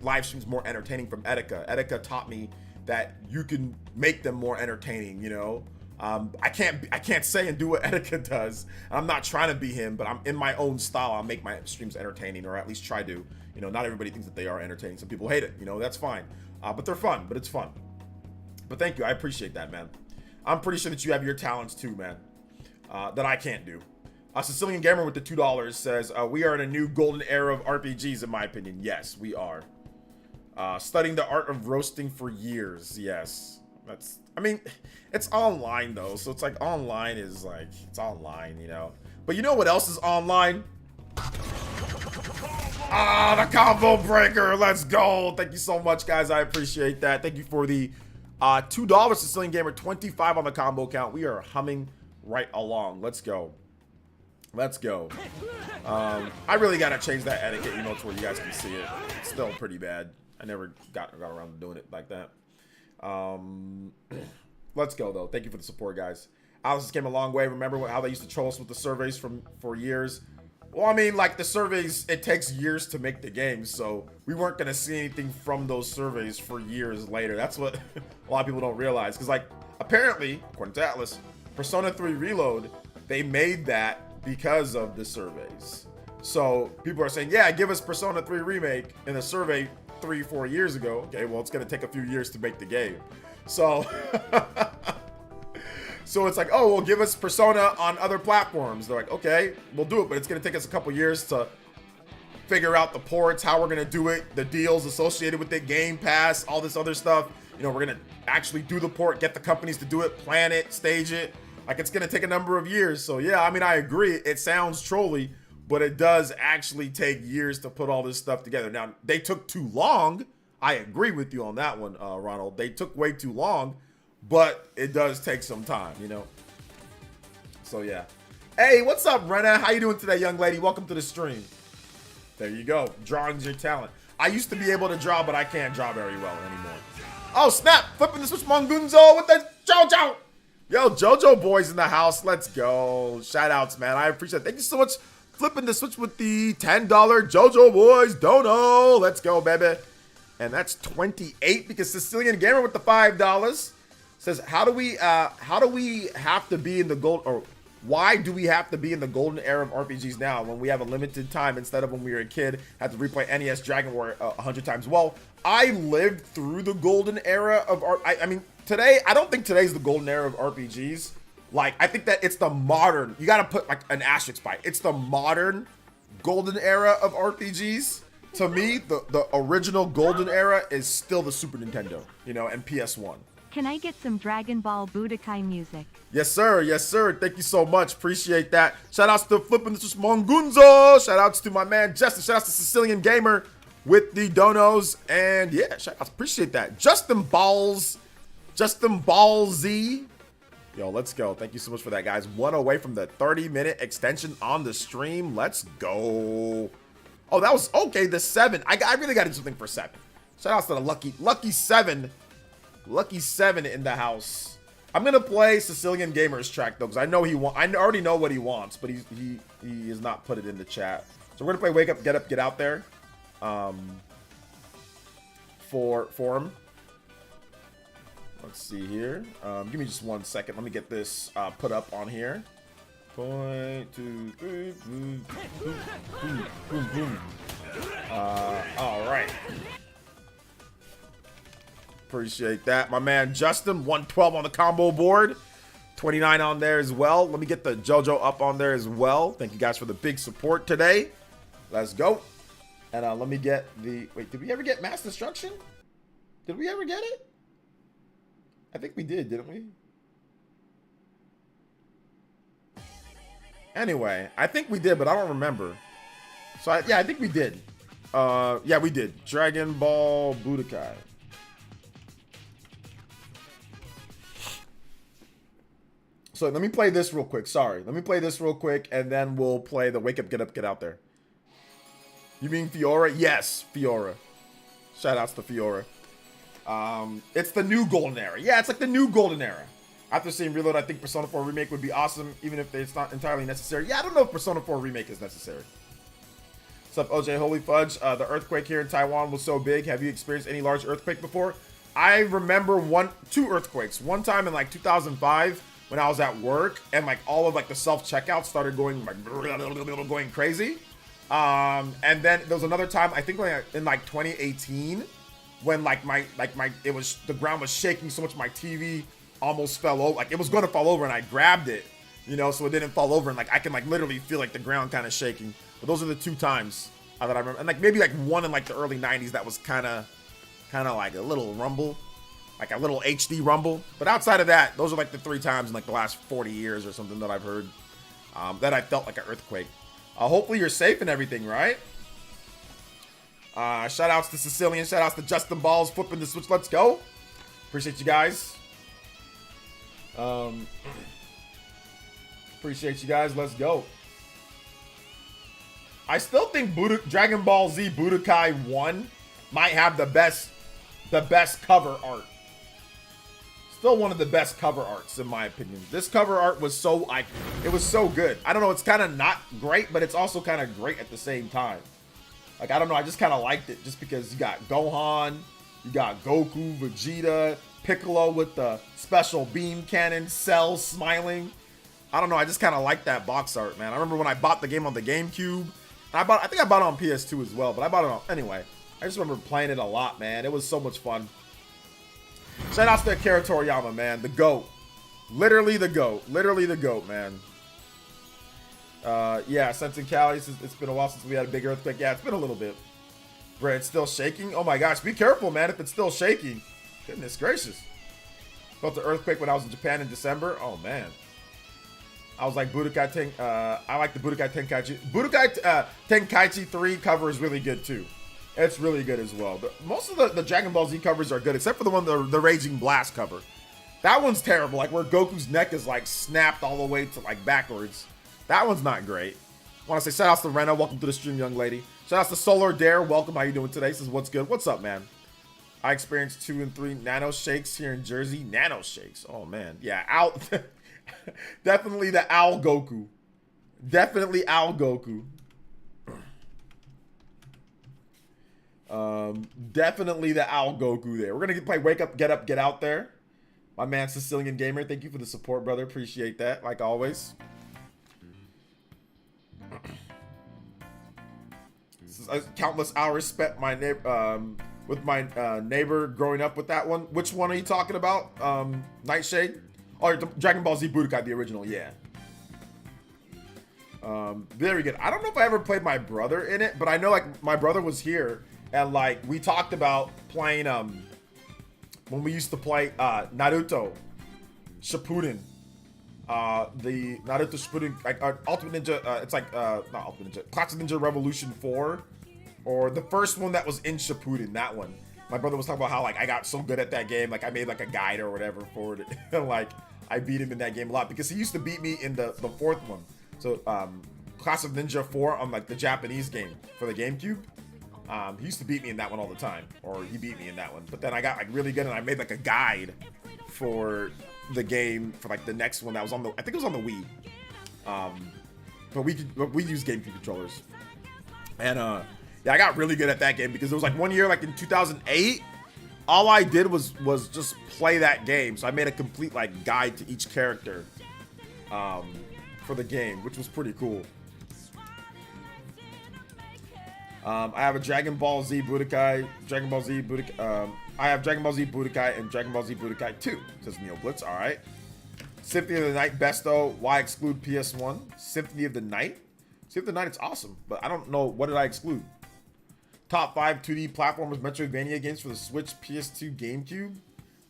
live streams more entertaining from Etika. Etika taught me that you can make them more entertaining, you know. I can't say and do what Etika does. I'm not trying to be him, but I'm in my own style. I'll make my streams entertaining, or at least try to. You know, not everybody thinks that they are entertaining. Some people hate it, you know, that's fine. But they're fun, but it's fun. But thank you, I appreciate that, man. I'm pretty sure that you have your talents too, man, that I can't do. Sicilian Gamer with the $2 says, we are in a new golden era of RPGs, in my opinion. Yes, we are. Studying the art of roasting for years. Yes, I mean, it's online though, so it's like online is like, it's online, you know. But you know what else is online? The combo breaker. Let's go. Thank you so much, guys. I appreciate that. Thank you for the $2 Sicilian Gamer, 25 on the combo count. We are humming right along. Let's go. Let's go. I really gotta change that etiquette, you know, to where you guys can see it. It's still pretty bad. I never got around to doing it like that. Let's go though. Thank you for the support, guys. ATLUS came a long way. Remember how they used to troll us with the surveys for years? Well, I mean, like the surveys, it takes years to make the game, so we weren't gonna see anything from those surveys for years later. That's what a lot of people don't realize, because like apparently, according to ATLUS, Persona 3 Reload, they made that because of the surveys. So people are saying, yeah, give us Persona 3 Remake in a survey 3-4 years ago. Okay, well, it's gonna take a few years to make the game. So so it's like, oh, well, give us Persona on other platforms. They're like, okay, we'll do it, but it's gonna take us a couple years to figure out the ports, how we're gonna do it, the deals associated with it, Game Pass, all this other stuff. You know, we're gonna actually do the port, get the companies to do it, plan it, stage it. Like, it's gonna take a number of years. So yeah, I mean, I agree, it sounds trolly, but it does actually take years to put all this stuff together. Now, they took too long. I agree with you on that one, Ronald. They took way too long, but it does take some time, you know? So yeah. Hey, what's up, Renna? How you doing today, young lady? Welcome to the stream. There you go. Drawing's your talent. I used to be able to draw, but I can't draw very well anymore. Oh, snap. Flipping the switch, Mongunzo with the JoJo. Yo, JoJo boys in the house. Let's go. Shout outs, man. I appreciate it. Thank you so much. Flipping the switch with the $10 JoJo boys dono. Let's go, baby. And that's 28 because Sicilian Gamer with the $5 says, how do we have to be in the gold, or why do we have to be in the golden era of RPGs now when we have a limited time instead of when we were a kid, had to replay NES Dragon War 100 times? Well, I lived through the golden era of I mean, today, I don't think today's the golden era of RPGs. Like, I think that it's the modern, you gotta put like an asterisk by it. It's the modern golden era of RPGs. To me, the original golden era is still the Super Nintendo, you know, and PS1. Can I get some Dragon Ball Budokai music? Yes, sir. Yes, sir. Thank you so much. Appreciate that. Shout outs to Flippin' This Mongunzo. Shout outs to my man Justin. Shout outs to Sicilian Gamer with the donos. And yeah, shout outs. Appreciate that. Justin Ballsy. Yo, let's go. Thank you so much for that, guys. One away from the 30-minute extension on the stream. Let's go. Oh, that was okay. The 7. I really got to do something for 7. Shout outs to the lucky 7. Lucky 7 in the house. I'm gonna play Sicilian Gamer's track though, because I know I already know what he wants, but he has not put it in the chat. So we're gonna play Wake Up, Get Out There. for him. Let's see here. Give me just 1 second. Let me get this put up on here. 1, 2, 3, boom, boom, boom, boom, boom. All right. Appreciate that. My man Justin, 112 on the combo board. 29 on there as well. Let me get the JoJo up on there as well. Thank you guys for the big support today. Let's go. And let me get the... Wait, did we ever get Mass Destruction? Did we ever get it? I think we did, didn't we? Anyway, I think we did, but I don't remember. So, yeah, I think we did. Yeah, we did. Dragon Ball Budokai. So, let me play this real quick. Sorry. Let me play this real quick, and then we'll play the Wake Up, Get Up, Get Out There. You mean Fiora? Yes, Fiora. Shoutouts to Fiora. It's the new Golden Era. Yeah, it's like the new Golden Era. After seeing Reload, I think Persona 4 Remake would be awesome, even if it's not entirely necessary. Yeah, I don't know if Persona 4 Remake is necessary. What's up, OJ Holy Fudge? The earthquake here in Taiwan was so big. Have you experienced any large earthquake before? I remember 2 earthquakes. One time in like 2005 when I was at work, and like all of like the self-checkout started going like going crazy. And then there was another time, I think like in like 2018, when like the ground was shaking so much my TV almost fell over. Like it was gonna fall over, and I grabbed it, you know, so it didn't fall over, and like I can like literally feel like the ground kind of shaking. But those are the 2 times that I remember, and like maybe like one in like the early 90s that was kind of like a little rumble, like a little HD rumble. But outside of that, those are like the 3 times in like the last 40 years or something that I've heard that I felt like an earthquake. Hopefully you're safe and everything, right? Shout outs to Sicilian, shout outs to Justin Balls flipping the switch. Let's go. Appreciate you guys. Appreciate you guys. Let's go. I still think Dragon Ball Z Budokai 1 might have the best cover art. Still one of the best cover arts in my opinion. This cover art was so it was so good. I don't know, it's kind of not great, but it's also kind of great at the same time. Like, I don't know, I just kind of liked it just because you got Gohan, you got Goku, Vegeta, Piccolo with the special beam cannon, Cell smiling. I don't know, I just kind of like that box art, man. I remember when I bought the game on the GameCube. I think I bought it on PS2 as well, but I bought it on, anyway. I just remember playing it a lot, man. It was so much fun. Shout outs to Akira Toriyama, man. The GOAT. Literally the GOAT. Literally the GOAT, man. Yeah, Sensing Cali, it's been a while since we had a big earthquake. Yeah, it's been a little bit. Bro, it's still shaking? Oh my gosh, be careful, man, if it's still shaking. Goodness gracious. Felt the earthquake when I was in Japan in December. Oh, man. I was like, I like the Budokai Tenkaichi. Budokai Tenkaichi 3 cover is really good, too. It's really good as well. But most of the Dragon Ball Z covers are good, except for the one, the Raging Blast cover. That one's terrible, like where Goku's neck is like snapped all the way to like backwards. That one's not great. I want to say shout outs to Rena, welcome to the stream, young lady. Shout outs to Solar Dare, welcome, how you doing today? Says, what's good? What's up, man? I experienced 2 and 3 nano shakes here in Jersey. Nano shakes, oh man. Yeah, definitely the Owl Goku. Definitely Owl Goku. Definitely the Owl Goku there. We're gonna play Wake Up, Get Up, Get Out There. My man Sicilian Gamer, thank you for the support, brother. Appreciate that, like always. This is countless hours spent with my neighbor growing up with that one. Which one are you talking about? Nightshade? Oh, Dragon Ball Z Budokai, the original, yeah. Very good. I don't know if I ever played my brother in it, but I know like my brother was here and like we talked about playing when we used to play Naruto Shippuden. The Naruto Shippuden, like Ultimate Ninja, it's like not Ultimate Ninja, Classic Ninja Revolution 4, or the first one that was in Shippuden, that one. My brother was talking about how like I got so good at that game, like I made like a guide or whatever for it, and like I beat him in that game a lot because he used to beat me in the 4th one. So Classic Ninja 4 on like the Japanese game for the GameCube. He used to beat me in that one all the time, or he beat me in that one. But then I got like really good and I made like a guide for the game for like the next one that was on the, I think it was on the Wii. But we use GameCube controllers. And Yeah, I got really good at that game because there was like one year, like in 2008, all I did was just play that game. So I made a complete like guide to each character for the game, which was pretty cool. I have a Dragon Ball Z Budokai, I have Dragon Ball Z Budokai and Dragon Ball Z Budokai 2, says Neo Blitz. All right. Symphony of the Night Besto. Why exclude PS1? Symphony of the Night. Symphony of the Night, it's awesome, but I don't know, what did I exclude? Top 5 2D platformers Metroidvania games for the Switch, PS2, GameCube.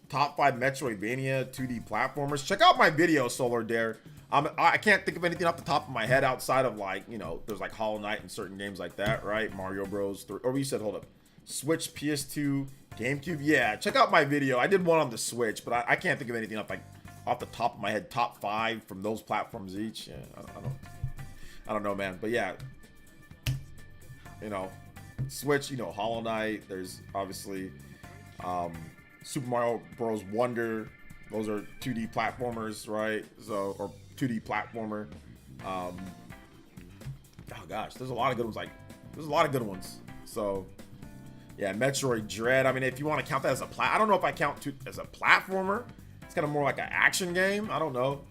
Top 5 Metroidvania 2D platformers. Check out my video, Solar Dare. I can't think of anything off the top of my head outside of like, you know, there's like Hollow Knight and certain games like that, right? Mario Bros. 3. Or you said, hold up. Switch, PS2, GameCube. Yeah, check out my video. I did one on the Switch, but I can't think of anything off the top of my head. Top 5 from those platforms each. Yeah, I don't know, man. But yeah, you know, Switch, you know, Hollow Knight. There's obviously Super Mario Bros. Wonder. Those are 2D platformers, right? So, or 2D platformer. Oh gosh, there's a lot of good ones. Like, there's a lot of good ones. So, yeah, Metroid Dread. I mean, if you want to count that as I don't know if I count as a platformer. It's kind of more like an action game. I don't know.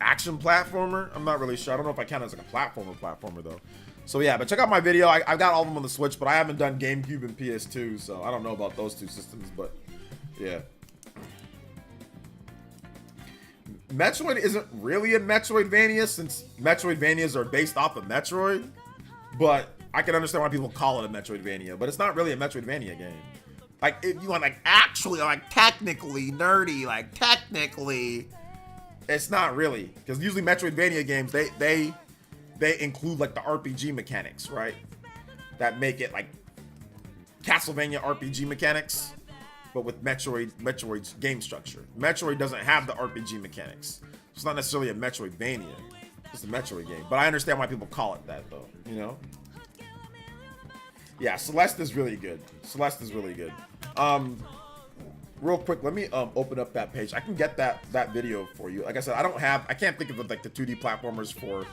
Action platformer. I'm not really sure. I don't know if I count it as like a platformer though. So yeah, but check out my video. I've got all of them on the Switch, but I haven't done GameCube and PS2, so I don't know about those two systems. But yeah. Metroid isn't really a Metroidvania since Metroidvanias are based off of Metroid, but I can understand why people call it a Metroidvania, but it's not really a Metroidvania game. Like, if you want like actually, like technically nerdy, like technically, it's not really, because usually Metroidvania games, they include like the RPG mechanics, right? That make it like Castlevania RPG mechanics, but with Metroid's game structure. Metroid doesn't have the RPG mechanics. It's not necessarily a Metroidvania. It's a Metroid game. But I understand why people call it that though, you know? Yeah, Celeste is really good. Celeste is really good. Real quick, let me open up that page. I can get that video for you. Like I said, I can't think of like the 2D platformers for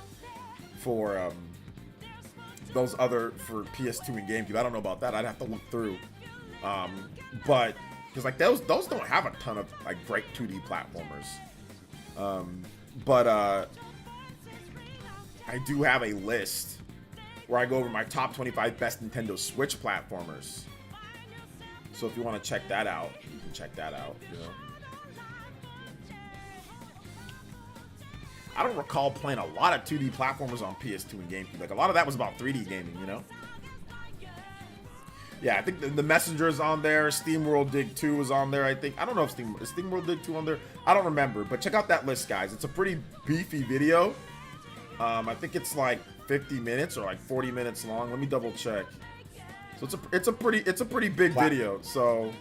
those other, for PS2 and GameCube. I don't know about that. I'd have to look through. But because like those don't have a ton of like great 2D platformers. But I do have a list where I go over my top 25 best Nintendo Switch platformers. So if you want to check that out, you can check that out, you know. I don't recall playing a lot of 2D platformers on PS2 and GameCube. Like, a lot of that was about 3D gaming, you know? Yeah, I think the Messenger is on there. SteamWorld Dig 2 is on there, I think. I don't know if is SteamWorld Dig 2 on there? I don't remember, but check out that list, guys. It's a pretty beefy video. I think it's like 50 minutes or like 40 minutes long. Let me double check. So it's a pretty big video. So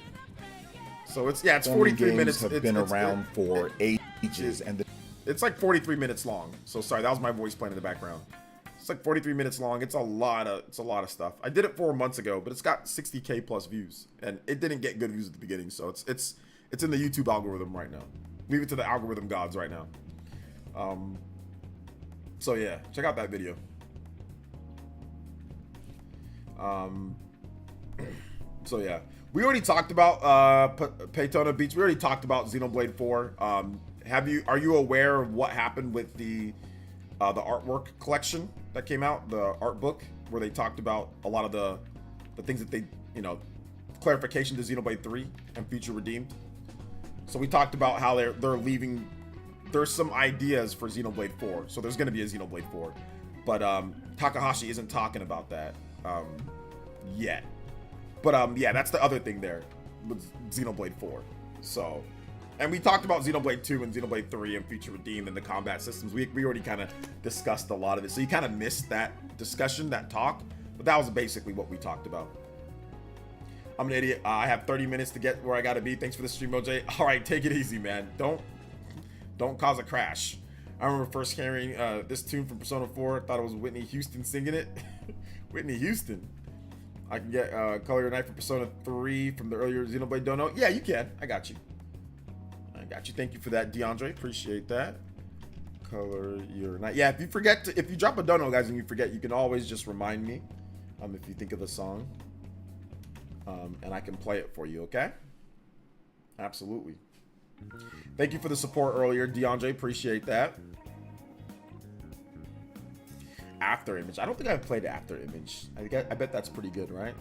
it's 43 minutes. Have been around for ages, and it's like 43 minutes long. So sorry, that was my voice playing in the background. It's like 43 minutes long. It's a lot of stuff. I did it 4 months ago, but it's got 60K plus views, and it didn't get good views at the beginning. So it's in the YouTube algorithm right now. Leave it to the algorithm gods right now. So yeah, check out that video. So yeah, we already talked about Paytona Beach. We already talked about Xenoblade 4. Are you aware of what happened with the artwork collection that came out, the art book, where they talked about a lot of the things that they, you know, clarification to Xenoblade 3 and Future Redeemed. So we talked about how they're leaving. There's some ideas for Xenoblade 4, so there's going to be a Xenoblade 4, but Takahashi isn't talking about that yet. But yeah, that's the other thing there with Xenoblade 4. So, and we talked about Xenoblade 2 and Xenoblade 3 and Future Redeemed and the combat systems. We already kind of discussed a lot of it, so you kind of missed that discussion, that talk. But that was basically what we talked about. I'm an idiot. I have 30 minutes to get where I gotta be. Thanks for the stream, OJ. All right, take it easy, man. Don't cause a crash. I remember first hearing this tune from Persona 4. Thought it was Whitney Houston singing it. Whitney Houston. I can get Color Your Night for Persona 3 from the earlier Xenoblade Dono. Yeah, you can. I got you. Thank you for that, DeAndre. Appreciate that. Color Your Night. Yeah, if you drop a dono, guys, and you forget, you can always just remind me. if you think of the song, and I can play it for you, okay? Absolutely. Thank you for the support earlier, DeAndre. Appreciate that. After Image. I don't think I've played After Image. I bet that's pretty good, right?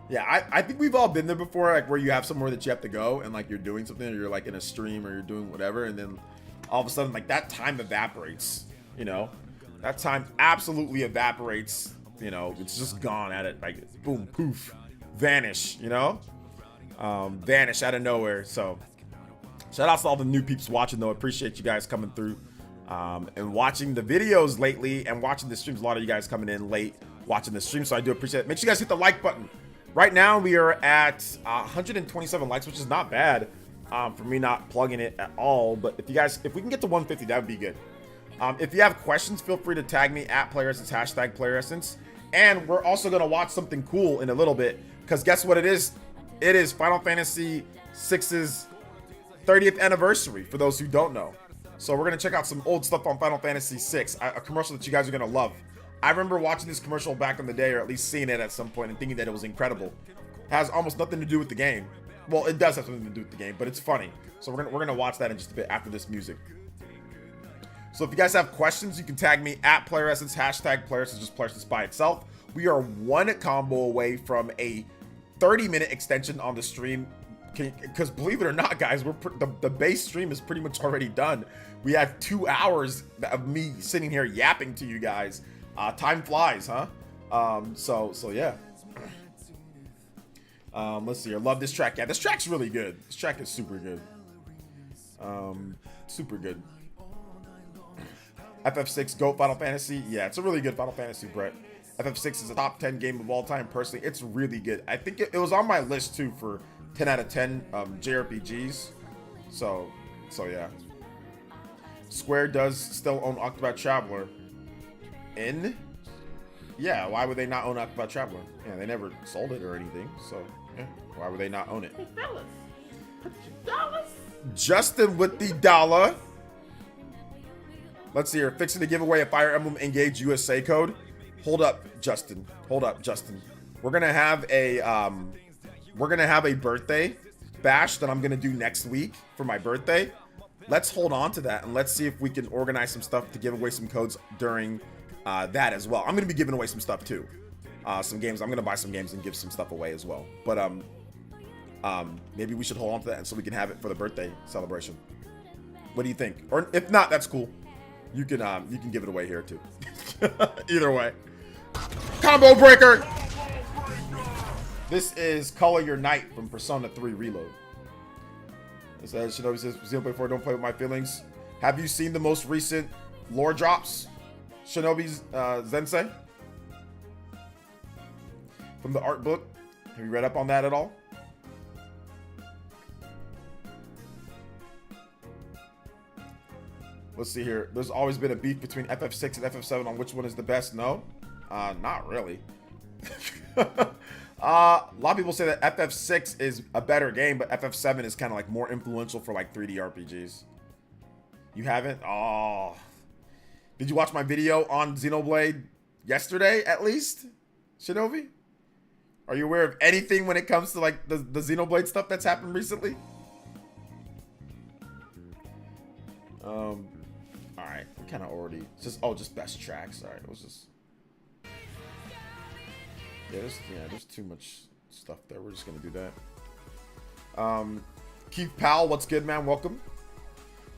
Yeah, I think we've all been there before, like where you have somewhere that you have to go and like you're doing something, or you're like in a stream, or you're doing whatever, and then all of a sudden like that time evaporates, you know? That time absolutely evaporates, you know? It's just gone at it, like boom, poof, vanish, you know? Vanish out of nowhere. So shout out to all the new peeps watching though. Appreciate you guys coming through and watching the videos lately and watching the streams. A lot of you guys coming in late watching the stream, so I do appreciate it. Make sure you guys hit the like button. Right now we are at 127 likes, which is not bad for me not plugging it at all. But if we can get to 150, that would be good. If you have questions, feel free to tag me at PlayerEssence, hashtag PlayerEssence. And we're also gonna watch something cool in a little bit, because guess what it is? It is Final Fantasy VI's 30th anniversary, for those who don't know. So we're gonna check out some old stuff on Final Fantasy VI, a commercial that you guys are gonna love. I remember watching this commercial back in the day, or at least seeing it at some point and thinking that it was incredible. It has almost nothing to do with the game. Well, it does have something to do with the game, but it's funny. So we're gonna watch that in just a bit after this music. So if you guys have questions, you can tag me at PlayerEssence, hashtag PlayerEssence, just PlayerEssence by itself. We are one combo away from a 30-minute extension on the stream, because believe it or not, guys, the base stream is pretty much already done. We have 2 hours of me sitting here yapping to you guys. Time flies, huh? So yeah. Let's see here. Love this track. Yeah, this track's really good. This track is super good. Super good. FF6 GOAT Final Fantasy. Yeah, it's a really good Final Fantasy, Brett. FF6 is a top 10 game of all time. Personally, it's really good. I think it was on my list too for 10 out of 10 JRPGs. So yeah. Square does still own Octopath Traveler. Yeah, why would they not own Octopath Traveler? Yeah, they never sold it or anything, so yeah, why would they not own it? Hey, fellas, put your dollars. Justin with the dollar. Let's see here. Fixing to give away a Fire Emblem Engage USA code. Hold up, Justin. Hold up, Justin. We're gonna have a birthday bash that I'm gonna do next week for my birthday. Let's hold on to that and let's see if we can organize some stuff to give away some codes during that as well. I'm gonna be giving away some stuff too. Some games. I'm gonna buy some games and give some stuff away as well. But maybe we should hold on to that and so we can have it for the birthday celebration. What do you think? Or if not, that's cool. You can give it away here too. Either way. Combo breaker. This is Color Your Night from Persona 3 Reload. It says, Shinobi says, Xenoblade 4, don't play with my feelings. Have you seen the most recent lore drops? Shinobi's Zensei? From the art book? Have you read up on that at all? Let's see here. There's always been a beef between FF6 and FF7 on which one is the best. No? Not really. A lot of people say that FF6 is a better game, but FF7 is kind of like more influential for like 3D RPGs. You haven't? Oh. Did you watch my video on Xenoblade yesterday, at least? Shinobi? Are you aware of anything when it comes to like the Xenoblade stuff that's happened recently? Alright, we kind of already just best tracks. Alright, it was just there's too much stuff there. We're just gonna do that. Keith Powell, what's good, man? Welcome.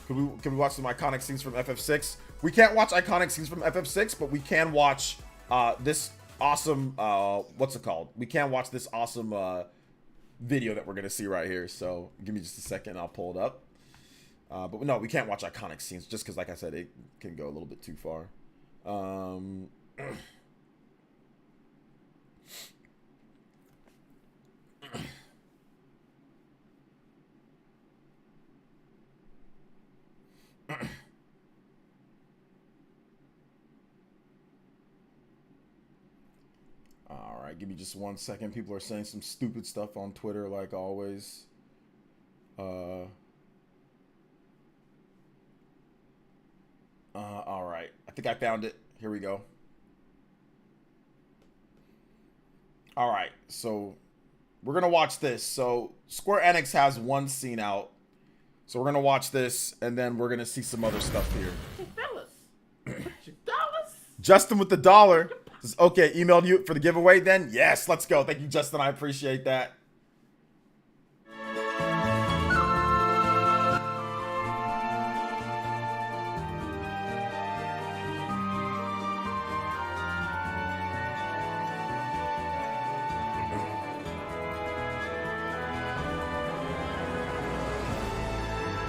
Can we watch some iconic scenes from FF6? We can't watch iconic scenes from FF6, but we can watch this awesome what's it called? We can watch this awesome video that we're gonna see right here. So give me just a second, I'll pull it up. But no, we can't watch iconic scenes just because, like I said, it can go a little bit too far. All right, give me just 1 second. People are saying some stupid stuff on Twitter, like always. All right, I think I found it. Here we go. All right, so we're gonna watch this. So Square Enix has one scene out, so we're gonna watch this, and then we're gonna see some other stuff here. Hey, fellas, put your dollars. Justin with the $1 says, okay, emailed you for the giveaway then? Yes, let's go. Thank you, Justin. I appreciate that.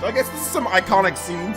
So I guess this is some iconic scenes.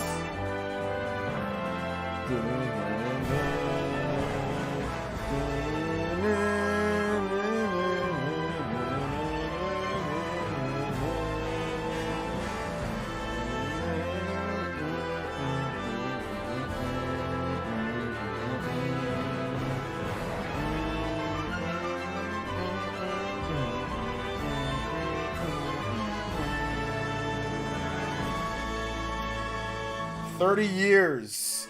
30 years.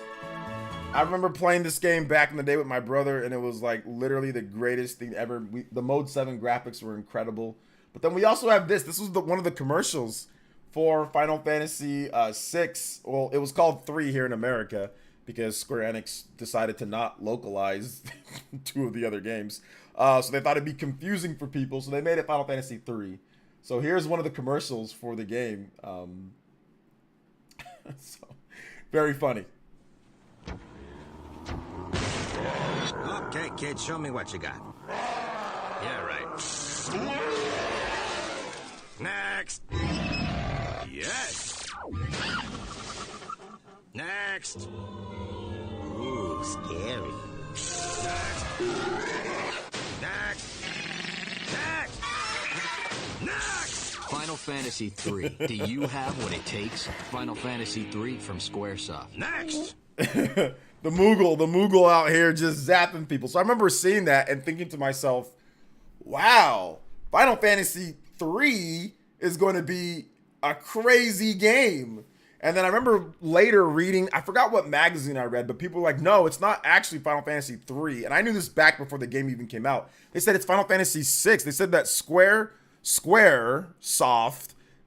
I remember playing this game back in the day with my brother, and it was like literally the greatest thing ever. The Mode 7 graphics were incredible. But then we also have this. This was one of the commercials for Final Fantasy 6. Well, it was called 3 here in America because Square Enix decided to not localize 2 of the other games. So they thought it'd be confusing for people, so they made it Final Fantasy 3. So here's one of the commercials for the game. So, very funny. Okay, kid, show me what you got. Yeah, right. Next. Yes. Next. Ooh, scary. Next. Next. Next. Next. Final Fantasy 3. Do you have what it takes? Final Fantasy 3 from Squaresoft. Next. The Moogle out here just zapping people. So I remember seeing that and thinking to myself, wow, Final Fantasy 3 is going to be a crazy game. And then I remember later reading, I forgot what magazine I read, but people were like, no, it's not actually Final Fantasy 3. And I knew this back before the game even came out. They said it's Final Fantasy 6. They said that Squaresoft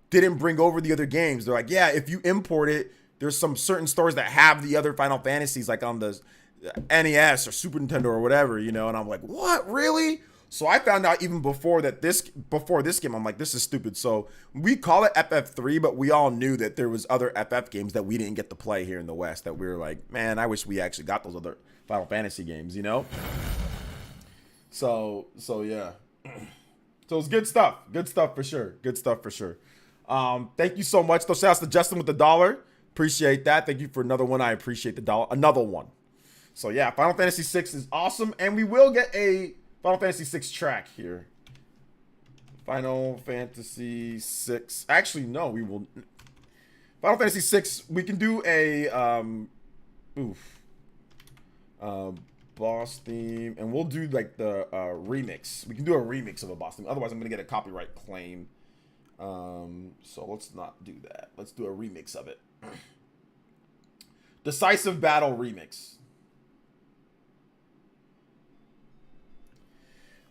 didn't bring over the other games. They're like, yeah, if you import it, there's some certain stores that have the other Final Fantasies, like on the NES or Super Nintendo or whatever, you know. And I'm like, what, really? So I found out even before this game, I'm like, this is stupid. So we call it FF3, but we all knew that there was other FF games that we didn't get to play here in the West. That we were like, man, I wish we actually got those other Final Fantasy games, you know. So yeah. So it's good stuff. Good stuff for sure. Good stuff for sure. Thank you so much. Those shouts to Justin with the $1. Appreciate that. Thank you for another one. I appreciate the $1. Another one. So yeah, Final Fantasy 6 is awesome, and we will get a Final Fantasy 6 track here. Final Fantasy 6. Actually, no, we will. Final Fantasy 6. We can do a boss theme, and we'll do like the remix. We can do a remix of a boss theme. Otherwise, I'm gonna get a copyright claim. So let's not do that. Let's do a remix of it. Decisive Battle remix.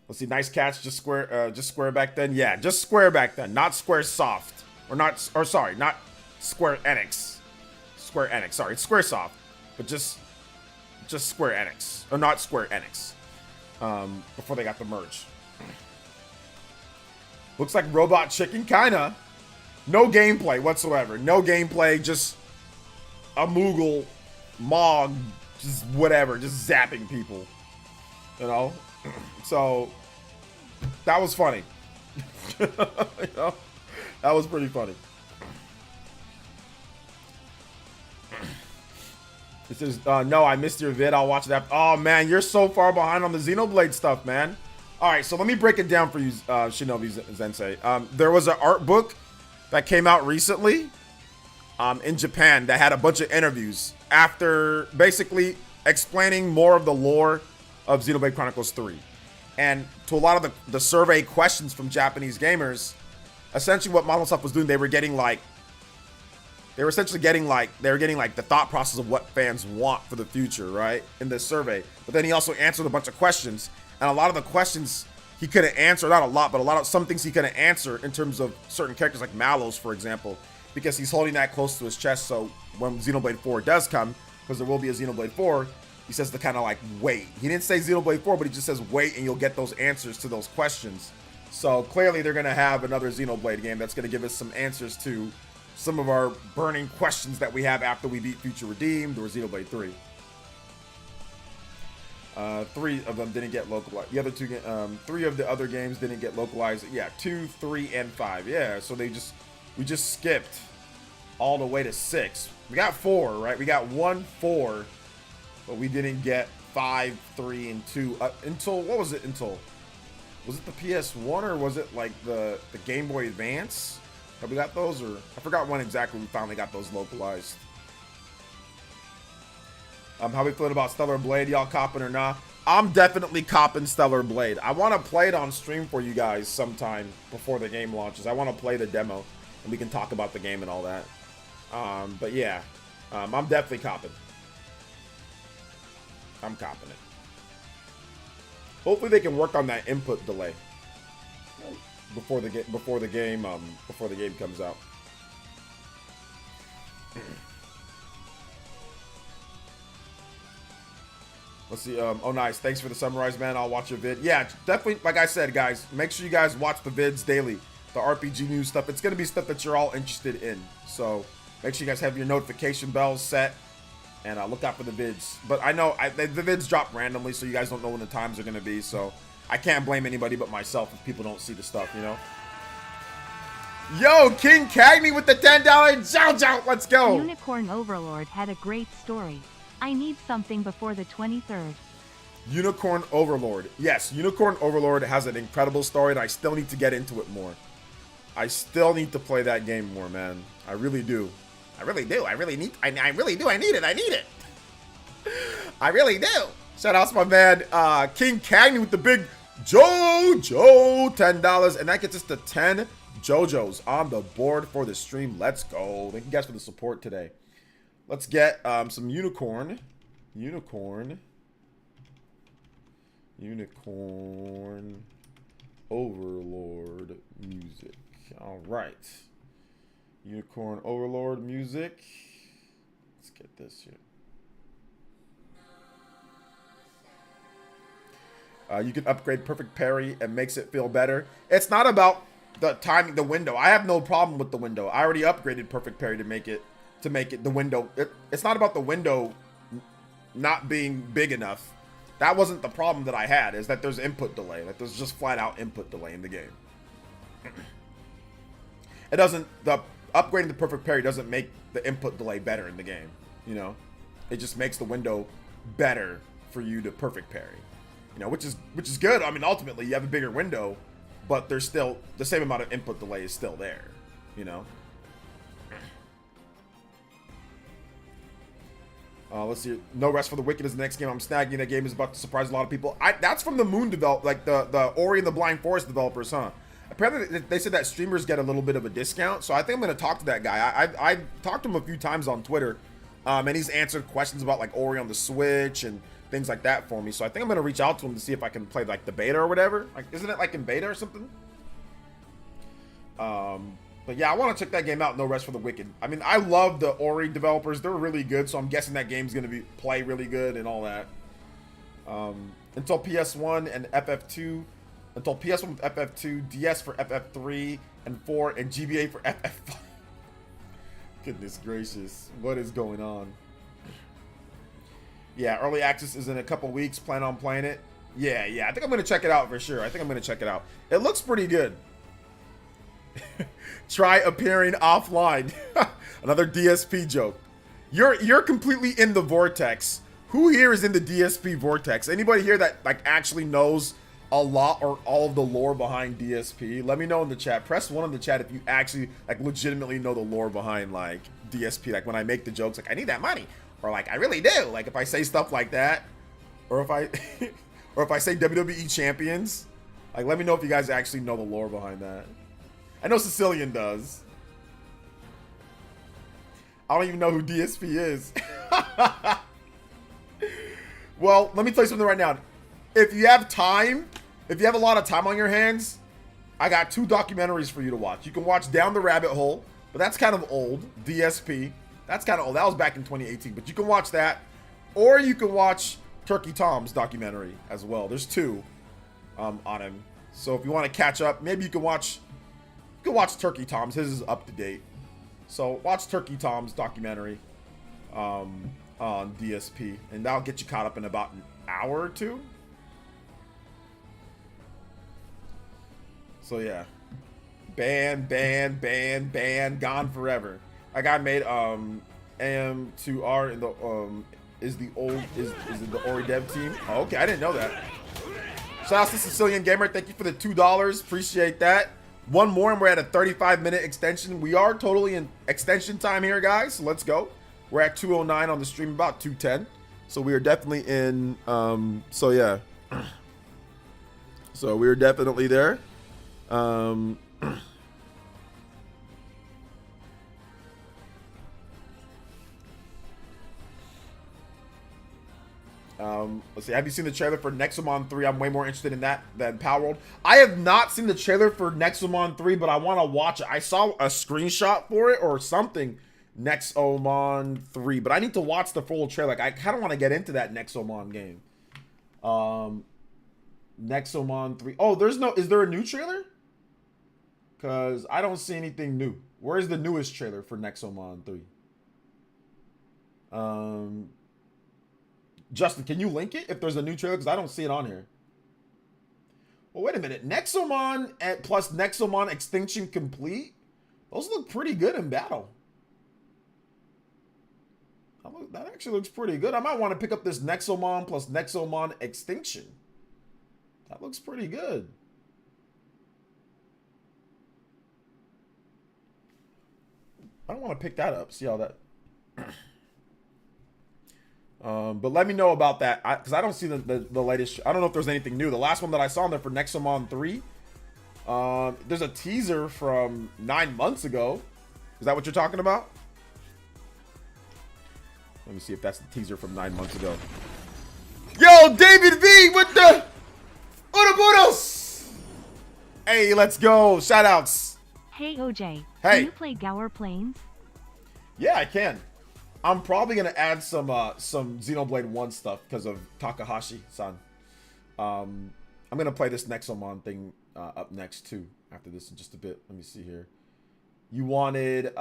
Let's see. Nice catch. Just Square back then. Yeah, just Square back then. Not Squaresoft. Not Square Enix. Square Enix. Sorry, it's Squaresoft, but just Square Enix, or not Square Enix. Before they got the merge. Looks like Robot Chicken, kinda. No gameplay whatsoever. No gameplay, just a Moogle, Mog, just whatever, just zapping people. You know? So, that was funny. You know? That was pretty funny. It says, no, I missed your vid. I'll watch it after. Oh, man, you're so far behind on the Xenoblade stuff, man. All right, so let me break it down for you, Shinobi Sensei. There was an art book that came out recently in Japan that had a bunch of interviews after basically explaining more of the lore of Xenoblade Chronicles 3. And to a lot of the survey questions from Japanese gamers, essentially what Model Stuff was doing, they were getting like they were essentially getting like the thought process of what fans want for the future, right? In this survey. But then he also answered a bunch of questions, and a lot of the questions he couldn't answer, not a lot, but some things he couldn't answer in terms of certain characters like Malos, for example, because he's holding that close to his chest. So when Xenoblade 4 does come, because there will be a Xenoblade 4, he says to kind of like wait. He didn't say Xenoblade 4, but he just says wait, and you'll get those answers to those questions. So clearly they're going to have another Xenoblade game that's going to give us some answers to some of our burning questions that we have after we beat Future Redeemed or Xenoblade 3. 3 of them didn't get localized. The other 2, 3 of the other games didn't get localized. Yeah, 2, 3, and 5. Yeah, so we just skipped all the way to 6. We got 4, right? We got 1, 4, but we didn't get 5, 3, and 2 until what was it? Until was it the PS1 or was it like the Game Boy Advance? Have we got those, or I forgot when exactly we finally got those localized. How we feeling about Stellar Blade? Y'all copping or not? I'm definitely copping Stellar Blade. I want to play it on stream for you guys sometime before the game launches. I want to play the demo, and we can talk about the game and all that. But yeah, I'm definitely copping. I'm copping it. Hopefully they can work on that input delay before the game comes out. Let's see. Oh, nice. Thanks for the summarize, man. I'll watch your vid. Yeah, definitely. Like I said, guys, make sure you guys watch the vids daily. The RPG news stuff. It's going to be stuff that you're all interested in. So make sure you guys have your notification bells set and look out for the vids. But I know the vids drop randomly, so you guys don't know when the times are going to be. So I can't blame anybody but myself if people don't see the stuff, you know? Yo, King Cagney with the $10 Jow. Let's go. Unicorn Overlord had a great story. I need something before the 23rd. Unicorn Overlord. Yes, Unicorn Overlord has an incredible story, and I still need to get into it more. I still need to play that game more, man. I really do. I really do. I really need it. I need it. I really do. Shout out to my man, King Cagney with the big JoJo $10. And that gets us to 10 JoJos on the board for the stream. Let's go. Thank you guys for the support today. Let's get some Unicorn Overlord music. All right. Unicorn Overlord music. Let's get this here. You can upgrade Perfect Parry and makes it feel better. It's not about the timing, the window. I have no problem with the window. I already upgraded Perfect Parry to make it the window. It's not about the window not being big enough. That wasn't the problem that I had, is that there's input delay. Like there's just flat out input delay in the game. Upgrading the Perfect Parry doesn't make the input delay better in the game, you know? It just makes the window better for you to Perfect Parry. You know, which is good. I mean, ultimately you have a bigger window, but there's still the same amount of input delay is still there, you know? Let's see. No Rest for the Wicked is the next game I'm snagging. That game is about to surprise a lot of people. That's from the Moon develop, like the Ori and the Blind Forest developers, huh? Apparently they said that streamers get a little bit of a discount, so I think I'm gonna talk to that guy. I talked to him a few times on Twitter, and he's answered questions about like Ori on the Switch and things like that for me. So I think I'm gonna reach out to him to see if I can play like the beta or whatever. Like, isn't it like in beta or something? But yeah, I want to check that game out. No Rest for the Wicked. I mean, I love the Ori developers. They're really good, so I'm guessing that game's gonna play really good and all that. Until PS1 and FF2. Until PS1 with FF2, DS for FF3 and 4, and GBA for FF5. Goodness gracious, what is going on? Yeah, early access is in a couple weeks. Plan on playing it. Yeah, I think I'm gonna check it out for sure. It looks pretty good. Try appearing offline. Another DSP joke. You're completely in the vortex. Who here is in the DSP vortex? Anybody here that like actually knows a lot or all of the lore behind DSP? Let me know in the chat. Press 1 in the chat if you actually like legitimately know the lore behind like DSP. Like when I make the jokes like I need that money, or like I really do. Like if I say stuff like that, or if I or if I say WWE champions, like let me know if you guys actually know the lore behind that. I know Sicilian does. I don't even know who DSP is. Well, let me tell you something right now. If you have time, if you have a lot of time on your hands, I got 2 documentaries for you to watch. You can watch Down the Rabbit Hole, but that's kind of old. DSP. That's kind of old. That was back in 2018, but you can watch that. Or you can watch Turkey Tom's documentary as well. There's 2 on him. So if you want to catch up, maybe you can watch Turkey Tom's. His is up to date. So watch Turkey Tom's documentary on DSP, and that'll get you caught up in about an hour or 2. So yeah, ban, gone forever. That guy made AM2R in the is it the Ori dev team? Oh, okay, I didn't know that. Shout out to Sicilian Gamer, thank you for the $2. Appreciate that. One more and we're at a 35-minute extension. We are totally in extension time here, guys. So let's go. We're at 2:09 on the stream, about 2:10. So we are definitely in. So yeah. So we're definitely there. Let's see. Have you seen the trailer for Nexomon 3? I'm way more interested in that than Power World. I have not seen the trailer for Nexomon 3, but I want to watch it. I saw a screenshot for it or something. Nexomon 3, but I need to watch the full trailer. Like, I kind of want to get into that Nexomon game. Nexomon 3. Oh, is there a new trailer? Because I don't see anything new. Where's the newest trailer for Nexomon 3? Justin, can you link it if there's a new trailer? Because I don't see it on here. Well, wait a minute. Nexomon plus Nexomon Extinction Complete? Those look pretty good in battle. That actually looks pretty good. I might want to pick up this Nexomon plus Nexomon Extinction. That looks pretty good. I don't want to pick that up. See how that... but let me know about that, because I don't see the latest. I don't know if there's anything new. The last one that I saw in there for Nexomon 3, there's a teaser from 9 months ago. Is that what you're talking about? Let me see if that's the teaser from 9 months ago. Yo, David V with the Unabudos! Hey, let's go. Shout outs. Hey OJ, Hey. can you play Gower Plains? Yeah, I can. I'm probably gonna add some Xenoblade 1 stuff because of Takahashi-san. I'm gonna play this Nexomon thing up next too after this in just a bit. Let me see here. You wanted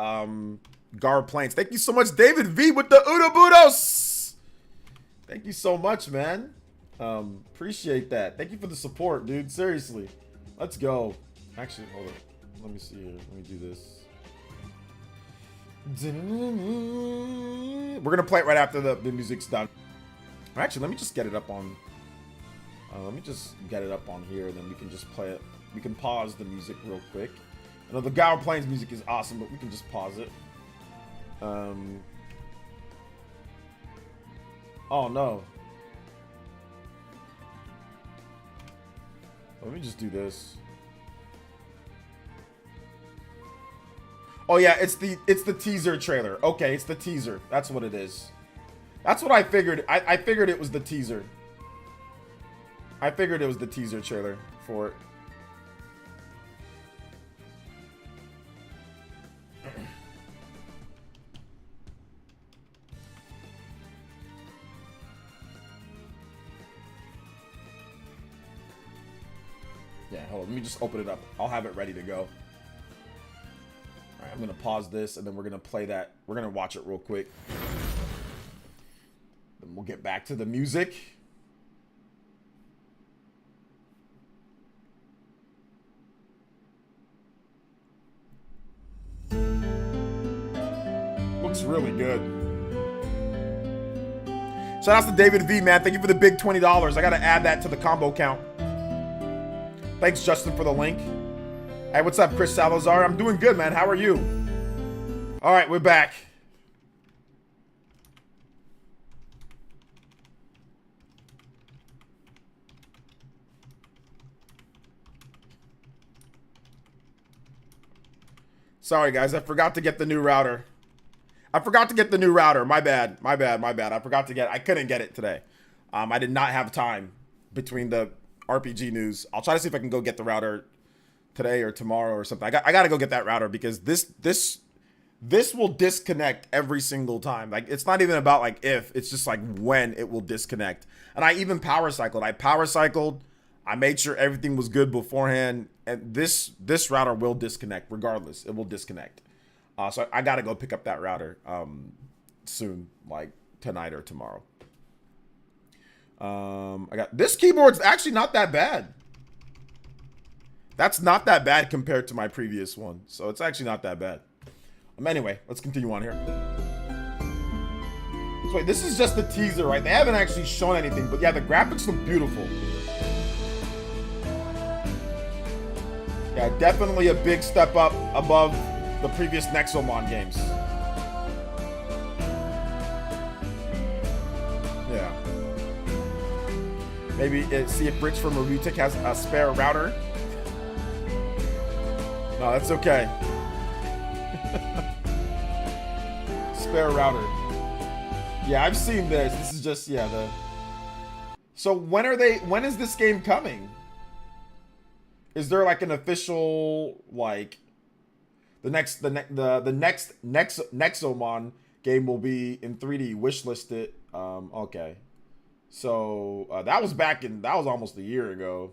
Gar Plains. Thank you so much, David V with the Unabudos. Thank you so much, man. Appreciate that. Thank you for the support, dude. Seriously. Let's go. Actually, hold on. Let me see here. Let me do this. We're gonna play it right after the music's done. Actually, let me just get it up on. Let me just get it up on here, then we can just play it. We can pause the music real quick. I know the Gower Plains music is awesome, but we can just pause it. Oh no. Let me just do this. Oh yeah, it's the teaser trailer. Okay, it's the teaser. That's what it is. That's what I figured. I figured it was the teaser. I figured it was the teaser trailer for it. Yeah, hold on. Let me just open it up. I'll have it ready to go. Alright, I'm going to pause this, and then we're going to play that. We're going to watch it real quick. Then we'll get back to the music. Looks really good. Shout out to David V, man. Thank you for the big $20. I got to add that to the combo count. Thanks, Justin, for the link. Hey, what's up, Chris Salazar? I'm doing good, man. How are you? All right, we're back. Sorry, guys. I forgot to get the new router. I forgot to get the new router. My bad. I forgot to get. I couldn't get it today. I did not have time between the RPG news. I'll try to see if I can go get the router today or tomorrow or something. I got to go get that router because this will disconnect every single time. Like, it's not even about like if, it's just like when it will disconnect. And I even power cycled. I made sure everything was good beforehand. And this router will disconnect regardless. It will disconnect. So I got to go pick up that router soon, like tonight or tomorrow. I got this keyboard's actually not that bad. That's not that bad compared to my previous one. So it's actually not that bad. Anyway, let's continue on here. So wait, this is just the teaser, right? They haven't actually shown anything, but yeah, the graphics look beautiful. Yeah, definitely a big step up above the previous Nexomon games. Yeah. Maybe see if Rich from Marutic has a spare router. No, that's okay. Spare router. Yeah, I've seen this. This is just, yeah, the... So when is this game coming? Is there like an official, like, the next Nexomon game will be in 3D, wishlisted. Okay. So that was almost a year ago.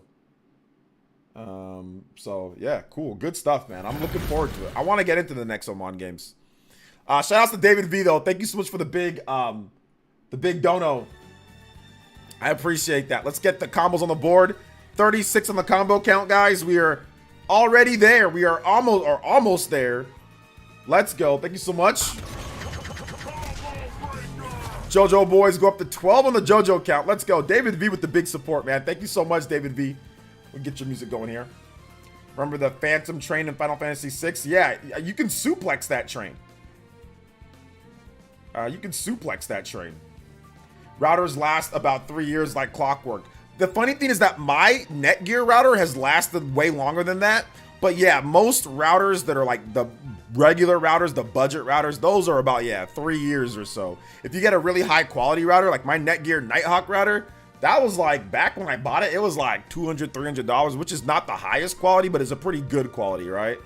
So yeah, cool. Good stuff, man. I'm looking forward to it. I want to get into the Nexomon games. Shout out to David V though. Thank you so much for the big dono. I appreciate that. Let's get the combos on the board. 36 on the combo count, guys. We are already there. We are almost there. Let's go. Thank you so much. JoJo boys go up to 12 on the JoJo count. Let's go. David V with the big support, man. Thank you so much, David V. We'll get your music going here. Remember the Phantom train in Final Fantasy VI? Yeah, you can suplex that train. Routers last about 3 years like clockwork. The funny thing is that my Netgear router has lasted way longer than that. But yeah, most routers that are like the regular routers, the budget routers, those are about, yeah, 3 years or so. If you get a really high quality router, like my Netgear Nighthawk router, that was like, back when I bought it, it was like $200, $300, which is not the highest quality, but it's a pretty good quality, right?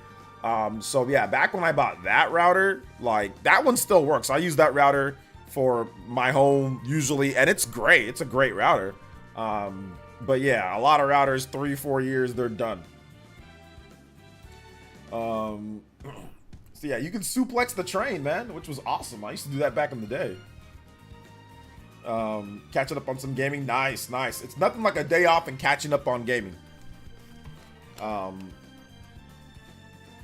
So yeah, back when I bought that router, like that one still works. I use that router for my home usually, and it's great. It's a great router. But yeah, a lot of routers, 3-4 years, they're done. So yeah, you can suplex the train, man, which was awesome. I used to do that back in the day. Catching up on some gaming. Nice. It's nothing like a day off and catching up on gaming.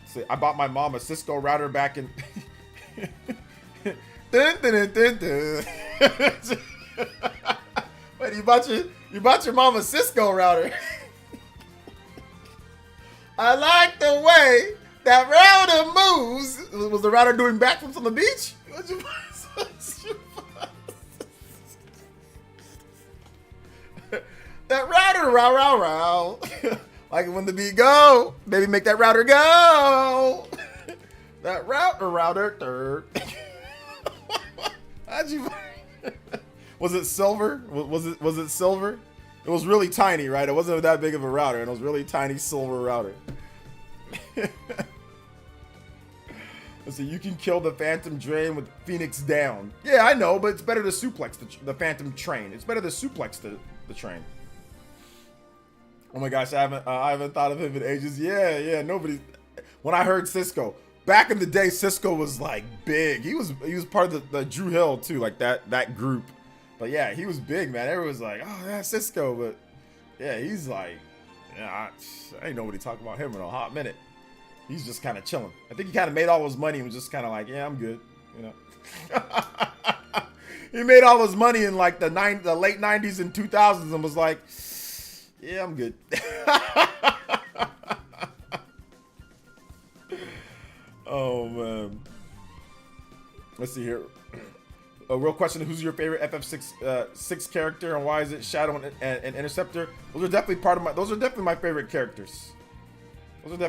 See, I bought my mom a Cisco router back in... dun, dun, dun, dun. Wait, you bought your mom a Cisco router? I like the way that router moves. Was the router doing backflips on the beach? That router, row. Like when the beat go, baby, make that router go. That router. How'd you? Was it silver? Was it silver? It was really tiny, right? It wasn't that big of a router, and it was really tiny silver router. Let's see, you can kill the Phantom Drain with Phoenix down. Yeah, I know, but it's better to suplex the Phantom Train. It's better to suplex the train. Oh my gosh, I haven't thought of him in ages. Yeah, nobody. When I heard Cisco, back in the day, Cisco was like big. He was part of the Drew Hill too, like that group. But yeah, he was big, man. Everyone was like, oh, that's Cisco. But yeah, he's like, yeah, I ain't nobody talking about him in a hot minute. He's just kind of chilling. I think he kind of made all his money and was just kind of like, yeah, I'm good, you know. He made all his money in like the late 90s and 2000s and was like, yeah, I'm good. Oh, man. Let's see here. A real question, who's your favorite FF6 character and why is it Shadow and Interceptor? Those are definitely my favorite characters. I got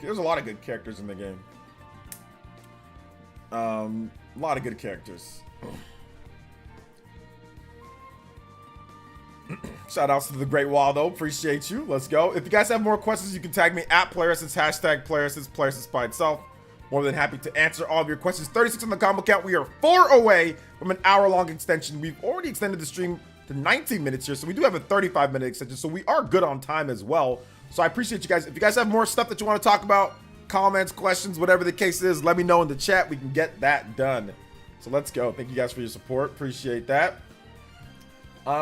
there's a lot of good characters in the game. A lot of good characters. Shout outs to the Great Waldo. Appreciate you. Let's go. If you guys have more questions, you can tag me at PlayerEssence, hashtag PlayerEssence, PlayerEssence by itself. More than happy to answer all of your questions. 36 on the combo count. We are 4 away from an hour-long extension. We've already extended the stream to 19 minutes here, so we do have a 35-minute extension, so we are good on time as well. So I appreciate you guys. If you guys have more stuff that you want to talk about, comments, questions, whatever the case is, let me know in the chat. We can get that done. So let's go. Thank you guys for your support. Appreciate that.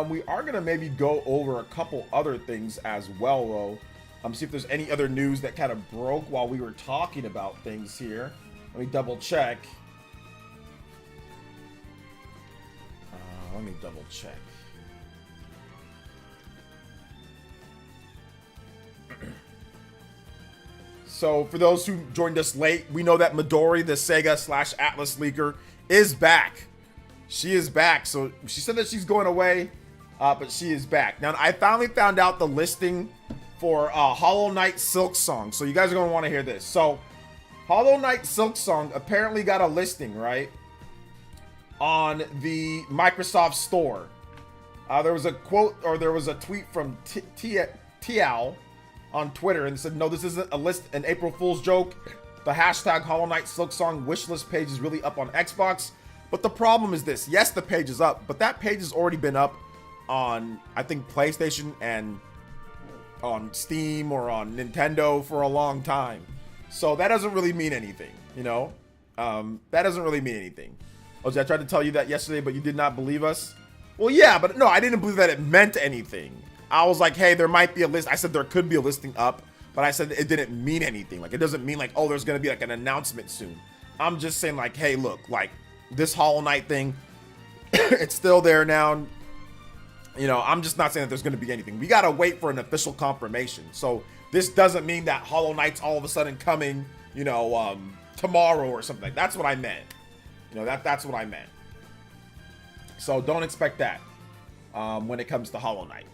We are going to maybe go over a couple other things as well, though. See if there's any other news that kind of broke while we were talking about things here. Let me double check. So for those who joined us late, we know that Midori, the SEGA / ATLUS leaker, is back. She is back. So she said that she's going away, but she is back. Now, I finally found out the listing for Hollow Knight Silksong. So you guys are going to want to hear this. So Hollow Knight Silksong apparently got a listing, right, on the Microsoft Store. There was a quote, or there was a tweet from Tiao on Twitter, and said, no, this isn't a list, an April Fool's joke. The hashtag Hollow Knight Silksong wishlist page is really up on Xbox. But the problem is this. Yes, the page is up, but that page has already been up on, I think, PlayStation and on Steam or on Nintendo for a long time. So that doesn't really mean anything, you know? That doesn't really mean anything. Jose, I tried to tell you that yesterday, but you did not believe us. Well, yeah, but no, I didn't believe that it meant anything. I was like, hey, there might be a list. I said there could be a listing up, but I said it didn't mean anything. Like, it doesn't mean like, oh, there's going to be like an announcement soon. I'm just saying like, hey, look, like this Hollow Knight thing, it's still there now. You know, I'm just not saying that there's going to be anything. We got to wait for an official confirmation. So this doesn't mean that Hollow Knight's all of a sudden coming, you know, tomorrow or something. That's what I meant. You know, that's what I meant. So don't expect that when it comes to Hollow Knight.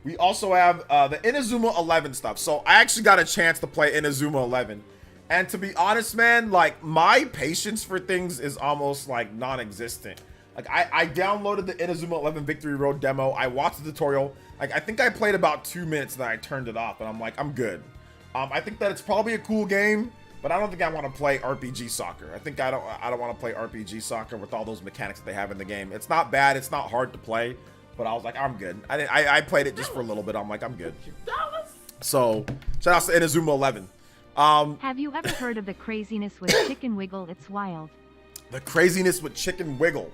We also have the Inazuma 11 stuff. So I actually got a chance to play Inazuma 11. And to be honest, man, like my patience for things is almost like non-existent. Like I downloaded the Inazuma 11 Victory Road demo. I watched the tutorial. Like I think I played about 2 minutes and then I turned it off and I'm like, I'm good. I think that it's probably a cool game, but I don't think I want to play RPG soccer. I think I don't want to play RPG soccer with all those mechanics that they have in the game. It's not bad. It's not hard to play, but I was like, I'm good. I played it just for a little bit. I'm like, I'm good. So shout out to Inazuma 11. Have you ever heard of the craziness with Chicken Wiggle? It's wild. The craziness with Chicken Wiggle.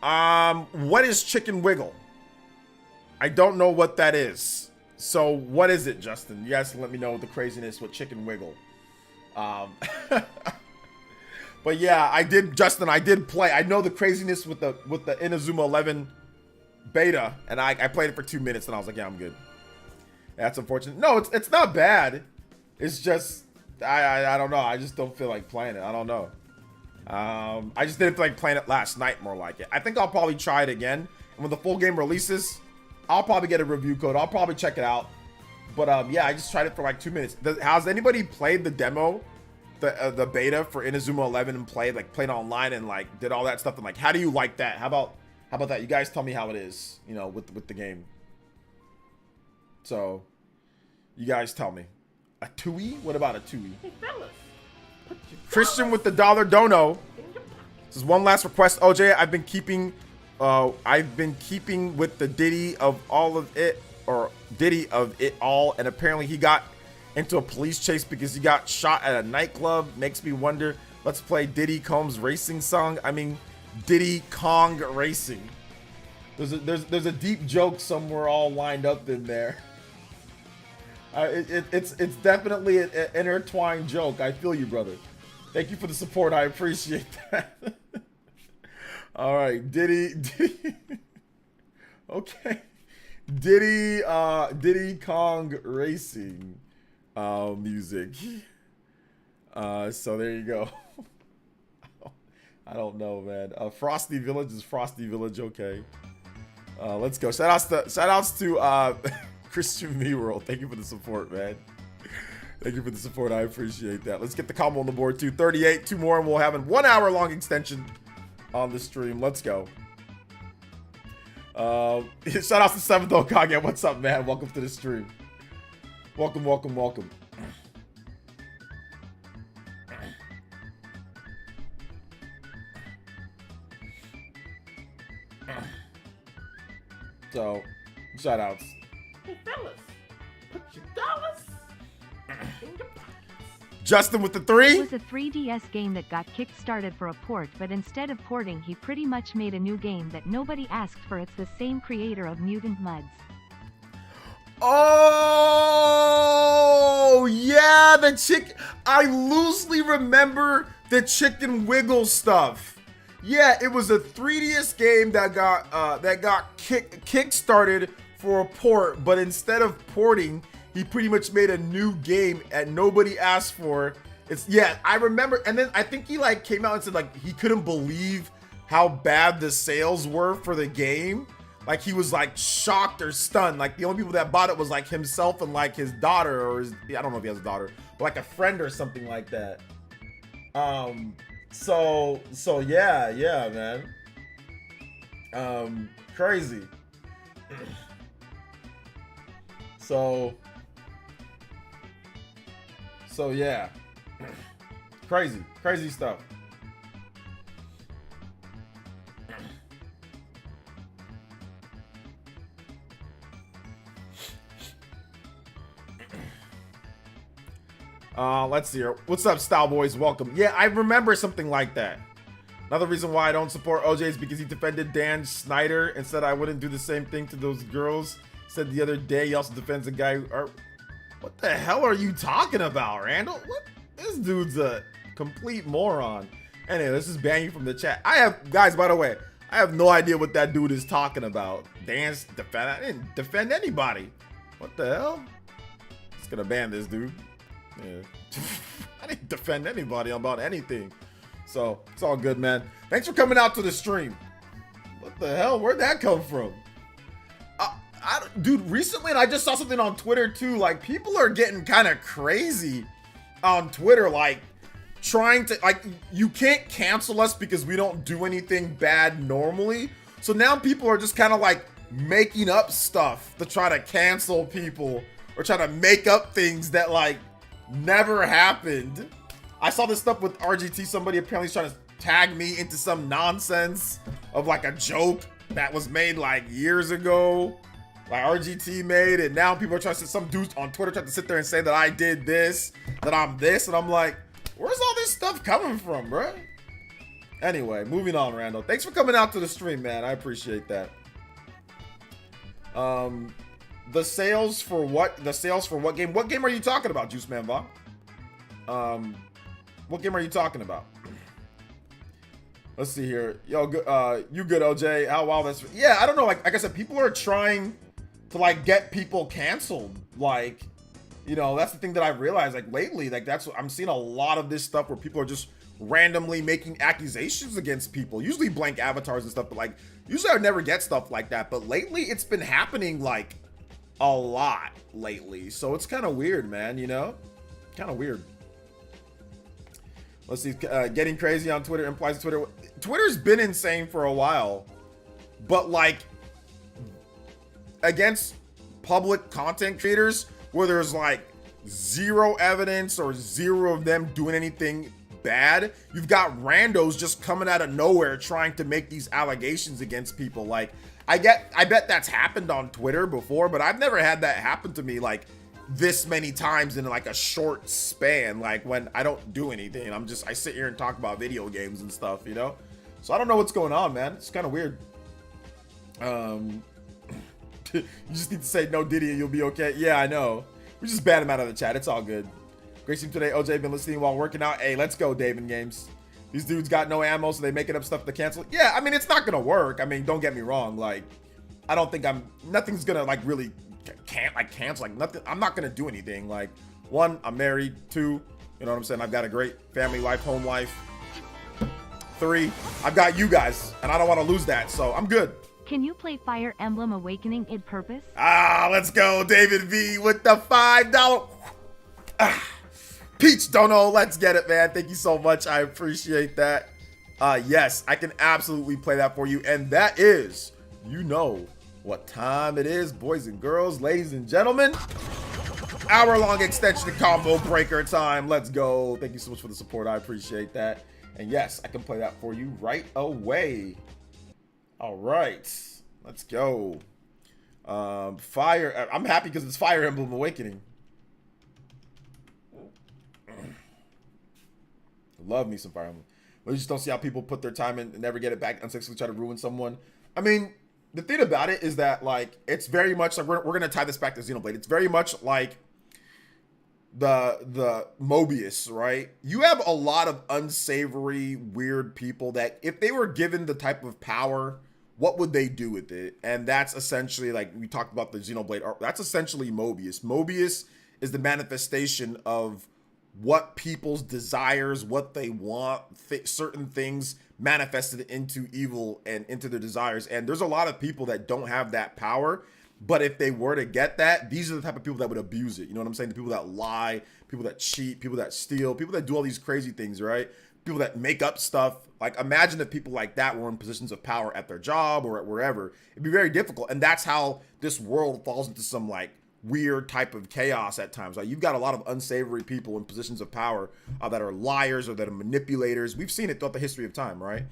What is Chicken Wiggle? I don't know what that is. So what is it, Justin? You guys can let me know the craziness with Chicken Wiggle. But yeah, I did play. I know the craziness with the Inazuma 11 beta, and I played it for 2 minutes and I was like, yeah, I'm good. That's unfortunate. No, it's not bad. It's just I don't know. I just don't feel like playing it. I don't know. I just didn't feel like playing it last night, more like it. I think I'll probably try it again. And when the full game releases, I'll probably get a review code. I'll probably check it out. But yeah, I just tried it for like 2 minutes. Has anybody played the demo, the beta for Inazuma 11 and played online and like did all that stuff? And like, how do you like that? How about that? You guys tell me how it is, you know, with the game. So, you guys tell me. A Tui? What about a Tui? Hey, fellas, put your Christian with the dollar dono. in your pocket. This is one last request. OJ, I've been keeping with the Diddy of all of it, or Diddy of it all, and apparently he got into a police chase because he got shot at a nightclub. Makes me wonder. Let's play Diddy Kong's racing song. I mean, Diddy Kong Racing. There's a deep joke somewhere all lined up in there. It's definitely an intertwined joke. I feel you, brother. Thank you for the support. I appreciate that. All right, Diddy. Okay, Diddy Kong Racing music. So there you go. I don't know, man. Frosty Village is Frosty Village. Okay. Let's go. Shout outs to Christian V World. Thank you for the support, man. Thank you for the support. I appreciate that. Let's get the combo on the board too. 38, 2 more, and we'll have a 1 hour long extension on the stream. Let's go. Shout out to 7th Okage. What's up, man? Welcome to the stream. Welcome, welcome, welcome. So, shout outs. Hey, fellas, put your dollars in your pockets. Justin with the It 3. was a 3DS game that got kick-started for a port, but instead of porting he pretty much made a new game that nobody asked for. It's the same creator of Mutant Mudds. Oh, yeah, the chick. I loosely remember the Chicken Wiggle stuff. Yeah, it was a 3DS game that got kick-started for a port, but instead of porting, he pretty much made a new game and nobody asked for. I remember, and then I think he like came out and said like he couldn't believe how bad the sales were for the game. Like he was like shocked or stunned. Like the only people that bought it was like himself and like his daughter or his, I don't know if he has a daughter, but like a friend or something like that. So yeah, man. Crazy. So yeah. Crazy stuff. Let's see here. What's up, Style Boys? Welcome. Yeah, I remember something like that. Another reason why I don't support OJ is because he defended Dan Snyder and said I wouldn't do the same thing to those girls. Said the other day he also defends a guy who... What the hell are you talking about, Randall? What? This dude's a complete moron. Anyway, let's just ban you from the chat. Guys, by the way, I have no idea what that dude is talking about. Dan's defend... I didn't defend anybody. What the hell? Just gonna ban this dude. Yeah. I didn't defend anybody about anything. So, it's all good, man. Thanks for coming out to the stream. What the hell? Where'd that come from? Dude, recently, and I just saw something on Twitter too, like, people are getting kind of crazy on Twitter, like, trying to, like, you can't cancel us because we don't do anything bad normally. So now people are just kind of, like, making up stuff to try to cancel people or try to make up things that, like, never happened. I saw this stuff with RGT. Somebody apparently is trying to tag me into some nonsense of like a joke that was made like years ago, like RGT made, and now people are trying to, some dudes on Twitter trying to sit there and say that I did this, that I'm this, and I'm like, where's all this stuff coming from, bro? Anyway, moving on, Randall. Thanks for coming out to the stream, man. I appreciate that. The sales for what? The sales for what game? What game are you talking about, Juice Man Bob? What game are you talking about? Let's see here. Yo, you good, OJ? How wild that's... Yeah, I don't know. Like I said, people are trying to like get people canceled. Like, you know, that's the thing that I've realized. Like lately, like that's what I'm seeing a lot of this stuff where people are just randomly making accusations against people. Usually blank avatars and stuff, but like usually I would never get stuff like that. But lately, it's been happening like a lot lately. So it's kind of weird, man. You know, kind of weird. Let's see, getting crazy on Twitter implies Twitter's been insane for a while, but like against public content creators where there's like zero evidence or zero of them doing anything bad, you've got randos just coming out of nowhere trying to make these allegations against people. Like I bet that's happened on Twitter before, but I've never had that happen to me like this many times in like a short span, like when I don't do anything. I sit here and talk about video games and stuff, you know? So I don't know what's going on, man. It's kind of weird. You just need to say no Diddy and you'll be okay. Yeah, I know. We just ban him out of the chat. It's all good. Great stream today. OJ been listening while working out. Hey, let's go, Dave and Games. These dudes got no ammo, so they making up stuff to cancel. Yeah, I mean, it's not gonna work. I mean, don't get me wrong. Like, I don't think nothing's gonna like really cancel, like nothing. I'm not gonna do anything. Like, one, I'm married. Two, you know what I'm saying, I've got a great family life, home life. Three, I've got you guys and I don't want to lose that, so I'm good. Can you play Fire Emblem Awakening id Purpose? Let's go, David V with the $5. Peach Dono, let's get it, man. Thank you so much. I appreciate that. Yes, I can absolutely play that for you. And that is, you know what time it is, boys and girls, ladies and gentlemen. Hour-long extension combo breaker time. Let's go. Thank you so much for the support. I appreciate that. And yes, I can play that for you right away. All right, let's go. Fire. I'm happy because it's Fire Emblem Awakening. Love me some Fire Emblem. But you just don't see how people put their time in and never get it back, unsuccessfully try to ruin someone. I mean, the thing about it is that, like, it's very much like we're gonna tie this back to Xenoblade. It's very much like the Mobius, right? You have a lot of unsavory, weird people that if they were given the type of power, what would they do with it? And that's essentially, like we talked about the Xenoblade art, that's essentially Mobius. Mobius is the manifestation of what people's desires, what they want, certain things manifested into evil and into their desires. And there's a lot of people that don't have that power, but if they were to get that, these are the type of people that would abuse it. You know what I'm saying? The people that lie, people that cheat, people that steal, people that do all these crazy things, right? People that make up stuff. Like, imagine if people like that were in positions of power at their job or at wherever. It'd be very difficult. And that's how this world falls into some, like, weird type of chaos at times. Like, you've got a lot of unsavory people in positions of power that are liars or that are manipulators. We've seen it throughout the history of time, right?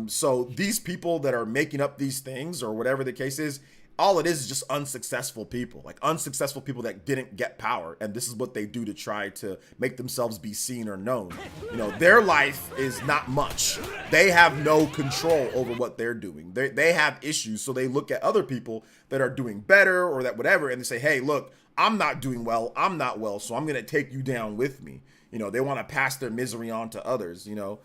So these people that are making up these things or whatever the case is, all it is just unsuccessful people, like unsuccessful people that didn't get power. And this is what they do to try to make themselves be seen or known. You know, their life is not much. They have no control over what they're doing. They have issues. So they look at other people that are doing better or that whatever, and they say, hey, look, I'm not doing well. I'm not well. So I'm going to take you down with me. You know, they want to pass their misery on to others, you know.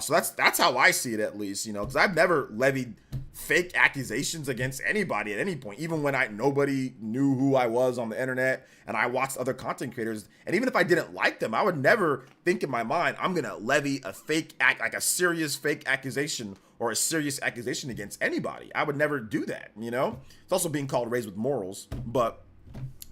So that's how I see it, at least, you know, because I've never levied fake accusations against anybody at any point, even when nobody knew who I was on the internet and I watched other content creators. And even if I didn't like them, I would never think in my mind, I'm going to levy a fake act, like a serious fake accusation or a serious accusation against anybody. I would never do that, you know. It's also being called raised with morals, but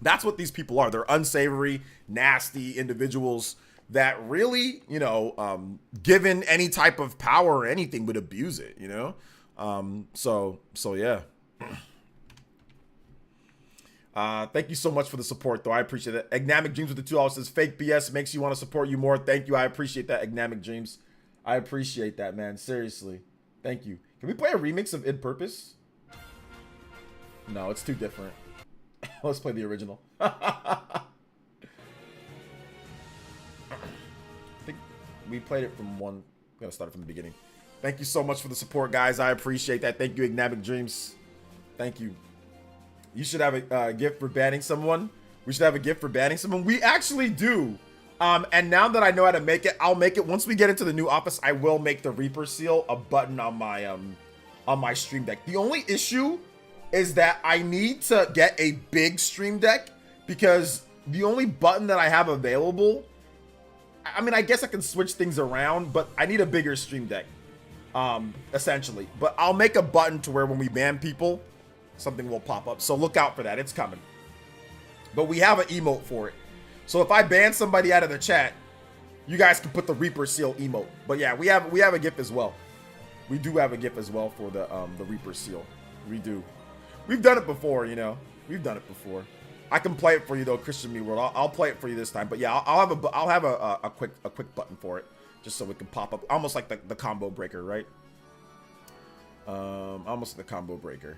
that's what these people are. They're unsavory, nasty individuals that really, you know, given any type of power or anything, would abuse it, you know? So yeah. Thank you so much for the support, though. I appreciate it. Agnamic Dreams with the $2 says, fake BS makes you want to support you more. Thank you. I appreciate that, Agnamic Dreams. I appreciate that, man. Seriously. Thank you. Can we play a remix of In Purpose? No, it's too different. Let's play the original. We played it from one. We gotta start it from the beginning. Thank you so much for the support, guys. I appreciate that. Thank you, Agnamic Dreams. Thank you. You should have a gift for banning someone. We should have a gift for banning someone. We actually do. And now that I know how to make it, I'll make it. Once we get into the new office, I will make the Reaper seal a button on my Stream Deck. The only issue is that I need to get a big Stream Deck because the only button that I have available, I mean, I guess I can switch things around, but I need a bigger Stream Deck, essentially. But I'll make a button to where when we ban people, something will pop up. So look out for that. It's coming. But we have an emote for it. So if I ban somebody out of the chat, you guys can put the Reaper seal emote. But yeah, we have a GIF as well. We do have a GIF as well for the Reaper seal. We do. We've done it before, you know. We've done it before. I can play it for you though, Christian Me World. I'll play it for you this time. But yeah, I'll have a quick button for it, just so it can pop up, almost like the combo breaker, right? Almost like the combo breaker.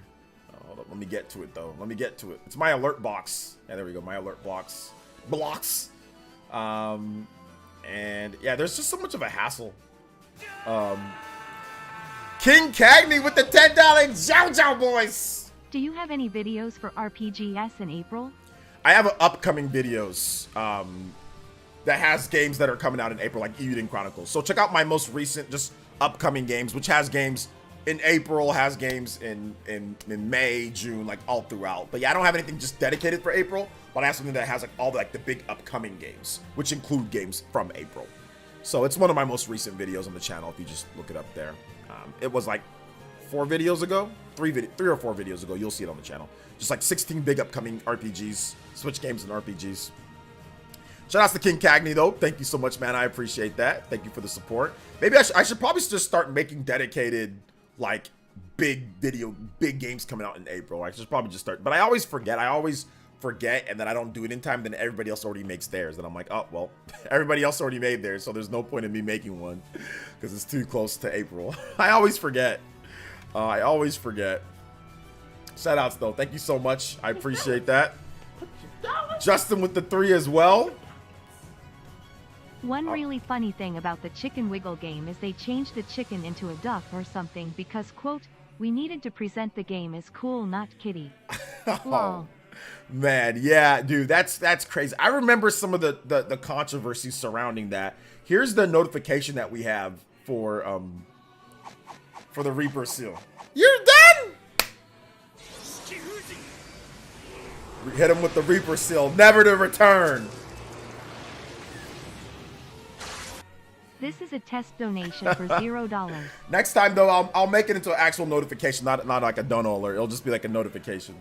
Hold up, let me get to it though. Let me get to it. It's my alert box. Yeah, there we go. My alert box blocks. And yeah, there's just so much of a hassle. King Cagney with the $10 JoJo boys. Do you have any videos for RPGS in April? I have upcoming videos that has games that are coming out in April, like Eden Chronicles. So check out my most recent, just upcoming games, which has games in April, has games in May, June, like all throughout. But yeah, I don't have anything just dedicated for April, but I have something that has like all the big upcoming games, which include games from April. So it's one of my most recent videos on the channel if you just look it up there. It was like 4 videos ago, 3 or 4 videos ago, you'll see it on the channel. Just like 16 big upcoming RPGs, Switch games and RPGs. Shout out to King Cagney though. Thank you so much, man. I appreciate that. Thank you for the support. Maybe I should probably just start making dedicated like big games coming out in April. I should probably just start, but I always forget. And then I don't do it in time. Then everybody else already makes theirs. And I'm like, oh well, everybody else already made theirs, so there's no point in me making one because it's too close to April. I always forget. Shout outs though. Thank you so much. I appreciate that. Justin with the 3 as well. One really funny thing about the Chicken Wiggle game is they changed the chicken into a duck or something because, quote, we needed to present the game as cool, not kitty. Lol. Man, yeah, dude, that's crazy. I remember some of the controversy surrounding that. Here's the notification that we have for the Reaper Seal. You're done! We hit him with the Reaper Seal, never to return. This is a test donation for $0. Next time though, I'll make it into an actual notification, not like a dono alert. It'll just be like a notification.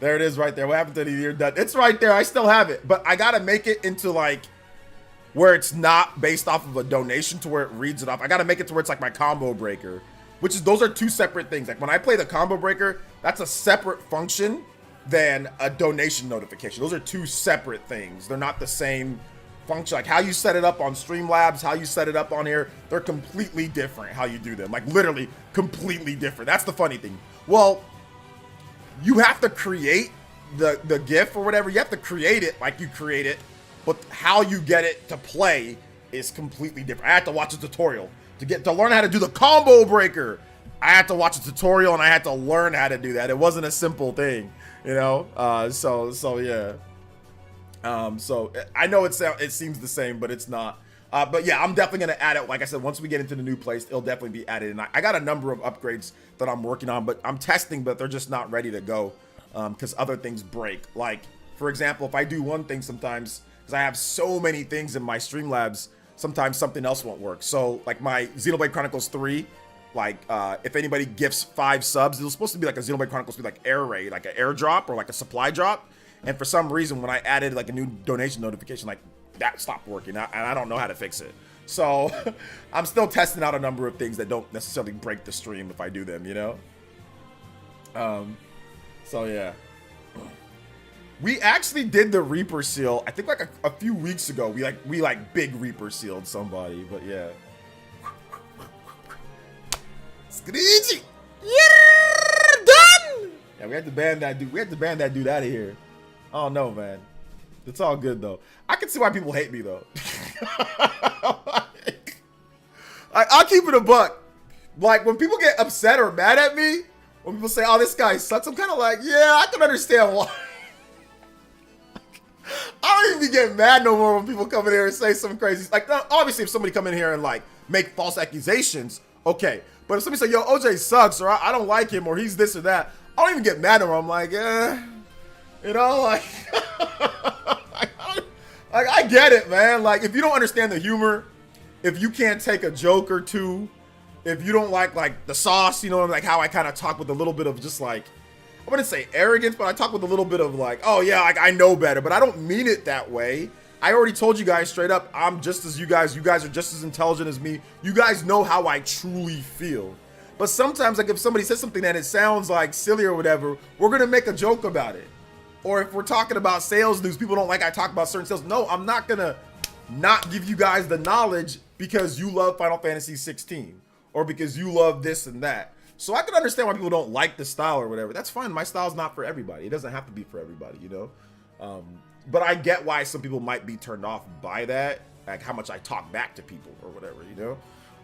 There it is right there. What happened to the year done? It's right there. I still have it, but I gotta make it into like where it's not based off of a donation to where it reads it off. I gotta make it to where it's like my combo breaker, which is those are two separate things. Like when I play the combo breaker, that's a separate function than a donation notification. Those are two separate things. They're not the same function. Like how you set it up on Streamlabs, how you set it up on here, they're completely different how you do them. Like literally completely different. That's the funny thing. Well, you have to create the GIF or whatever. You have to create it like you create it, but how you get it to play is completely different. I had to watch a tutorial to learn how to do the combo breaker. I had to watch a tutorial and I had to learn how to do that. It wasn't a simple thing, you know? So yeah. So I know it seems the same, but it's not. But yeah, I'm definitely gonna add it. Like I said, once we get into the new place, it'll definitely be added. And I got a number of upgrades that I'm working on, but I'm testing, but they're just not ready to go because other things break. Like for example, if I do one thing sometimes, because I have so many things in my Streamlabs, sometimes something else won't work. So like my Xenoblade Chronicles 3, like if anybody gifts 5 subs, it was supposed to be like a Xenoblade Chronicles 3 like air raid, like an airdrop or like a supply drop. And for some reason, when I added like a new donation notification, like that stopped working, and I don't know how to fix it. So I'm still testing out a number of things that don't necessarily break the stream if I do them, you know? So yeah. We actually did the Reaper Seal, I think like a few weeks ago. We like big Reaper Sealed somebody, but yeah. Screechy! You're done! Yeah, we had to ban that dude. We had to ban that dude out of here. Oh no, man. It's all good though. I can see why people hate me though. I'll keep it a buck. Like when people get upset or mad at me, when people say, "Oh, this guy sucks," I'm kind of like, yeah, I can understand why. I don't even get mad no more when people come in here and say some crazy. Like obviously, if somebody come in here and like make false accusations, okay. But if somebody say, "Yo, OJ sucks," or "I don't like him," or "He's this or that," I don't even get mad at them. I'm like, yeah. You know, like, like I get it, man. Like, if you don't understand the humor, if you can't take a joke or two, if you don't like the sauce, you know, like how I kind of talk with a little bit of just like, I wouldn't say arrogance, but I talk with a little bit of like, oh yeah, like I know better, but I don't mean it that way. I already told you guys straight up, I'm just as you guys are just as intelligent as me. You guys know how I truly feel. But sometimes, like if somebody says something that it sounds like silly or whatever, we're gonna make a joke about it. Or if we're talking about sales news, people don't like I talk about certain sales. No, I'm not gonna not give you guys the knowledge because you love Final Fantasy 16 or because you love this and that. So I can understand why people don't like the style or whatever. That's fine. My style's not for everybody. It doesn't have to be for everybody, you know? But I get why some people might be turned off by that, like how much I talk back to people or whatever, you know?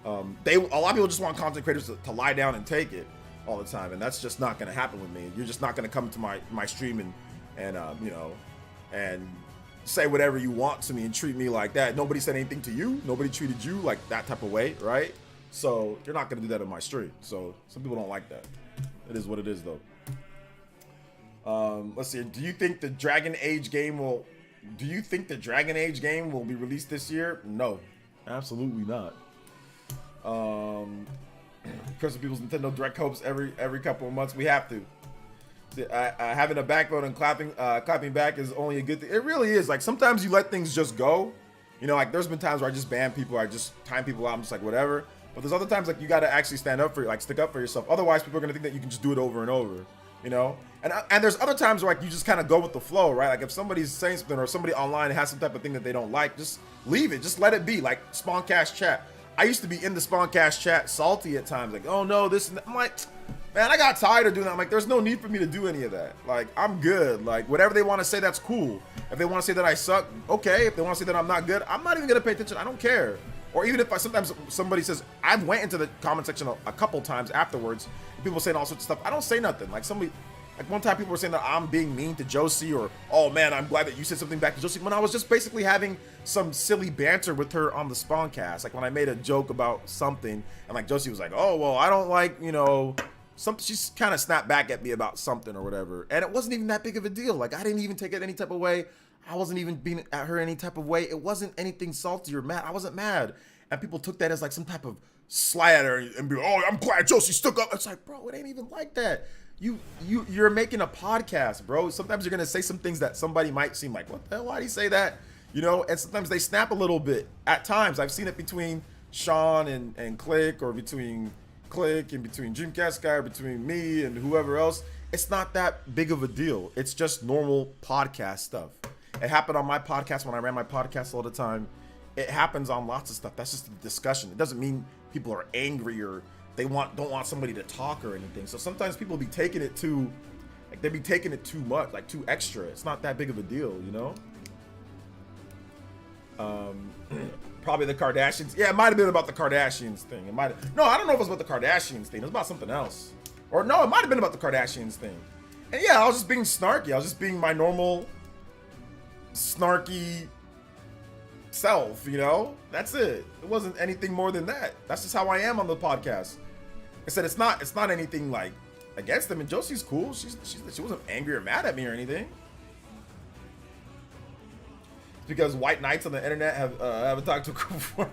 A lot of people just want content creators to lie down and take it all the time, and that's just not gonna happen with me. You're just not gonna come to my stream and you know, and say whatever you want to me and treat me like that. Nobody said anything to you. Nobody treated you like that type of way, right? So you're not gonna do that in my stream. So some people don't like that. It is what it is, though. Let's see. Do you think the Dragon Age game will be released this year? No, absolutely not. Because of people's Nintendo Direct hopes every couple of months, we have to. Having a backbone and clapping back is only a good thing. It really is. Like, sometimes you let things just go. You know, like, there's been times where I just ban people, I just time people out, I'm just like, whatever. But there's other times, like, you got to actually stand up for, like, stick up for yourself. Otherwise, people are going to think that you can just do it over and over, you know? And there's other times where, like, you just kind of go with the flow, right? Like, if somebody's saying something or somebody online has some type of thing that they don't like, just leave it. Just let it be. Like, Spawncast chat. I used to be in the Spawncast chat salty at times. Like, oh, no, this and that. I'm like, man, I got tired of doing that. I'm like, there's no need for me to do any of that. Like, I'm good. Like, whatever they want to say, that's cool. If they want to say that I suck, okay. If they want to say that I'm not good, I'm not even going to pay attention. I don't care. Or even if sometimes somebody says, I went into the comment section a couple times afterwards, and people saying all sorts of stuff. I don't say nothing. Like, one time people were saying that I'm being mean to Josie, or, oh man, I'm glad that you said something back to Josie, when I was just basically having some silly banter with her on the Spawncast. Like, when I made a joke about something, and like Josie was like, oh, well, I don't like, you know, something. She's kind of snapped back at me about something or whatever. And it wasn't even that big of a deal. Like, I didn't even take it any type of way. I wasn't even being at her any type of way. It wasn't anything salty or mad. I wasn't mad. And people took that as like some type of slight at her and be like, oh, I'm glad Josie stuck up. It's like, bro, it ain't even like that. You're making a podcast, bro. Sometimes you're gonna say some things that somebody might seem like, what the hell, why'd he say that? You know, and sometimes they snap a little bit. At times, I've seen it between Sean and Click, or between Click and between Dreamcast Guy, or between me and whoever else. It's not that big of a deal. It's just normal podcast stuff. It happened on my podcast when I ran my podcast all the time. It happens on lots of stuff. That's just a discussion. It doesn't mean people are angry or they don't want somebody to talk or anything. So sometimes people be taking it too, like, they be taking it too much, like too extra. It's not that big of a deal, you know? Probably the Kardashians. Yeah, it might have been about the Kardashians thing. No, I don't know if it was about the Kardashians thing. It was about something else. Or no, it might have been about the Kardashians thing. And yeah, I was just being snarky. I was just being my normal snarky self, you know? That's it. It wasn't anything more than that. That's just how I am on the podcast. I said it's not anything like against them. And Josie's cool. She wasn't angry or mad at me or anything. It's because white knights on the internet haven't talked to her before.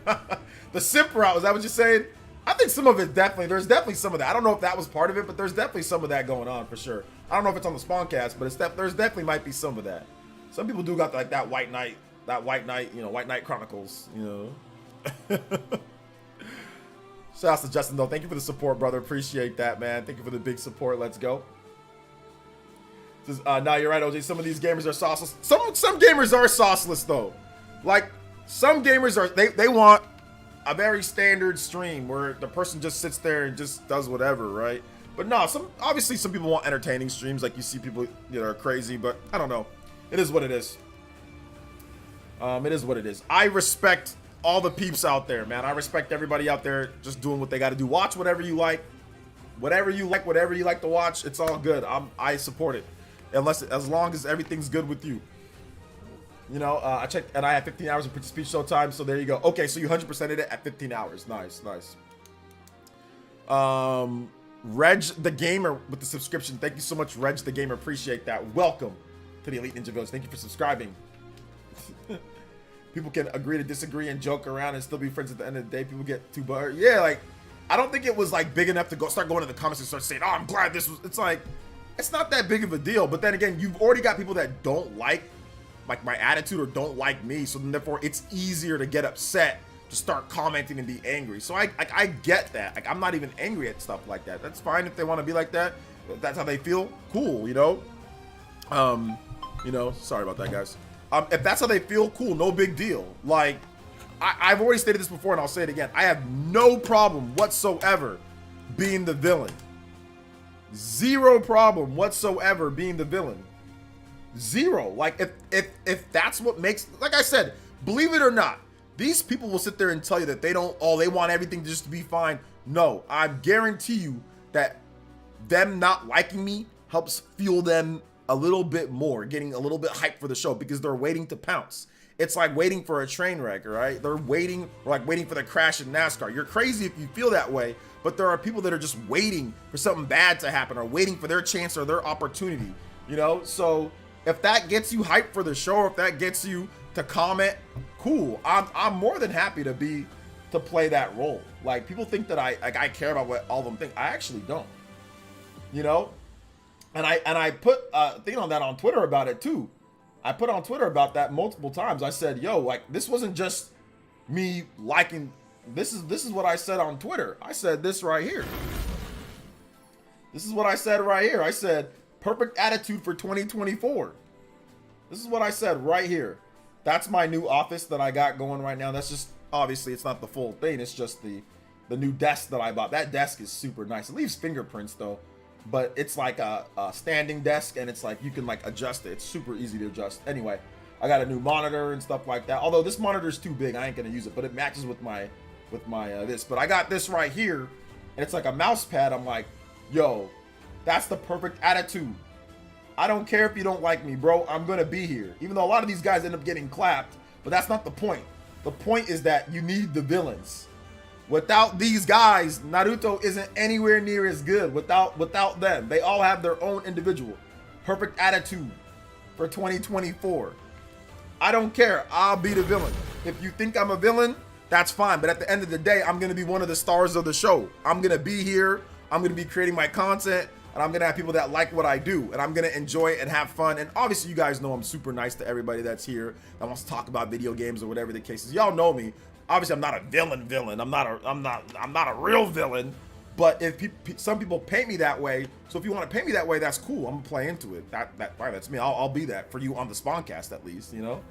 The simp route, is that what you're saying? I think some of it there's definitely some of that. I don't know if that was part of it, but there's definitely some of that going on for sure. I don't know if it's on the Spawncast, but there's definitely might be some of that. Some people do got like that white knight, you know, White Knight Chronicles, you know. Shout out to Justin though. Thank you for the support, brother. Appreciate that, man. Thank you for the big support. Let's go. Says, no, you're right, OJ. Some of these gamers are sauceless. Some gamers are sauceless though. Like, some gamers are they want a very standard stream where the person just sits there and just does whatever, right? But no, obviously some people want entertaining streams. Like, you see people, you know, are crazy, but I don't know. It is what it is. It is what it is. I respect all the peeps out there, man. I respect everybody out there just doing what they got to do. Watch whatever you like. Whatever you like to watch, it's all good. I support it. As long as everything's good with you. You know, I checked and I had 15 hours of speech show time, so there you go. Okay, so you 100%ed it at 15 hours. Nice, nice. Reg the Gamer with the subscription. Thank you so much, Reg the Gamer. Appreciate that. Welcome to the Elite Ninja Village. Thank you for subscribing. People can agree to disagree and joke around and still be friends at the end of the day. People get too buttered. Yeah, like, I don't think it was like big enough to start going to the comments and start saying, oh, I'm glad this was. It's like, it's not that big of a deal. But then again, you've already got people that don't like my attitude or don't like me. So then therefore it's easier to get upset, to start commenting and be angry. So I get that. Like, I'm not even angry at stuff like that. That's fine if they want to be like that. If that's how they feel, cool, you know? You know, sorry about that, guys. If that's how they feel, cool, no big deal. Like, I've already stated this before and I'll say it again. I have no problem whatsoever being the villain. Zero problem whatsoever being the villain. Zero. Like, if that's what makes, like I said, believe it or not, these people will sit there and tell you that they want everything just to be fine. No, I guarantee you that them not liking me helps fuel them a little bit more, getting a little bit hyped for the show because they're waiting to pounce. It's like waiting for a train wreck, right? They're waiting, like waiting for the crash in NASCAR. You're crazy if you feel that way, but there are people that are just waiting for something bad to happen or waiting for their chance or their opportunity, you know? So if that gets you hyped for the show, or if that gets you to comment, cool. I'm more than happy to play that role. Like, people think that I care about what all of them think. I actually don't, you know? And I put a thing on that on Twitter about it too. I put on Twitter about that multiple times. I said, yo, like, this wasn't just me liking, this is what I said on Twitter. I said this right here. This is what I said right here. I said, perfect attitude for 2024. This is what I said right here. That's my new office that I got going right now. That's just, obviously, it's not the full thing. It's just the new desk that I bought. That desk is super nice. It leaves fingerprints, though. But it's like a standing desk, and it's like you can like adjust it. It's super easy to adjust. Anyway, I got a new monitor and stuff like that. Although this monitor is too big, I ain't gonna use it. But it matches with my this. But I got this right here, and it's like a mouse pad. I'm like, yo, that's the perfect attitude. I don't care if you don't like me, bro. I'm gonna be here. Even though a lot of these guys end up getting clapped, but that's not the point. The point is that you need the villains. Without these guys, Naruto isn't anywhere near as good. Without them, they all have their own individual perfect attitude for 2024. I don't care. I'll be the villain. If you think I'm a villain, that's fine. But at the end of the day, I'm gonna be one of the stars of the show. I'm gonna be here. I'm gonna be creating my content, and I'm gonna have people that like what I do, and I'm gonna enjoy it and have fun. And obviously, you guys know I'm super nice to everybody that's here that wants to talk about video games or whatever the case is. Y'all know me. Obviously, I'm not a villain. I'm not a real villain. But if some people paint me that way, so if you want to paint me that way, that's cool. I'm gonna play into it. Fine, that's me. I'll be that for you on the Spawncast at least, you know.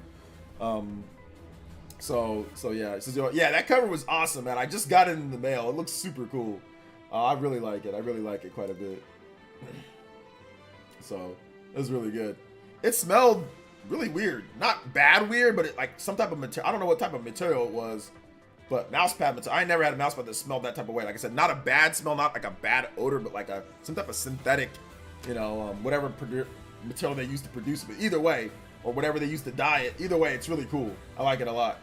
So yeah. It says, yeah, that cover was awesome, man. I just got it in the mail. It looks super cool. I really like it. I really like it quite a bit. So it was really good. It smelled really weird. Not bad weird, but it, like some type of material. I don't know what type of material it was, but mousepad material. I never had a mousepad that smelled that type of way. Like I said, not a bad smell, not like a bad odor, but like some type of synthetic, you know, whatever material they used to produce it. But either way, or whatever they used to dye it, either way, it's really cool. I like it a lot.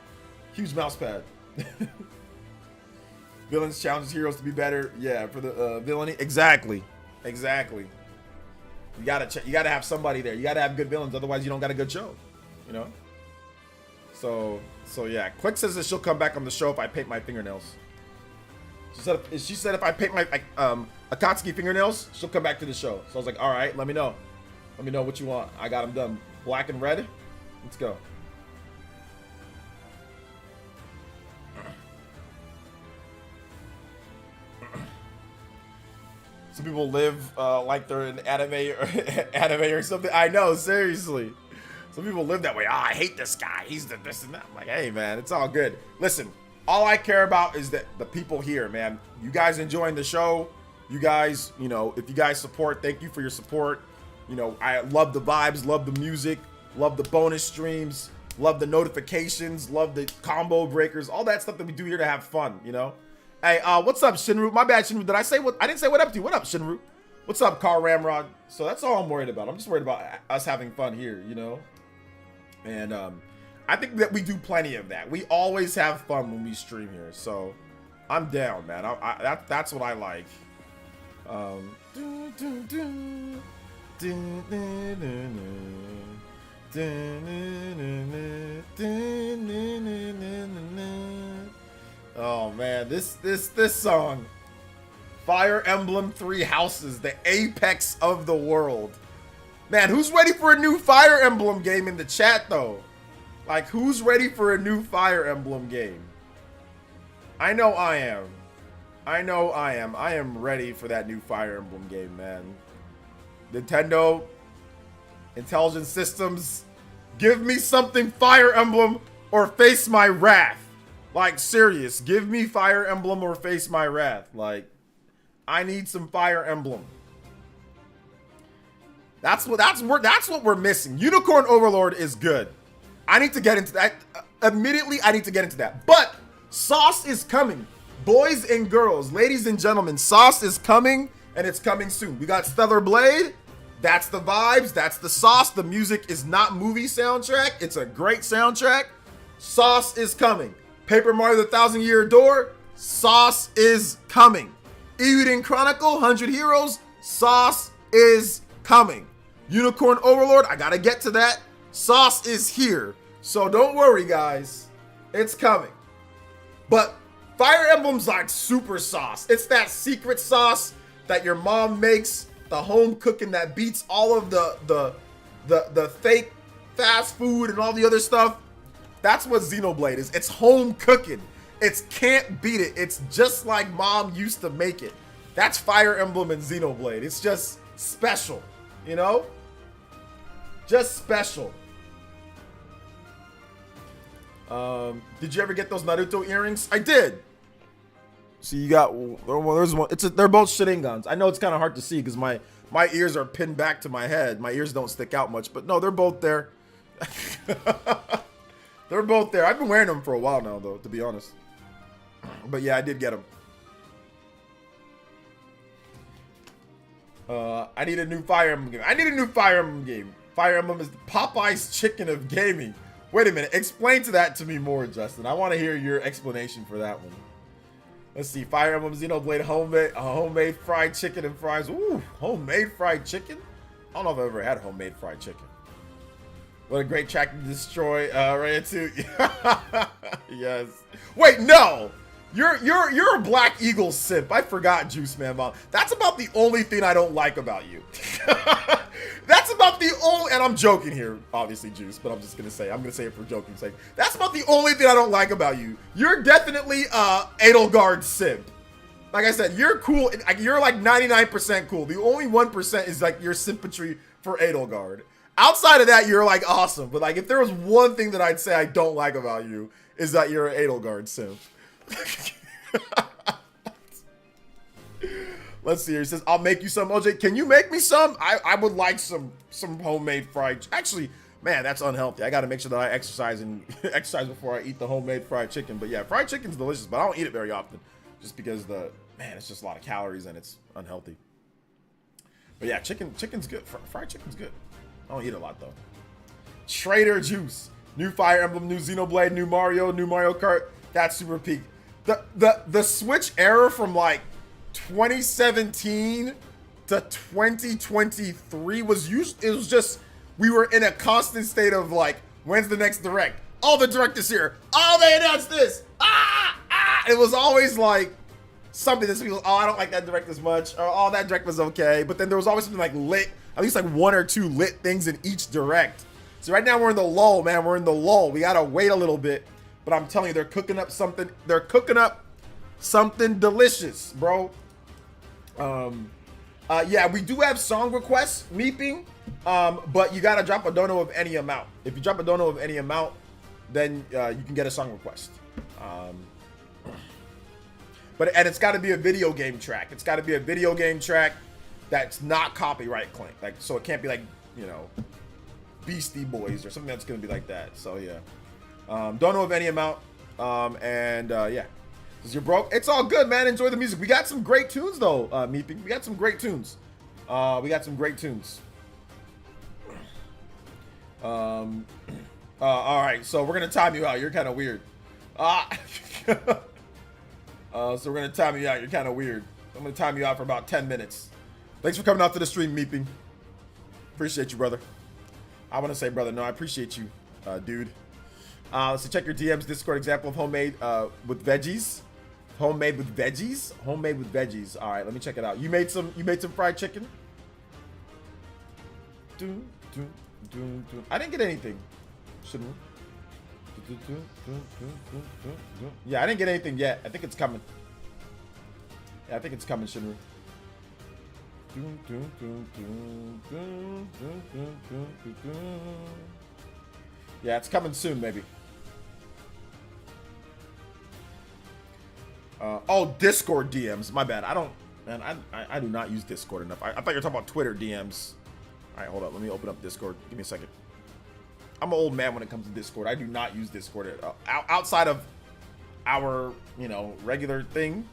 Huge mousepad. Villains challenges heroes to be better. Yeah, for the villainy. Exactly. You gotta have somebody there. You gotta have good villains, otherwise you don't got a good show. You know. So yeah. Quick says that she'll come back on the show if I paint my fingernails. She said if I paint my Akatsuki fingernails, she'll come back to the show. So I was like, all right, let me know. Let me know what you want. I got them done. Black and red. Let's go. Some people live like they're in anime or something. I know, seriously. Some people live that way. I hate this guy. He's the this and that. I'm like, hey, man, it's all good. Listen, all I care about is that the people here, man. You guys enjoying the show. You guys, you know, if you guys support, thank you for your support. You know, I love the vibes, love the music, love the bonus streams, love the notifications, love the combo breakers, all that stuff that we do here to have fun, you know? Hey, what's up, Shinru? My bad, Shinru. Did I say what? I didn't say what up to you. What up, Shinru? What's up, Car Ramrod? So that's all I'm worried about. I'm just worried about us having fun here, you know? And I think that we do plenty of that. We always have fun when we stream here. So I'm down, man. That's what I like. Oh man, this song, Fire Emblem 3 Houses, the apex of the world. Man, who's ready for a new Fire Emblem game in the chat though? Like, who's ready for a new Fire Emblem game? I know I am. I am ready for that new Fire Emblem game, man. Nintendo, Intelligent Systems, give me something Fire Emblem or face my wrath. Like, serious, give me Fire Emblem or face my wrath. Like, I need some Fire Emblem. That's what we're missing. Unicorn Overlord is good. I need to get into that. Immediately, I need to get into that. But Sauce is coming. Boys and girls, ladies and gentlemen, Sauce is coming, and it's coming soon. We got Stellar Blade. That's the vibes. That's the sauce. The music is not movie soundtrack. It's a great soundtrack. Sauce is coming. Paper Mario the Thousand Year Door, Sauce is coming. Eiyuden Chronicle, 100 Heroes, Sauce is coming. Unicorn Overlord, I gotta get to that. Sauce is here. So don't worry, guys. It's coming. But Fire Emblem's like super sauce. It's that secret sauce that your mom makes the home cooking that beats all of the fake fast food and all the other stuff. That's what Xenoblade is. It's home cooking. It's can't beat it. It's just like mom used to make it. That's Fire Emblem and Xenoblade. It's just special, you know? Just special. Did you ever get those Naruto earrings? I did. See, you got, well, there's one. They're both Sharingans. I know it's kind of hard to see because my ears are pinned back to my head. My ears don't stick out much, but no, they're both there. They're both there. I've been wearing them for a while now, though, to be honest. But yeah, I did get them. I need a new Fire Emblem game. I need a new Fire Emblem game. Fire Emblem is the Popeye's chicken of gaming. Wait a minute. Explain that to me more, Justin. I want to hear your explanation for that one. Let's see. Fire Emblem Xenoblade homemade fried chicken and fries. Ooh, homemade fried chicken? I don't know if I've ever had homemade fried chicken. What a great track to destroy. Right too. Yes. Wait, no. You're a Black Eagle simp. I forgot, Juice Man Mom. That's about the only thing I don't like about you. That's about the only, and I'm joking here, obviously, Juice, but I'm gonna say it for joking sake. That's about the only thing I don't like about you. You're definitely Edelgard simp. Like I said, you're cool. You're like 99% cool. The only 1% is like your sympatry for Edelgard. Outside of that, you're like awesome. But like, if there was one thing that I'd say I don't like about you, is that you're an Edelgard simp. Let's see here. He says, I'll make you some. OJ, can you make me some? I would like some homemade fried. Actually, man, that's unhealthy. I got to make sure that I exercise exercise before I eat the homemade fried chicken. But yeah, fried chicken's delicious, but I don't eat it very often just because it's just a lot of calories and it's unhealthy. But yeah, chicken's good. Fried chicken's good. I don't eat a lot though. Trader Juice, new Fire Emblem, new Xenoblade, new Mario Kart. That's super peak. The Switch era from like 2017 to 2023 it was just, we were in a constant state of like, when's the next direct? Oh, the direct is here. Oh, they announced this. It was always like something that people, oh, I don't like that direct as much, or oh, that direct was okay. But then there was always something like lit, at least like one or two lit things in each direct. So right now we're in the lull, man. We're in the lull. We gotta wait a little bit. But I'm telling you, they're cooking up something. They're cooking up something delicious, bro. Yeah, we do have song requests, Meeping. But you gotta drop a dono of any amount. If you drop a dono of any amount, then you can get a song request. And it's got to be a video game track. It's got to be a video game track that's not copyright claimed. Like, so it can't be like, you know, Beastie Boys or something that's gonna be like that. So yeah. Don't know of any amount. Yeah. Because you're broke. It's all good, man. Enjoy the music. We got some great tunes though, Meeping. We got some great tunes. All right, so we're gonna time you out. You're kind of weird. So we're gonna time you out. You're kind of weird. I'm gonna time you out for about 10 minutes. Thanks for coming out to the stream, Meeping. Appreciate you, brother. I want to say, brother. No, I appreciate you, dude. So check your DMs. Discord example of homemade with veggies. Homemade with veggies. Homemade with veggies. All right, let me check it out. You made some fried chicken. I didn't get anything. Shouldn't we? Yeah, I didn't get anything yet. I think it's coming. Yeah, I think it's coming, shouldn't we? Yeah, it's coming soon, maybe. Oh, Discord DMs. My bad. I do not use Discord enough. I thought you were talking about Twitter DMs. All right, hold up. Let me open up Discord. Give me a second. I'm an old man when it comes to Discord. I do not use Discord outside of our, you know, regular thing,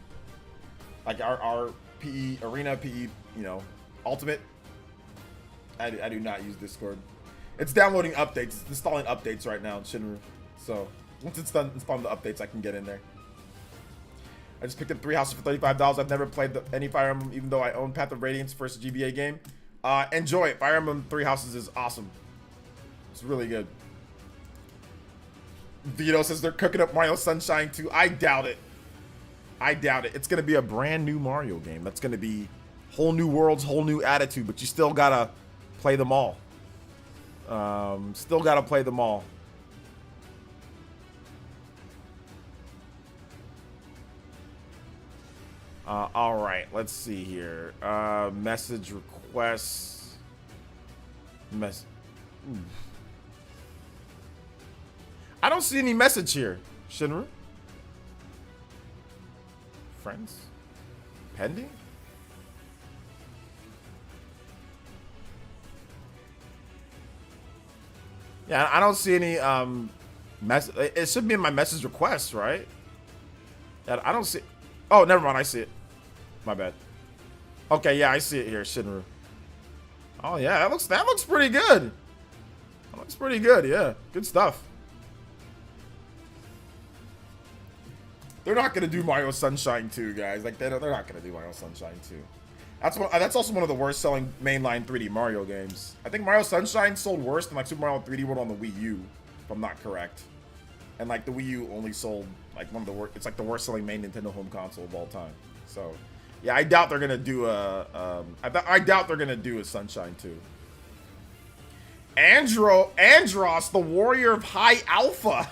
like our PE arena, PE, you know, ultimate. I do not use Discord. It's downloading updates. It's installing updates right now in Shinru. So once it's done installing the updates, I can get in there. I just picked up 3 houses for $35. I've never played any Fire Emblem, even though I own Path of Radiance, first GBA game. Enjoy it. Fire Emblem 3 Houses is awesome. It's really good. Vito says they're cooking up Mario Sunshine 2. I doubt it. I doubt it. It's going to be a brand new Mario game. That's going to be Whole new worlds, whole new attitude, but you still gotta play them all. Still gotta play them all. All right, let's see here. Message requests. I don't see any message here. Shinru? Friends? Pending? Yeah, I don't see any it should be in my message requests, right? Yeah, I don't see. Oh, never mind, I see it. My bad. Okay, yeah, I see it here, Shinru. Oh yeah, that looks pretty good. That looks pretty good, yeah. Good stuff. They're not gonna do Mario Sunshine 2, guys. Like they're not gonna do Mario Sunshine 2. That's also one of the worst selling mainline 3D Mario games. I think Mario Sunshine sold worse than like Super Mario 3D World on the Wii U, if I'm not correct. And like the Wii U only sold like one of the worst. It's like the worst selling main Nintendo home console of all time. So yeah, I doubt they're gonna do a. I doubt they're gonna do a Sunshine 2. Andros, the Warrior of High Alpha.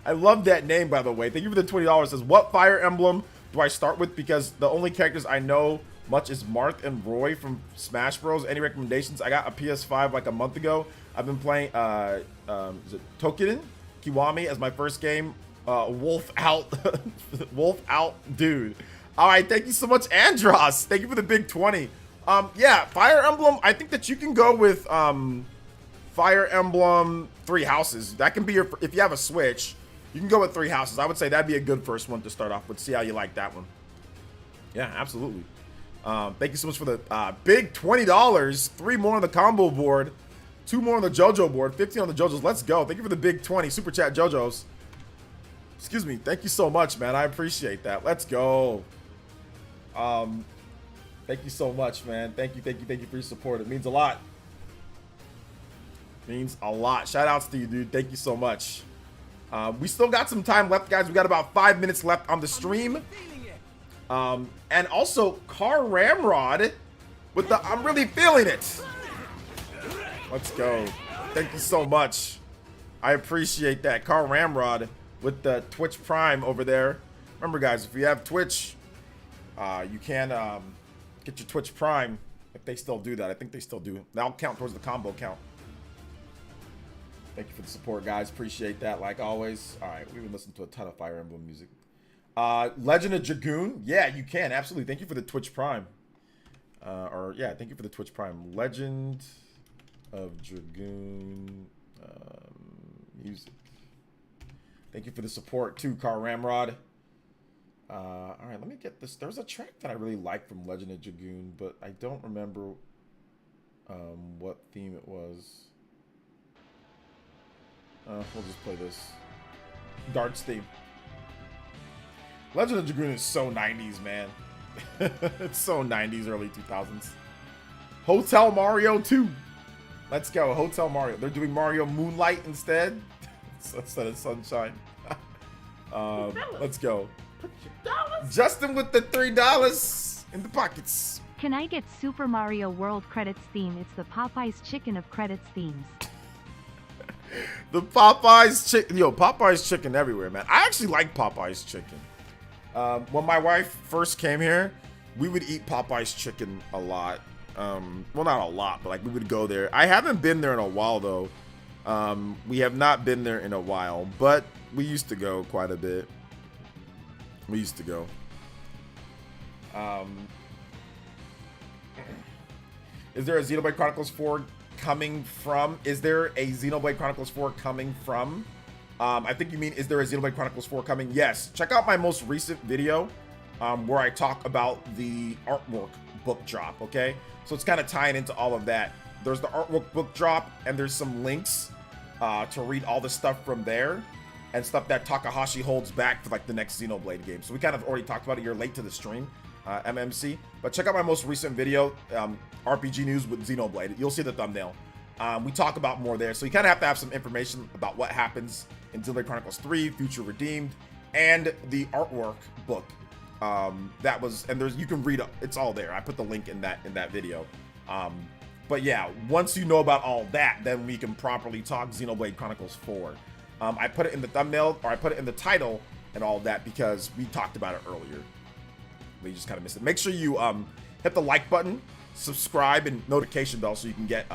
I love that name, by the way. Thank you for the $20. Says, what Fire Emblem do I start with? Because the only characters I know much is Marth and Roy from Smash Bros. Any recommendations? I got a PS5 like a month ago. I've been playing is it Tokiden Kiwami as my first game. Wolf out, Wolf out, dude. All right, thank you so much, Andros. Thank you for the big 20. Yeah, Fire Emblem. I think that you can go with Fire Emblem Three Houses. That can be your, if you have a Switch, you can go with Three Houses. I would say that'd be a good first one to start off with. See how you like that one. Yeah, absolutely. Thank you so much for the big $20. 3 more on the combo board, 2 more on the JoJo board, 15 on the JoJo's. Let's go. Thank you for the big 20 super chat, JoJo's. Excuse me. Thank you so much, man. I appreciate that. Let's go. Thank you so much, man. Thank you for your support. It means a lot. Means a lot. Shout outs to you, dude. Thank you so much. We still got some time left, guys. We got about 5 minutes left on the stream. And also Car Ramrod with the I'm really feeling it. Let's go. Thank you so much. I appreciate that. Car Ramrod with the Twitch Prime over there. Remember, guys, if you have Twitch, you can get your Twitch Prime if they still do that. I think they still do. That'll count towards the combo count. Thank you for the support, guys. Appreciate that, like always. All right, we've been listening to a ton of Fire Emblem music. Legend of Dragoon. Yeah, you can. Absolutely. Thank you for the Twitch Prime. Yeah, thank you for the Twitch Prime. Legend of Dragoon music. Thank you for the support, too, Car Ramrod. All right, let me get this. There's a track that I really like from Legend of Dragoon, but I don't remember what theme it was. We'll just play this. Darts theme. Legend of Dragoon is so 90s, man. It's so 90s, early 2000s. Hotel Mario 2. Let's go. Hotel Mario. They're doing Mario Moonlight instead. Instead of Sunshine. Let's go. Justin with the $3 in the pockets. Can I get Super Mario World credits theme? It's the Popeye's chicken of credits themes. The Popeye's chicken. Yo, Popeye's chicken everywhere, man. I actually like Popeye's chicken. When my wife first came here, we would eat Popeye's chicken a lot. Well, not a lot, but like we would go there. I haven't been there in a while, though. We have not been there in a while, but we used to go quite a bit. We used to go. Is there a Xenoblade Chronicles 4 coming from? Is there a Xenoblade Chronicles 4 coming from? I think you mean, is there a Xenoblade Chronicles 4 coming? Yes. Check out my most recent video where I talk about the artwork book drop, okay? So it's kind of tying into all of that. There's the artwork book drop, and there's some links to read all the stuff from there and stuff that Takahashi holds back for like the next Xenoblade game. So we kind of already talked about it. You're late to the stream, MMC. But check out my most recent video, RPG News with Xenoblade. You'll see the thumbnail. We talk about more there. So you kind of have to have some information about what happens in Xenoblade Chronicles 3, Future Redeemed, and the artwork book. That was, and there's, you can read it. It's all there. I put the link in that video. But yeah, once you know about all that, then we can properly talk Xenoblade Chronicles 4. I put it in the thumbnail, or I put it in the title and all that because we talked about it earlier. We just kind of missed it. Make sure you hit the like button, subscribe, and notification bell so you can get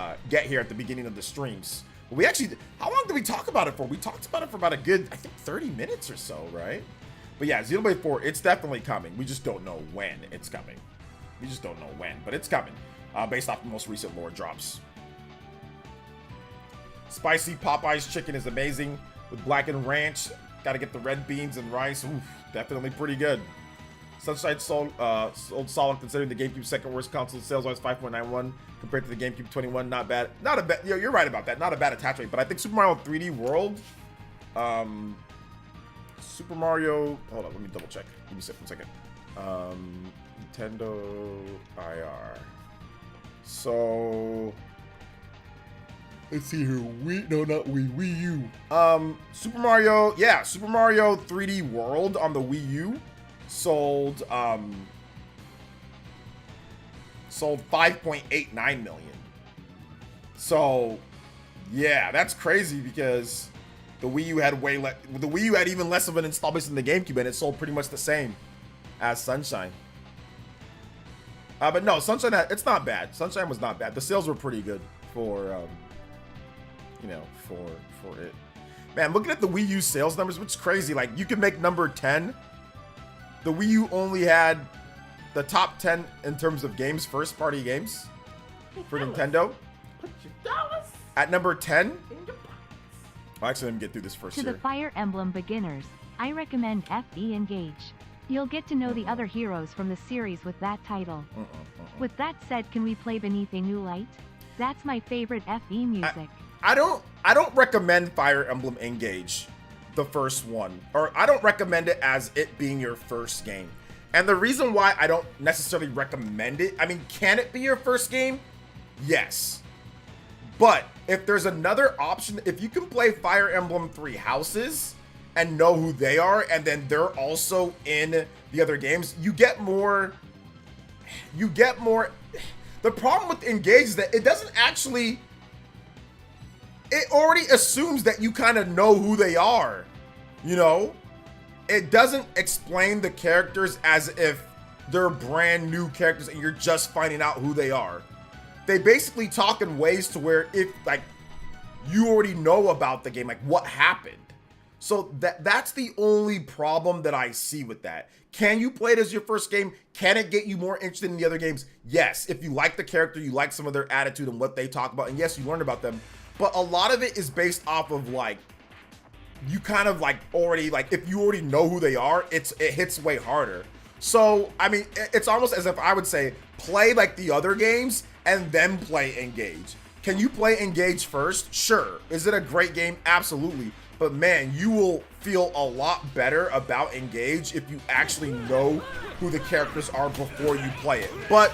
here at the beginning of the streams. But we actually, how long did we talk about it for? We talked about it for about a good, I think, 30 minutes or so, right? But yeah, Xenoblade 4, it's definitely coming. We just don't know when it's coming. We just don't know when, but it's coming. Based off the most recent lore drops. Spicy Popeye's chicken is amazing with blackened ranch. Gotta get the red beans and rice. Oof, definitely pretty good. Sunshine sold solid considering the GameCube's second worst console sales-wise, 5.91 compared to the GameCube 21. Not bad. Not a bad. You're right about that. Not a bad attach rate, but I think Super Mario 3D World, Super Mario. Hold on, let me double check. Give me a second. Nintendo IR. So let's see here. Wii U. Super Mario, yeah, Super Mario 3D World on the Wii U sold 5.89 million. So yeah, that's crazy because the Wii U had way less. The Wii U had even less of an install base than the GameCube, and it sold pretty much the same as Sunshine. But no, Sunshine, it's not bad. Sunshine was not bad. The sales were pretty good for, you know, for it. Man, looking at the Wii U sales numbers, which is crazy. Like, you can make number 10. The Wii U only had the top 10 in terms of games, first-party games for Nintendo. Put your dollars At number 10. in your pockets. Well, actually, let me get through this first To here. the Fire Emblem beginners, I recommend FE Engage. You'll get to know the other heroes from the series with that title. With that said, can we play Beneath a New Light? That's my favorite FE music. I don't recommend Fire Emblem Engage, the first one, or I don't recommend it as it being your first game. And the reason why I don't necessarily recommend it, I mean, can it be your first game? Yes. But if there's another option, if you can play Fire Emblem Three Houses and know who they are, and then they're also in the other games, you get more. The problem with Engage is that it doesn't actually, it already assumes that you kind of know who they are, you know? It doesn't explain the characters as if they're brand new characters and you're just finding out who they are. They basically talk in ways to where if, like, you already know about the game, like what happened. So that's the only problem that I see with that. Can you play it as your first game? Can it get you more interested in the other games? Yes. If you like the character, you like some of their attitude and what they talk about, and yes, you learned about them. But a lot of it is based off of, like, you kind of like already, like, if you already know who they are, it hits way harder. So, I mean, it's almost as if I would say, play like the other games and then play Engage. Can you play Engage first? Sure. Is it a great game? Absolutely. But man, you will feel a lot better about Engage if you actually know who the characters are before you play it. But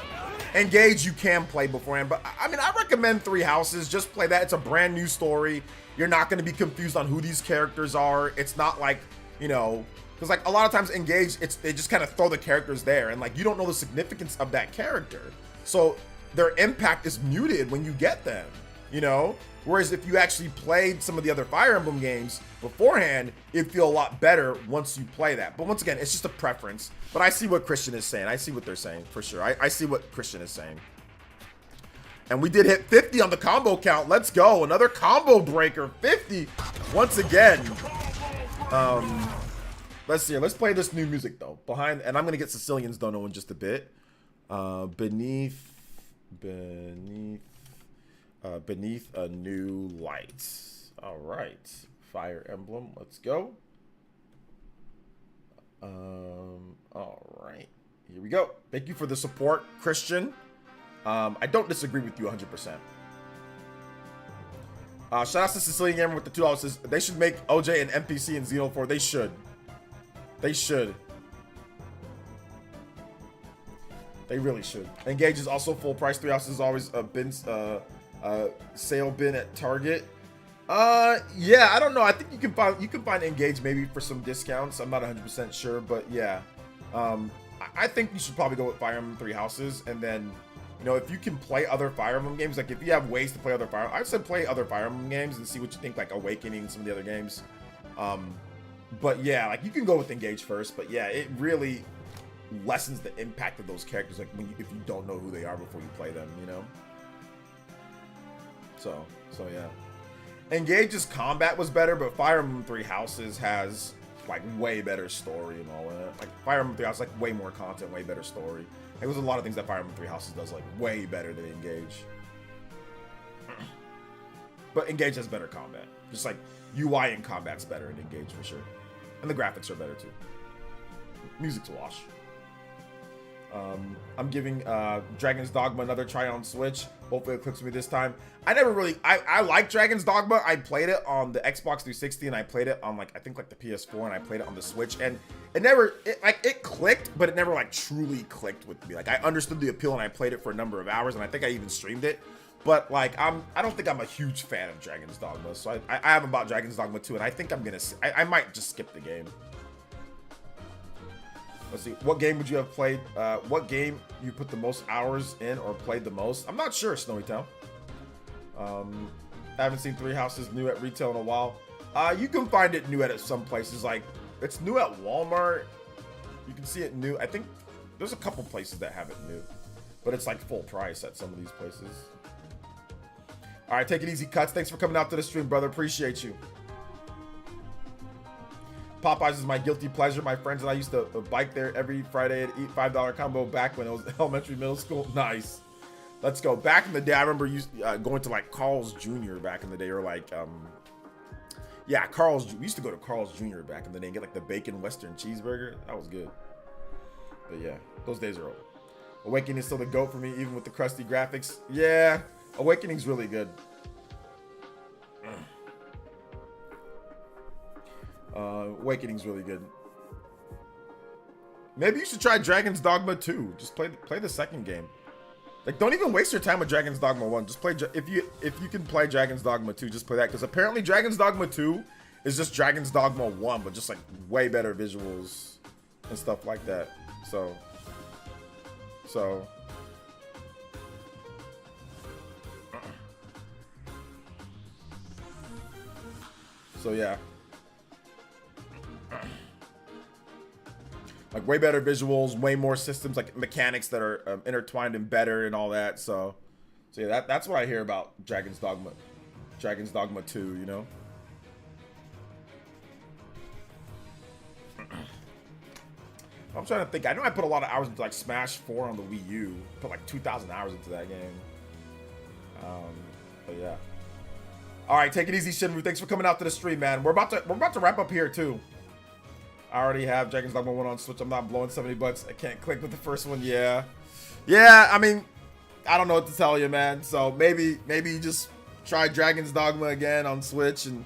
Engage you can play beforehand. But I mean, I recommend Three Houses. Just play that. It's a brand new story. You're not going to be confused on who these characters are. It's not like, you know, because like a lot of times Engage, they just kind of throw the characters there and like you don't know the significance of that character. So their impact is muted when you get them, you know? Whereas if you actually played some of the other Fire Emblem games beforehand, it'd feel a lot better once you play that. But once again, it's just a preference. But I see what Christian is saying. I see what they're saying, for sure. I see what Christian is saying. And we did hit 50 on the combo count. Let's go. Another combo breaker. 50 once again. Let's see. Let's play this new music, though. And I'm going to get Sicilian's Dono in just a bit. Beneath a New Light. All right. Fire Emblem. Let's go. All right. Here we go. Thank you for the support, Christian. I don't disagree with you 100%. Shout out to Sicilian Gamer with the $2. They should make OJ an NPC in Xeno 4. They should. They should. They really should. Engage is also full price. 3 Houses always been sale bin at Target. Yeah, I don't know. I think you can find Engage maybe for some discounts. I'm not 100% sure, but yeah. I think you should probably go with Fire Emblem Three Houses, and then, you know, if you can play other Fire Emblem games, like if you have ways to play other Fire, I'd say play other Fire Emblem games and see what you think, like Awakening, some of the other games. But yeah, like you can go with Engage first, but yeah, it really lessens the impact of those characters, like when if you don't know who they are before you play them, you know. So yeah, Engage's combat was better, but Fire Emblem Three Houses has like way better story and all that. Like Fire Emblem 3 Houses, like way more content, way better story. Like, there's a lot of things that Fire Emblem 3 Houses does like way better than Engage. But Engage has better combat. Just like UI and combat's better in Engage for sure. And the graphics are better too. Music's a wash. I'm giving Dragon's Dogma another try on Switch. Hopefully it clicks with me this time. I like Dragon's Dogma. I played it on the Xbox 360 and I played it on like, I think like the PS4, and I played it on the Switch, and it clicked, but it never like truly clicked with me. Like I understood the appeal and I played it for a number of hours, and I think I even streamed it. But like I don't think I'm a huge fan of Dragon's Dogma. So I haven't bought Dragon's Dogma 2, and I think I might just skip the game. Let's see. What game would you have played? What game you put the most hours in or played the most? I'm not sure, Snowy Town. I haven't seen Three Houses new at retail in a while. You can find it new at some places. Like, it's new at Walmart. You can see it new. I think there's a couple places that have it new. But it's like full price at some of these places. All right, take it easy, Cuts. Thanks for coming out to the stream, brother. Appreciate you. Popeyes is my guilty pleasure. My friends and I used to bike there every Friday and eat $5 combo back when it was elementary, middle school. Nice. Let's go. Back in the day, I remember going to like Carl's Jr. back in the day, or like, yeah, we used to go to Carl's Jr. back in the day and get like the bacon Western cheeseburger. That was good. But yeah, those days are over. Awakening is still the GOAT for me, even with the crusty graphics. Yeah, Awakening's really good. Awakening's really good. Maybe you should try Dragon's Dogma 2. Just play the second game. Like, don't even waste your time with Dragon's Dogma 1. Just play, if you can play Dragon's Dogma 2, just play that, because apparently Dragon's Dogma 2 is just Dragon's Dogma 1, but just like way better visuals and stuff like that. So yeah. Like way better visuals, way more systems, like mechanics that are intertwined and better and all that. So yeah, that's what I hear about Dragon's Dogma 2, you know. I'm trying to think. I know I put a lot of hours into like Smash 4 on the Wii U. Put like 2,000 hours into that game. But yeah. All right, take it easy, Shinru. Thanks for coming out to the stream, man. We're about to wrap up here too. I already have Dragon's Dogma 1 on Switch. I'm not blowing $70. I can't click with the first one. Yeah. I mean, I don't know what to tell you, man. So maybe you just try Dragon's Dogma again on Switch and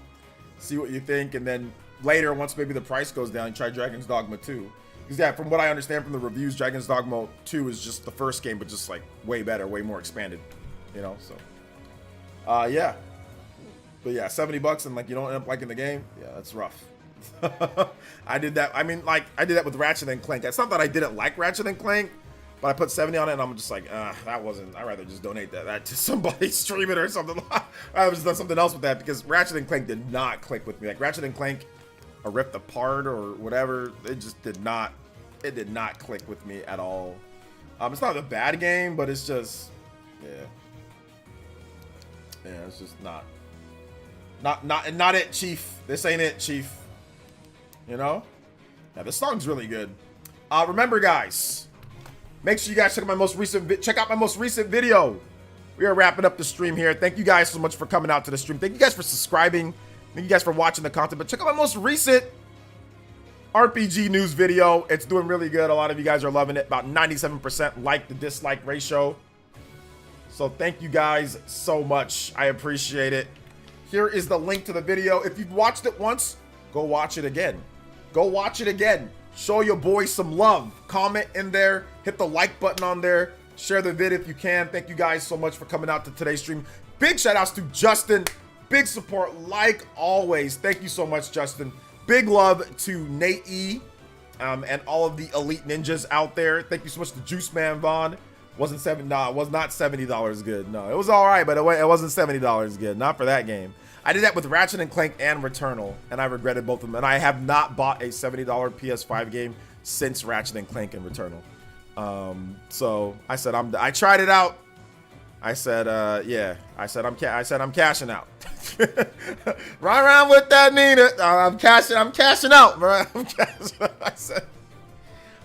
see what you think, and then later, once maybe the price goes down, you try Dragon's Dogma 2. Because yeah, from what I understand from the reviews, Dragon's Dogma 2 is just the first game, but just like way better, way more expanded. You know, so yeah. But yeah, $70 and like you don't end up liking the game. Yeah, that's rough. I did that. I mean, like I did that with Ratchet and Clank. It's not that I didn't like Ratchet and Clank, but I put 70 on it, and I'm just like, that wasn't. I'd rather just donate that to somebody, stream it or something. I was done something else with that, because Ratchet and Clank did not click with me. Like Ratchet and Clank, a Rift Apart or whatever, it just did not. It did not click with me at all. It's not a bad game, but it's just, yeah, it's just not it, Chief. This ain't it, Chief. You know? Yeah, this song's really good. Remember, guys, make sure you guys check out my most recent video. We are wrapping up the stream here. Thank you guys so much for coming out to the stream. Thank you guys for subscribing. Thank you guys for watching the content. But check out my most recent RPG news video. It's doing really good. A lot of you guys are loving it. About 97% like to dislike ratio. So thank you guys so much. I appreciate it. Here is the link to the video. If you've watched it once, go watch it again. Go watch it again. Show your boys some love. Comment in there. Hit the like button on there. Share the vid if you can. Thank you guys so much for coming out to today's stream. Big shout outs to Justin. Big support like always. Thank you so much, Justin. Big love to Nate E. and all of the elite ninjas out there. Thank you so much to Juice Man Vaughn. Was not $70 good. No, it was all right, but it wasn't $70 good. Not for that game. I did that with Ratchet and Clank and Returnal, and I regretted both of them. And I have not bought a $70 PS5 game since Ratchet and Clank and Returnal. So I said I tried it out. I said yeah. I said I'm cashing out. Run around with that Nina. I'm cashing out, bro.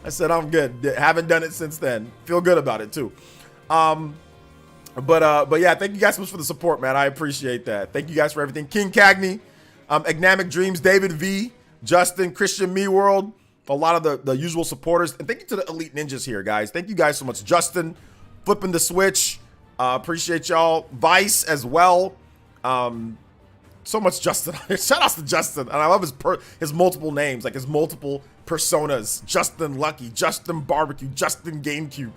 I said I'm good. Haven't done it since then. Feel good about it too. But yeah, thank you guys so much for the support, man. I appreciate that. Thank you guys for everything. King Cagney, Agnamic Dreams, David V, Justin, Christian Me World, a lot of the usual supporters. And thank you to the Elite Ninjas here, guys. Thank you guys so much. Justin, flipping the switch. Appreciate y'all. Vice as well. So much Justin. Shout outs to Justin. And I love his multiple names, like his multiple personas. Justin Lucky, Justin Barbecue, Justin GameCube.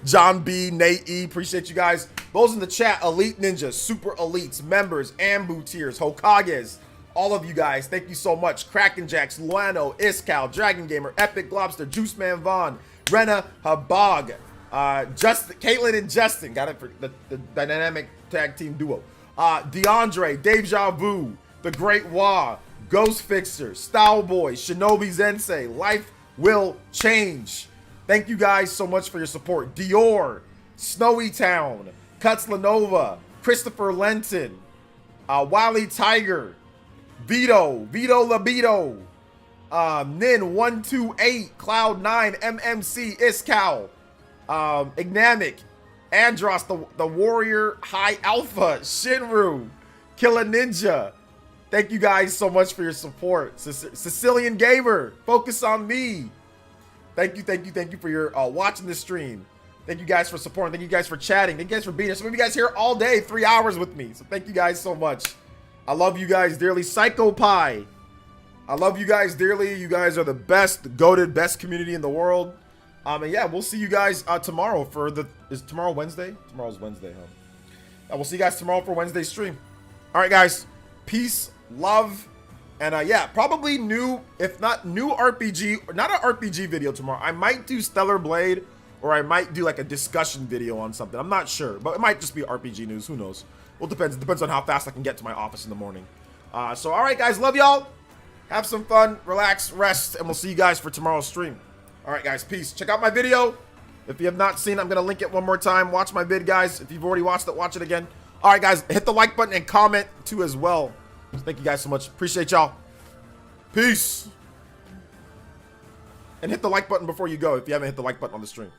John B, Nate E, appreciate you guys. Those in the chat, Elite Ninjas, Super Elites, members, Ambu Tiers, Hokages, all of you guys, thank you so much. Kraken Jacks, Luano, Iskal, Dragon Gamer, Epic Lobster, Juice Man Vaughn, Rena Habog, Justin, Caitlin and Justin, got it for the dynamic tag team duo. DeAndre, Deja Vu, The Great Wah, Ghost Fixer, Style Boy, Shinobi Zensei, Life Will Change. Thank you guys so much for your support. Dior, Snowy Town, Cutslanova, Christopher Lenton, Wally Tiger, Vito Labido, Nin128, Cloud9, MMC, Iskal, Ignamic, Andros, the Warrior High Alpha, Shinru, Killer Ninja. Thank you guys so much for your support. Sicilian Gamer, Focus on Me. Thank you for your watching this stream. Thank you guys for supporting. Thank you guys for chatting. Thank you guys for being here. Some of you guys here all day, 3 hours with me. So thank you guys so much. I love you guys dearly. Psycho Pie, I love you guys dearly. You guys are the best, the goated, best community in the world. And yeah, we'll see you guys tomorrow for is tomorrow Wednesday? Tomorrow's Wednesday, huh? We'll see you guys tomorrow for Wednesday's stream. All right, guys. Peace, love. And yeah, probably new, if not new RPG, not an RPG video tomorrow. I might do Stellar Blade, or I might do like a discussion video on something. I'm not sure, but it might just be RPG news. Who knows? Well, it depends on how fast I can get to my office in the morning. So, all right, guys, love y'all. Have some fun, relax, rest, and we'll see you guys for tomorrow's stream. All right, guys, peace. Check out my video. If you have not seen it, I'm going to link it one more time. Watch my vid, guys. If you've already watched it, watch it again. All right, guys, hit the like button and comment, too, as well. Thank you guys so much. Appreciate y'all. Peace. And hit the like button before you go if you haven't hit the like button on the stream.